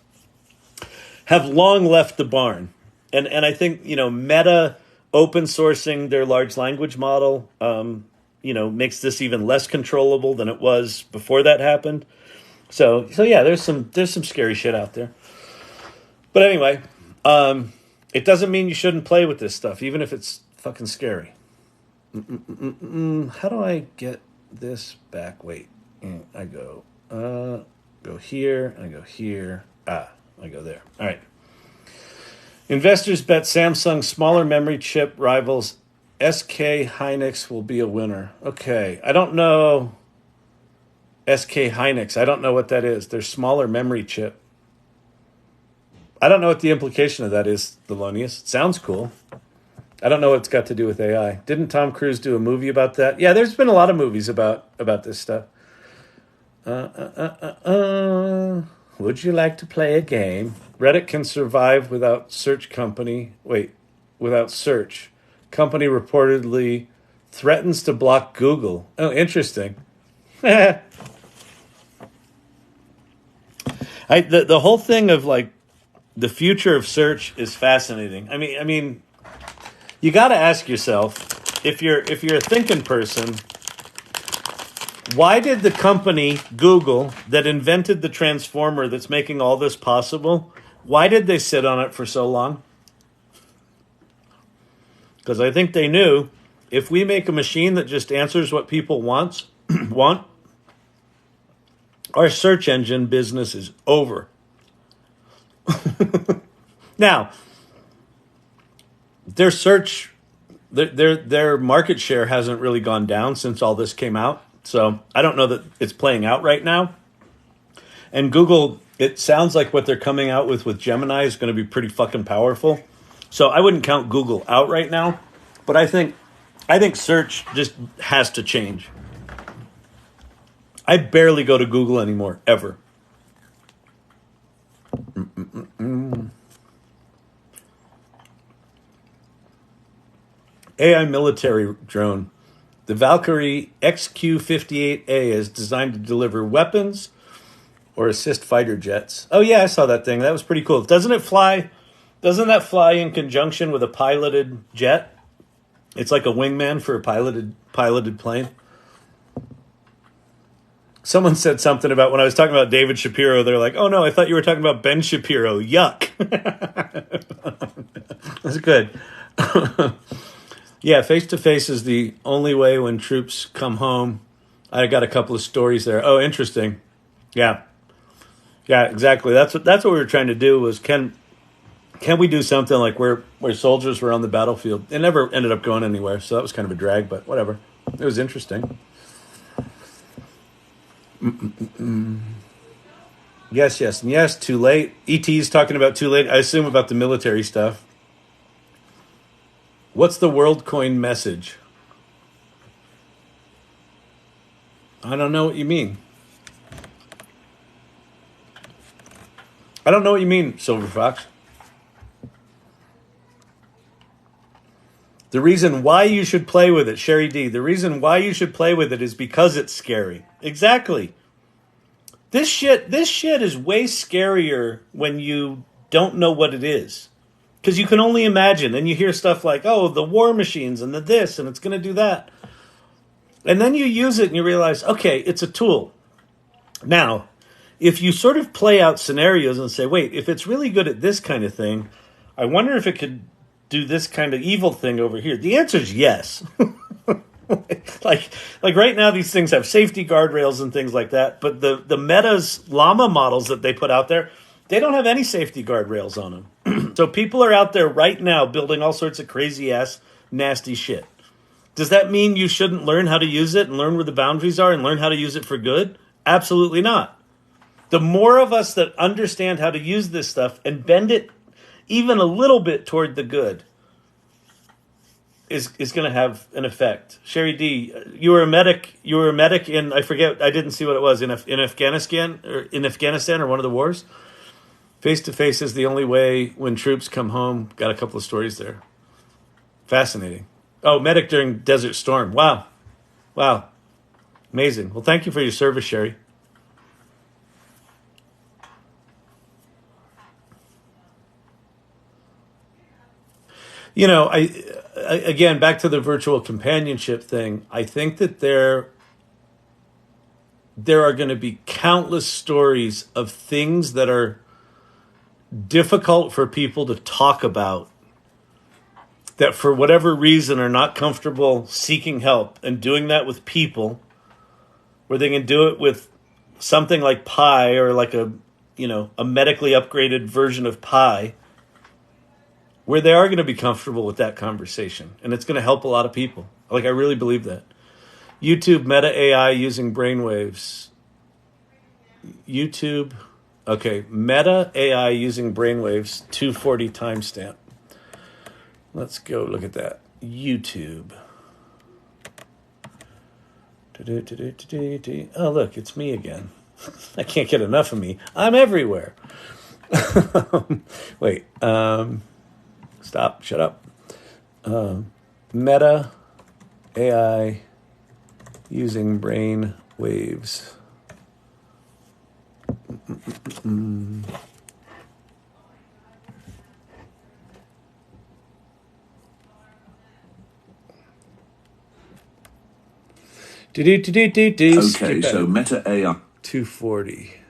Speaker 1: have long left the barn. And I think, Meta open sourcing their large language model, makes this even less controllable than it was before that happened. So yeah, there's some scary shit out there. But anyway, it doesn't mean you shouldn't play with this stuff, even if it's fucking scary. How do I get this back? Wait, I go here, I go here. I go there. All right. Investors bet Samsung's smaller memory chip rivals SK Hynix will be a winner. Okay, I don't know SK Hynix. I don't know what that is. Their smaller memory chip. I don't know what the implication of that is, Thelonious. It sounds cool. I don't know what it's got to do with AI. Didn't Tom Cruise do a movie about that? Yeah, there's been a lot of movies about this stuff. Would you like to play a game? Reddit can survive without search. Company reportedly threatens to block Google. Oh, interesting. The whole thing of like the future of search is fascinating. I mean, you got to ask yourself, if you're a thinking person, why did the company Google that invented the transformer that's making all this possible, why did they sit on it for so long? Because I think they knew if we make a machine that just answers what people want, our search engine business is over. Now, their market share hasn't really gone down since all this came out. So I don't know that it's playing out right now. And Google, it sounds like what they're coming out with Gemini is going to be pretty fucking powerful. So I wouldn't count Google out right now. But I think search just has to change. I barely go to Google anymore, ever. AI military drone. The Valkyrie XQ-58A is designed to deliver weapons or assist fighter jets. Oh yeah, I saw that thing. That was pretty cool. Doesn't that fly in conjunction with a piloted jet? It's like a wingman for a piloted plane. Someone said something about when I was talking about David Shapiro, they're like, oh no, I thought you were talking about Ben Shapiro. Yuck. That's good. Yeah, face-to-face is the only way when troops come home. I got a couple of stories there. Oh, interesting. Yeah. Yeah, exactly. That's what we were trying to do was can we do something like where soldiers were on the battlefield? It never ended up going anywhere, so that was kind of a drag, but whatever. It was interesting. Yes, yes, and yes, too late. ET's talking about too late. I assume about the military stuff. What's the WorldCoin message? I don't know what you mean. I don't know what you mean, Silver Fox. The reason why you should play with it, Sherry D, the reason why you should play with it is because it's scary. Exactly. This shit is way scarier when you don't know what it is. Because you can only imagine, and you hear stuff like, oh, the war machines and the this, and it's going to do that. And then you use it and you realize, okay, it's a tool. Now, if you sort of play out scenarios and say, wait, if it's really good at this kind of thing, I wonder if it could do this kind of evil thing over here. The answer is yes. like right now, these things have safety guardrails and things like that. But the Meta's llama models that they put out there, they don't have any safety guardrails on them. So people are out there right now building all sorts of crazy ass nasty shit. Does that mean you shouldn't learn how to use it and learn where the boundaries are and learn how to use it for good? Absolutely not. The more of us that understand how to use this stuff and bend it even a little bit toward the good is going to have an effect. Sherry D, you were a medic in, I forget, I didn't see what it was, in Afghanistan or one of the wars. Face-to-face is the only way when troops come home. Got a couple of stories there. Fascinating. Oh, medic during Desert Storm. Wow. Amazing. Well, thank you for your service, Sherry. You know, I again, back to the virtual companionship thing, I think that there are going to be countless stories of things that are difficult for people to talk about, that for whatever reason are not comfortable seeking help and doing that with people, where they can do it with something like Pi or like a medically upgraded version of Pi, where they are going to be comfortable with that conversation. And it's going to help a lot of people. Like, I really believe that. YouTube Meta AI using brainwaves. YouTube, okay, Meta AI using brainwaves, 240 timestamp. Let's go look at that. YouTube. Oh, look, it's me again. I can't get enough of me. I'm everywhere. Wait, stop, shut up. Meta AI using brain waves.
Speaker 7: Okay, so Meta AI
Speaker 1: 240.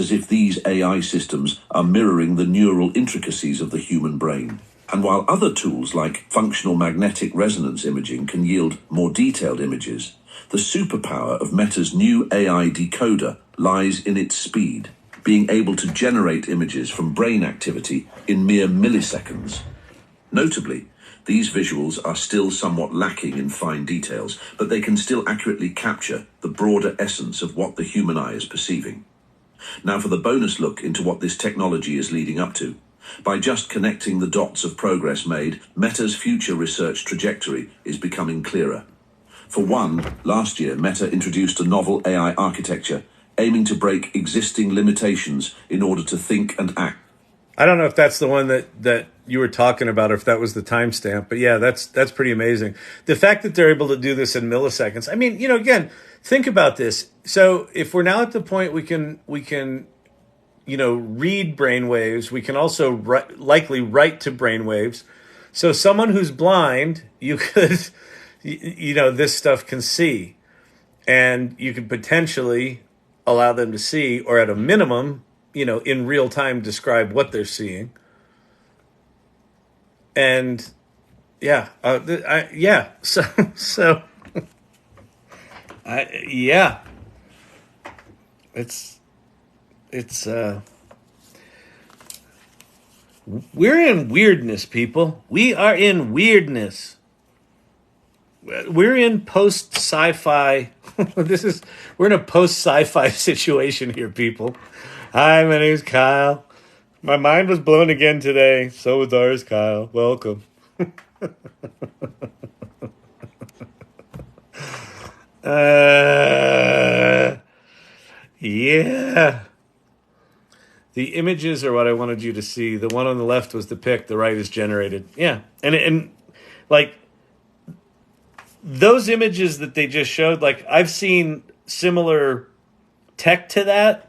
Speaker 7: as if these AI systems are mirroring the neural intricacies of the human brain. And while other tools like functional magnetic resonance imaging can yield more detailed images, the superpower of Meta's new AI decoder lies in its speed, being able to generate images from brain activity in mere milliseconds. Notably, these visuals are still somewhat lacking in fine details, but they can still accurately capture the broader essence of what the human eye is perceiving. Now for the bonus look into what this technology is leading up to. By just connecting the dots of progress made, Meta's future research trajectory is becoming clearer. For one, last year Meta introduced a novel AI architecture aiming to break existing limitations in order to think and act.
Speaker 1: I don't know if that's the one that you were talking about or if that was the timestamp, but yeah, that's pretty amazing. The fact that they're able to do this in milliseconds. I mean, again, think about this. So if we're now at the point we can read brainwaves, we can also likely write to brainwaves. So someone who's blind, you could, this stuff can see, and you could potentially allow them to see, or at a minimum, in real time describe what they're seeing. And yeah, yeah. So yeah, it's we're in weirdness, people. We are in weirdness. We're in post sci-fi. We're in a post sci-fi situation here, people. Hi, my name's Kyle. My mind was blown again today. So was ours, Kyle. Welcome. Yeah. The images are what I wanted you to see. The one on the left was the pic. The right is generated. Yeah, and like those images that they just showed. Like I've seen similar tech to that.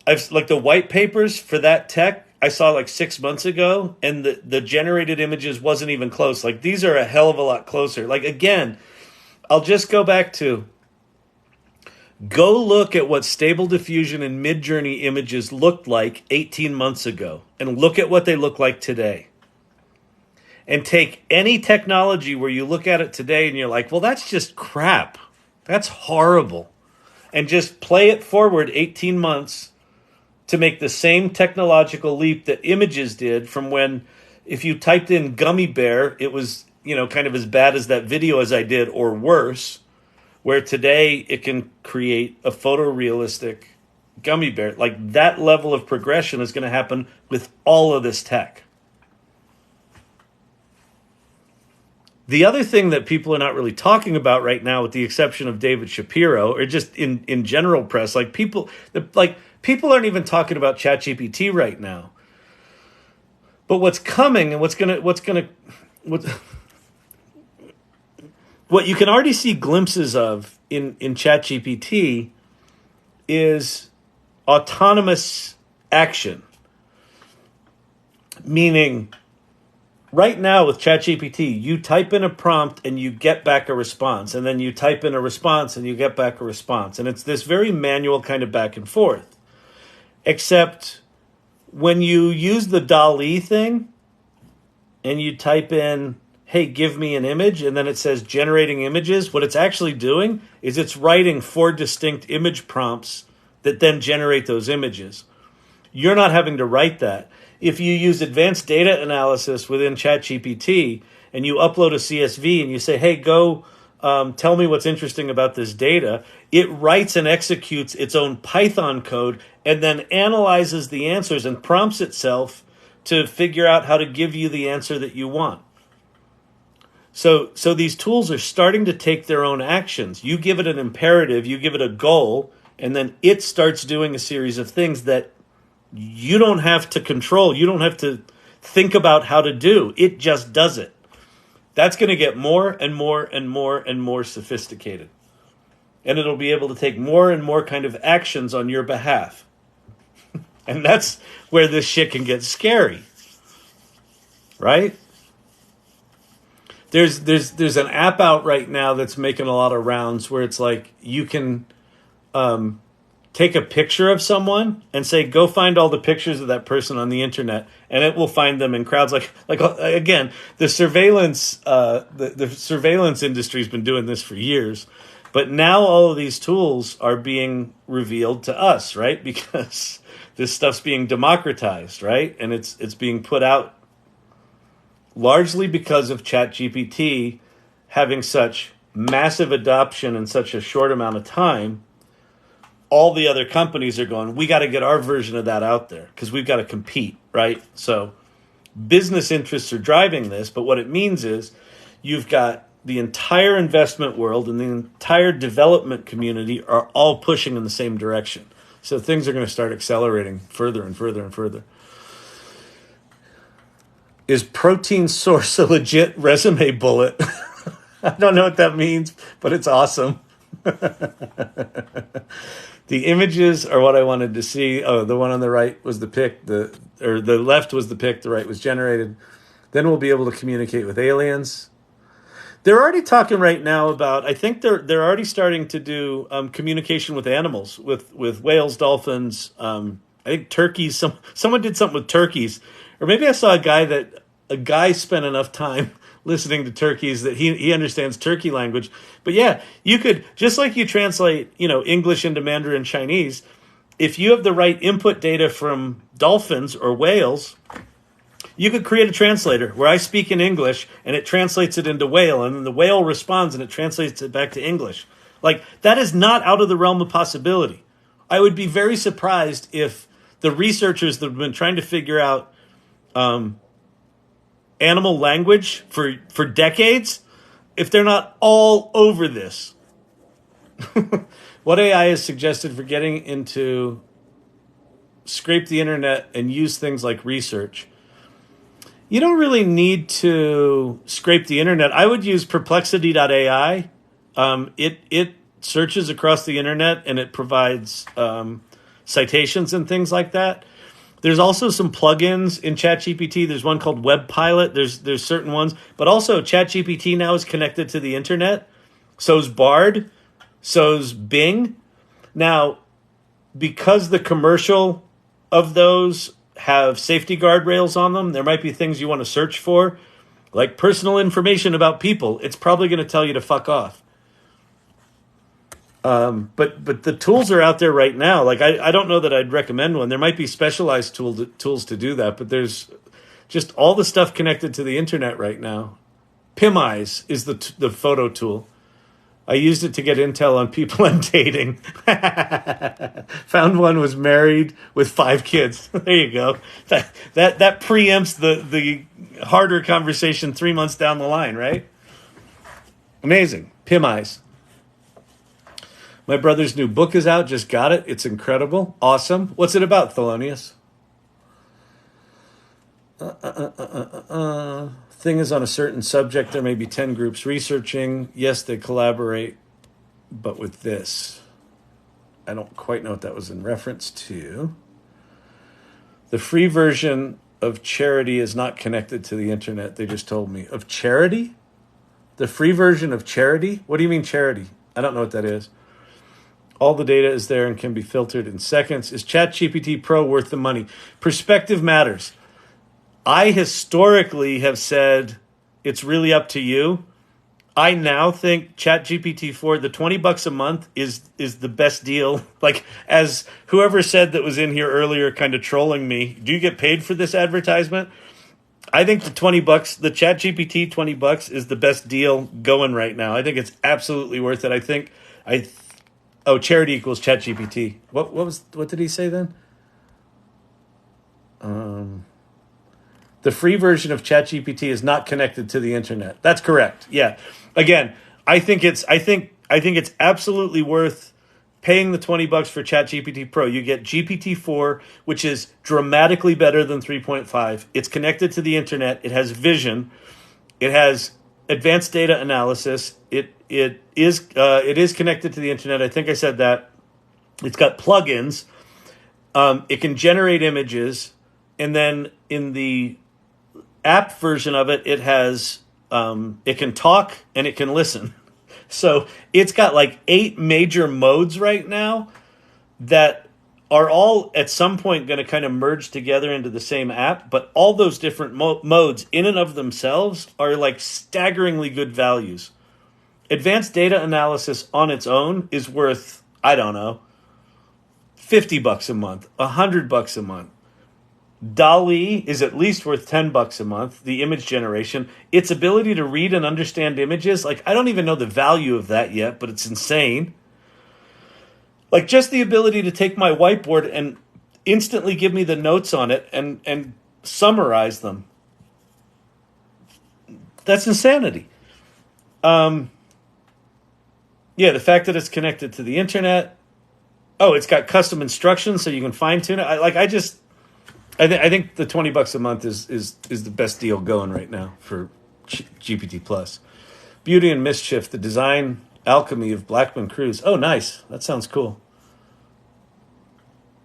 Speaker 1: I've like the white papers for that tech. I saw like 6 months ago, and the generated images wasn't even close. Like these are a hell of a lot closer. Like again, I'll just go back to. Go look at what Stable Diffusion and Midjourney images looked like 18 months ago and look at what they look like today. And take any technology where you look at it today and you're like, well, that's just crap. That's horrible. And just play it forward 18 months to make the same technological leap that images did from when, if you typed in gummy bear, it was, kind of as bad as that video as I did or worse. Where today it can create a photorealistic gummy bear. Like that level of progression is going to happen with all of this tech. The other thing that people are not really talking about right now, with the exception of David Shapiro, or just in general press, people aren't even talking about ChatGPT right now. But what's coming and what you can already see glimpses of in ChatGPT is autonomous action. Meaning, right now with ChatGPT, you type in a prompt and you get back a response. And then you type in a response and you get back a response. And it's this very manual kind of back and forth. Except when you use the DALL-E thing and you type in, hey, give me an image, and then it says generating images, what it's actually doing is it's writing 4 distinct image prompts that then generate those images. You're not having to write that. If you use advanced data analysis within ChatGPT and you upload a CSV and you say, hey, go tell me what's interesting about this data, it writes and executes its own Python code and then analyzes the answers and prompts itself to figure out how to give you the answer that you want. So these tools are starting to take their own actions. You give it an imperative, you give it a goal, and then it starts doing a series of things that you don't have to control. You don't have to think about how to do. It just does it. That's going to get more and more and more and more sophisticated. And it'll be able to take more and more kind of actions on your behalf. And that's where this shit can get scary. Right? There's an app out right now that's making a lot of rounds where it's like you can take a picture of someone and say, go find all the pictures of that person on the internet, and it will find them in crowds. Like again, the surveillance the surveillance industry has been doing this for years, but now all of these tools are being revealed to us, right? Because this stuff's being democratized, right? And it's being put out largely because of ChatGPT having such massive adoption in such a short amount of time. All the other companies are going, we got to get our version of that out there because we've got to compete, right? So business interests are driving this, but what it means is you've got the entire investment world and the entire development community are all pushing in the same direction. So things are going to start accelerating further and further and further. Is protein source a legit resume bullet? I don't know what that means, but it's awesome. The images are what I wanted to see. Oh, the one on the right was the pic. The left was the pic. The right was generated. Then we'll be able to communicate with aliens. They're already talking right now about. I think they're already starting to do communication with animals, with whales, dolphins. I think turkeys. Someone did something with turkeys, or maybe I saw a guy that a guy spent enough time listening to turkeys that he understands turkey language. But yeah, you could, just like you translate, English into Mandarin Chinese, if you have the right input data from dolphins or whales, you could create a translator where I speak in English and it translates it into whale, and then the whale responds and it translates it back to English. Like, that is not out of the realm of possibility. I would be very surprised if the researchers that have been trying to figure out animal language for decades, if they're not all over this. What AI is suggested for getting into scrape the internet and use things like research? You don't really need to scrape the internet. I would use perplexity.ai. It searches across the internet and it provides citations and things like that. There's also some plugins in ChatGPT. There's one called Web Pilot. There's certain ones. But also ChatGPT now is connected to the internet. So's Bard. So's Bing. Now, because the commercial of those have safety guardrails on them, there might be things you want to search for, like personal information about people. It's probably going to tell you to fuck off. But the tools are out there right now. Like, I don't know that I'd recommend one. There might be specialized tools to do that, but there's just all the stuff connected to the internet right now. PimEyes is the photo tool. I used it to get intel on people I'm dating. Found one was married with 5 kids. There you go. That preempts the harder conversation 3 months down the line, right? Amazing. PimEyes. My brother's new book is out. Just got it. It's incredible. Awesome. What's it about, Thelonious? Thing is on a certain subject. There may be 10 groups researching. Yes, they collaborate. But with this, I don't quite know what that was in reference to. The free version of Charity is not connected to the internet. They just told me. Of Charity? The free version of Charity? What do you mean Charity? I don't know what that is. All the data is there and can be filtered in seconds. Is ChatGPT Pro worth the money? Perspective matters. I historically have said it's really up to you. I now think ChatGPT 4, the $20 a month is the best deal. Like, as whoever said that was in here earlier kind of trolling me, do you get paid for this advertisement? I think the $20, the ChatGPT $20 is the best deal going right now. I think it's absolutely worth it. Charity equals ChatGPT. What did he say then? The free version of ChatGPT is not connected to the internet. That's correct. Yeah. Again, I think it's absolutely worth paying the $20 for ChatGPT Pro. You get GPT-4, which is dramatically better than 3.5. It's connected to the internet. It has vision. It has advanced data analysis. It is connected to the internet. I think I said that. It's got plugins. It can generate images, and then in the app version of it, it has it can talk and it can listen. So it's got like 8 major modes right now that are all at some point going to kind of merge together into the same app. But all those different modes in and of themselves are like staggeringly good values. Advanced data analysis on its own is worth, I don't know, $50 a month, $100 a month. DALL-E is at least worth $10 a month, the image generation. Its ability to read and understand images, like, I don't even know the value of that yet, but it's insane. Like, just the ability to take my whiteboard and instantly give me the notes on it and summarize them. That's insanity. Yeah, the fact that it's connected to the internet. Oh, it's got custom instructions so you can fine tune it. I think the $20 a month is the best deal going right now for GPT Plus. Beauty and Mischief, the design alchemy of Blackman Cruz. Oh, nice. That sounds cool.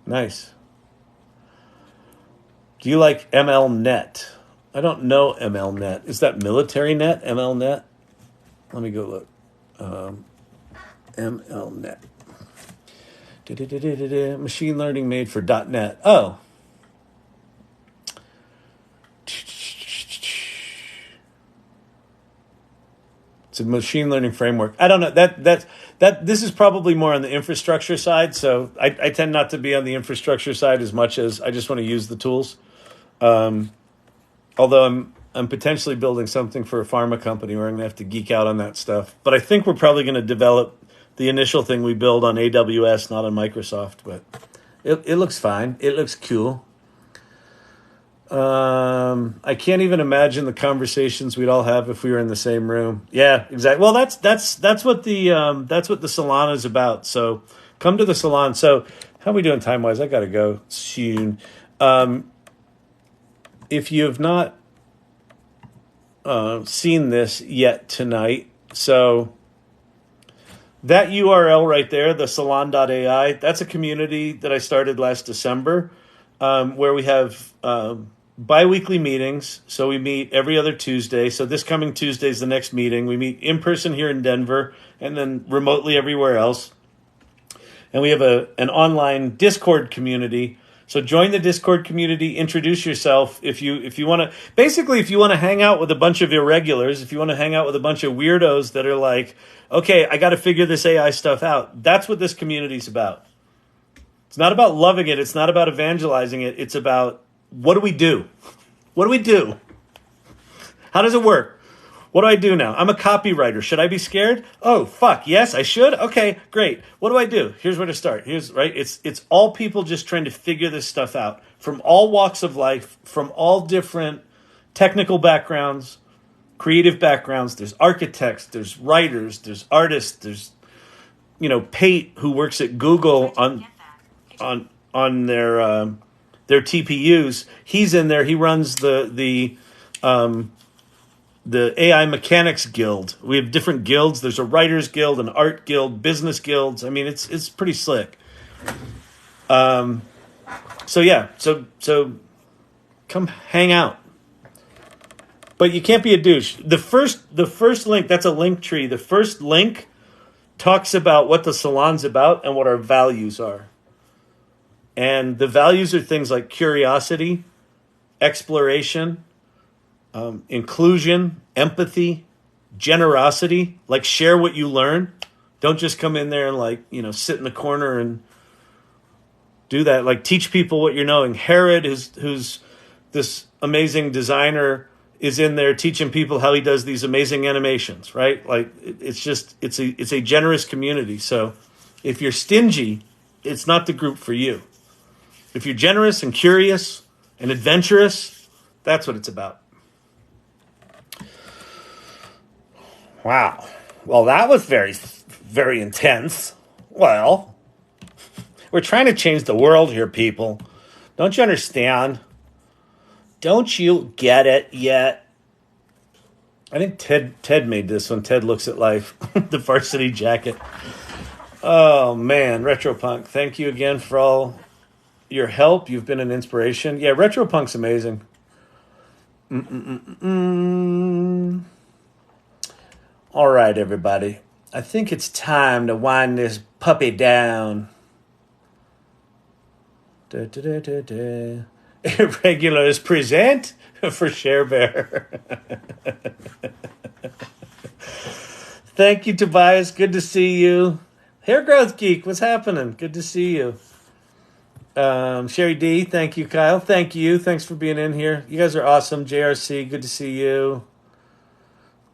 Speaker 1: Nice. Do you like MLNet? I don't know MLNet. Is that military net? MLNet? Let me go look. MLNet. Machine learning made for .NET. Oh. It's a machine learning framework. I don't know that this is probably more on the infrastructure side. So I tend not to be on the infrastructure side as much as I just want to use the tools. Although I'm potentially building something for a pharma company where I'm going to have to geek out on that stuff. But I think we're probably going to develop the initial thing we build on AWS, not on Microsoft. But it looks fine. It looks cool. I can't even imagine the conversations we'd all have if we were in the same room. Yeah, exactly. Well, that's what the salon is about. So come to the salon. So how are we doing time wise? I got to go soon. If you have not seen this yet tonight, so that URL right there, the salon.ai, that's a community that I started last December, where we have bi-weekly meetings. So we meet every other Tuesday. So this coming Tuesday is the next meeting. We meet in person here in Denver and then remotely everywhere else. And we have an online Discord community. So join the Discord community, introduce yourself. If you want to, basically, if you want to hang out with a bunch of irregulars, if you want to hang out with a bunch of weirdos that are like, okay, I got to figure this AI stuff out. That's what this community is about. It's not about loving it. It's not about evangelizing it. It's about, what do we do? What do we do? How does it work? What do I do now? I'm a copywriter. Should I be scared? Oh, fuck. Yes, I should. Okay, great. What do I do? Here's where to start. It's all people just trying to figure this stuff out from all walks of life, from all different technical backgrounds, creative backgrounds. There's architects, there's writers, there's artists, there's, Pate, who works at Google on their TPUs. He's in there. He runs the AI Mechanics Guild. We have different guilds. There's a writers guild, an art guild, business guilds. I mean, it's pretty slick. So come hang out. But you can't be a douche. The first link, that's a link tree. The first link talks about what the salon's about and what our values are. And the values are things like curiosity, exploration, inclusion, empathy, generosity. Like, share what you learn. Don't just come in there and sit in the corner and do that. Like, teach people what you're knowing. Herod, who's this amazing designer, is in there teaching people how he does these amazing animations, right? Like, it's a generous community. So if you're stingy, it's not the group for you. If you're generous and curious and adventurous, that's what it's about. Wow. Well, that was very, very intense. Well, we're trying to change the world here, people. Don't you understand? Don't you get it yet? I think Ted made this one. Ted Looks at Life. The varsity jacket. Oh, man. Retropunk, thank you again for all your help. You've been an inspiration. Yeah, Retropunk's amazing. All right, everybody. I think it's time to wind this puppy down. Irregulars present for Share Bear. Thank you, Tobias. Good to see you. Hair Growth Geek, what's happening? Good to see you. Sherry D, thank you, Kyle. Thank you. Thanks for being in here. You guys are awesome. JRC, good to see you.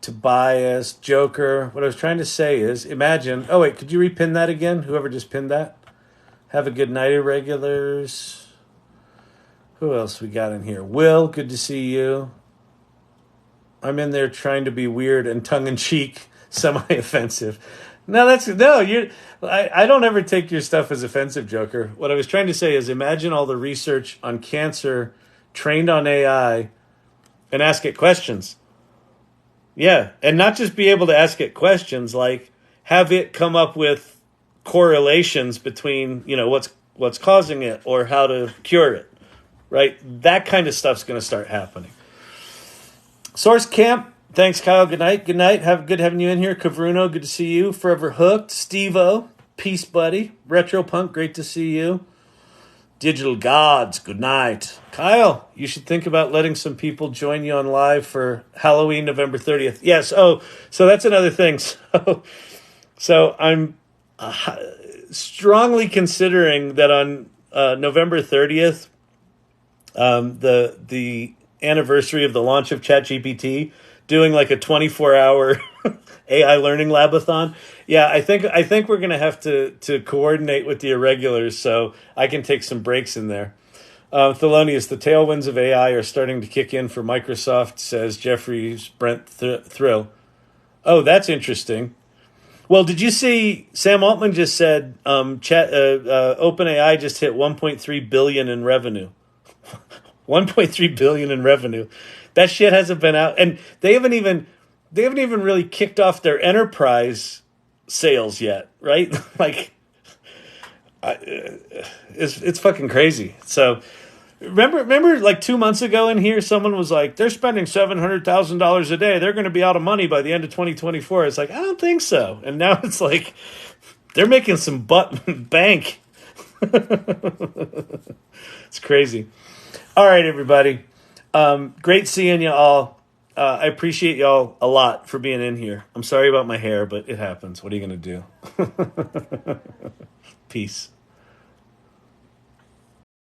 Speaker 1: Tobias, Joker. What I was trying to say is, imagine... Oh, wait, could you repin that again? Whoever just pinned that. Have a good night, irregulars. Who else we got in here? Will, good to see you. I'm in there trying to be weird and tongue-in-cheek, semi-offensive. I don't ever take your stuff as offensive, Joker. What I was trying to say is, imagine all the research on cancer trained on AI and ask it questions. Yeah, and not just be able to ask it questions, like have it come up with correlations between, what's causing it or how to cure it, right? That kind of stuff's going to start happening. Source Camp, thanks, Kyle. Good night. Good night. Good having you in here. Kavruno, good to see you. Forever Hooked, Steve-O, peace, buddy. Retropunk, great to see you. Digital gods, good night. Kyle, you should think about letting some people join you on live for Halloween, November 30th. Yes. Oh, so that's another thing. So I'm strongly considering that on November 30th, the anniversary of the launch of ChatGPT, doing like a 24-hour AI learning labathon. Yeah, I think we're gonna have to coordinate with the irregulars so I can take some breaks in there. Thelonious, the tailwinds of AI are starting to kick in for Microsoft, says Jeffrey's Brent Thrill. Oh, that's interesting. Well, did you see Sam Altman just said OpenAI just hit 1.3 billion in revenue? 1.3 billion in revenue. That shit hasn't been out, and they haven't even really kicked off their enterprise sales yet, right? Like, it's fucking crazy. So remember, like 2 months ago in here, someone was like, they're spending $700,000 a day. They're going to be out of money by the end of 2024. It's like, I don't think so. And now it's like they're making some bank. It's crazy. All right, everybody. Great seeing you all. I appreciate y'all a lot for being in here. I'm sorry about my hair, but it happens. What are you going to do? Peace.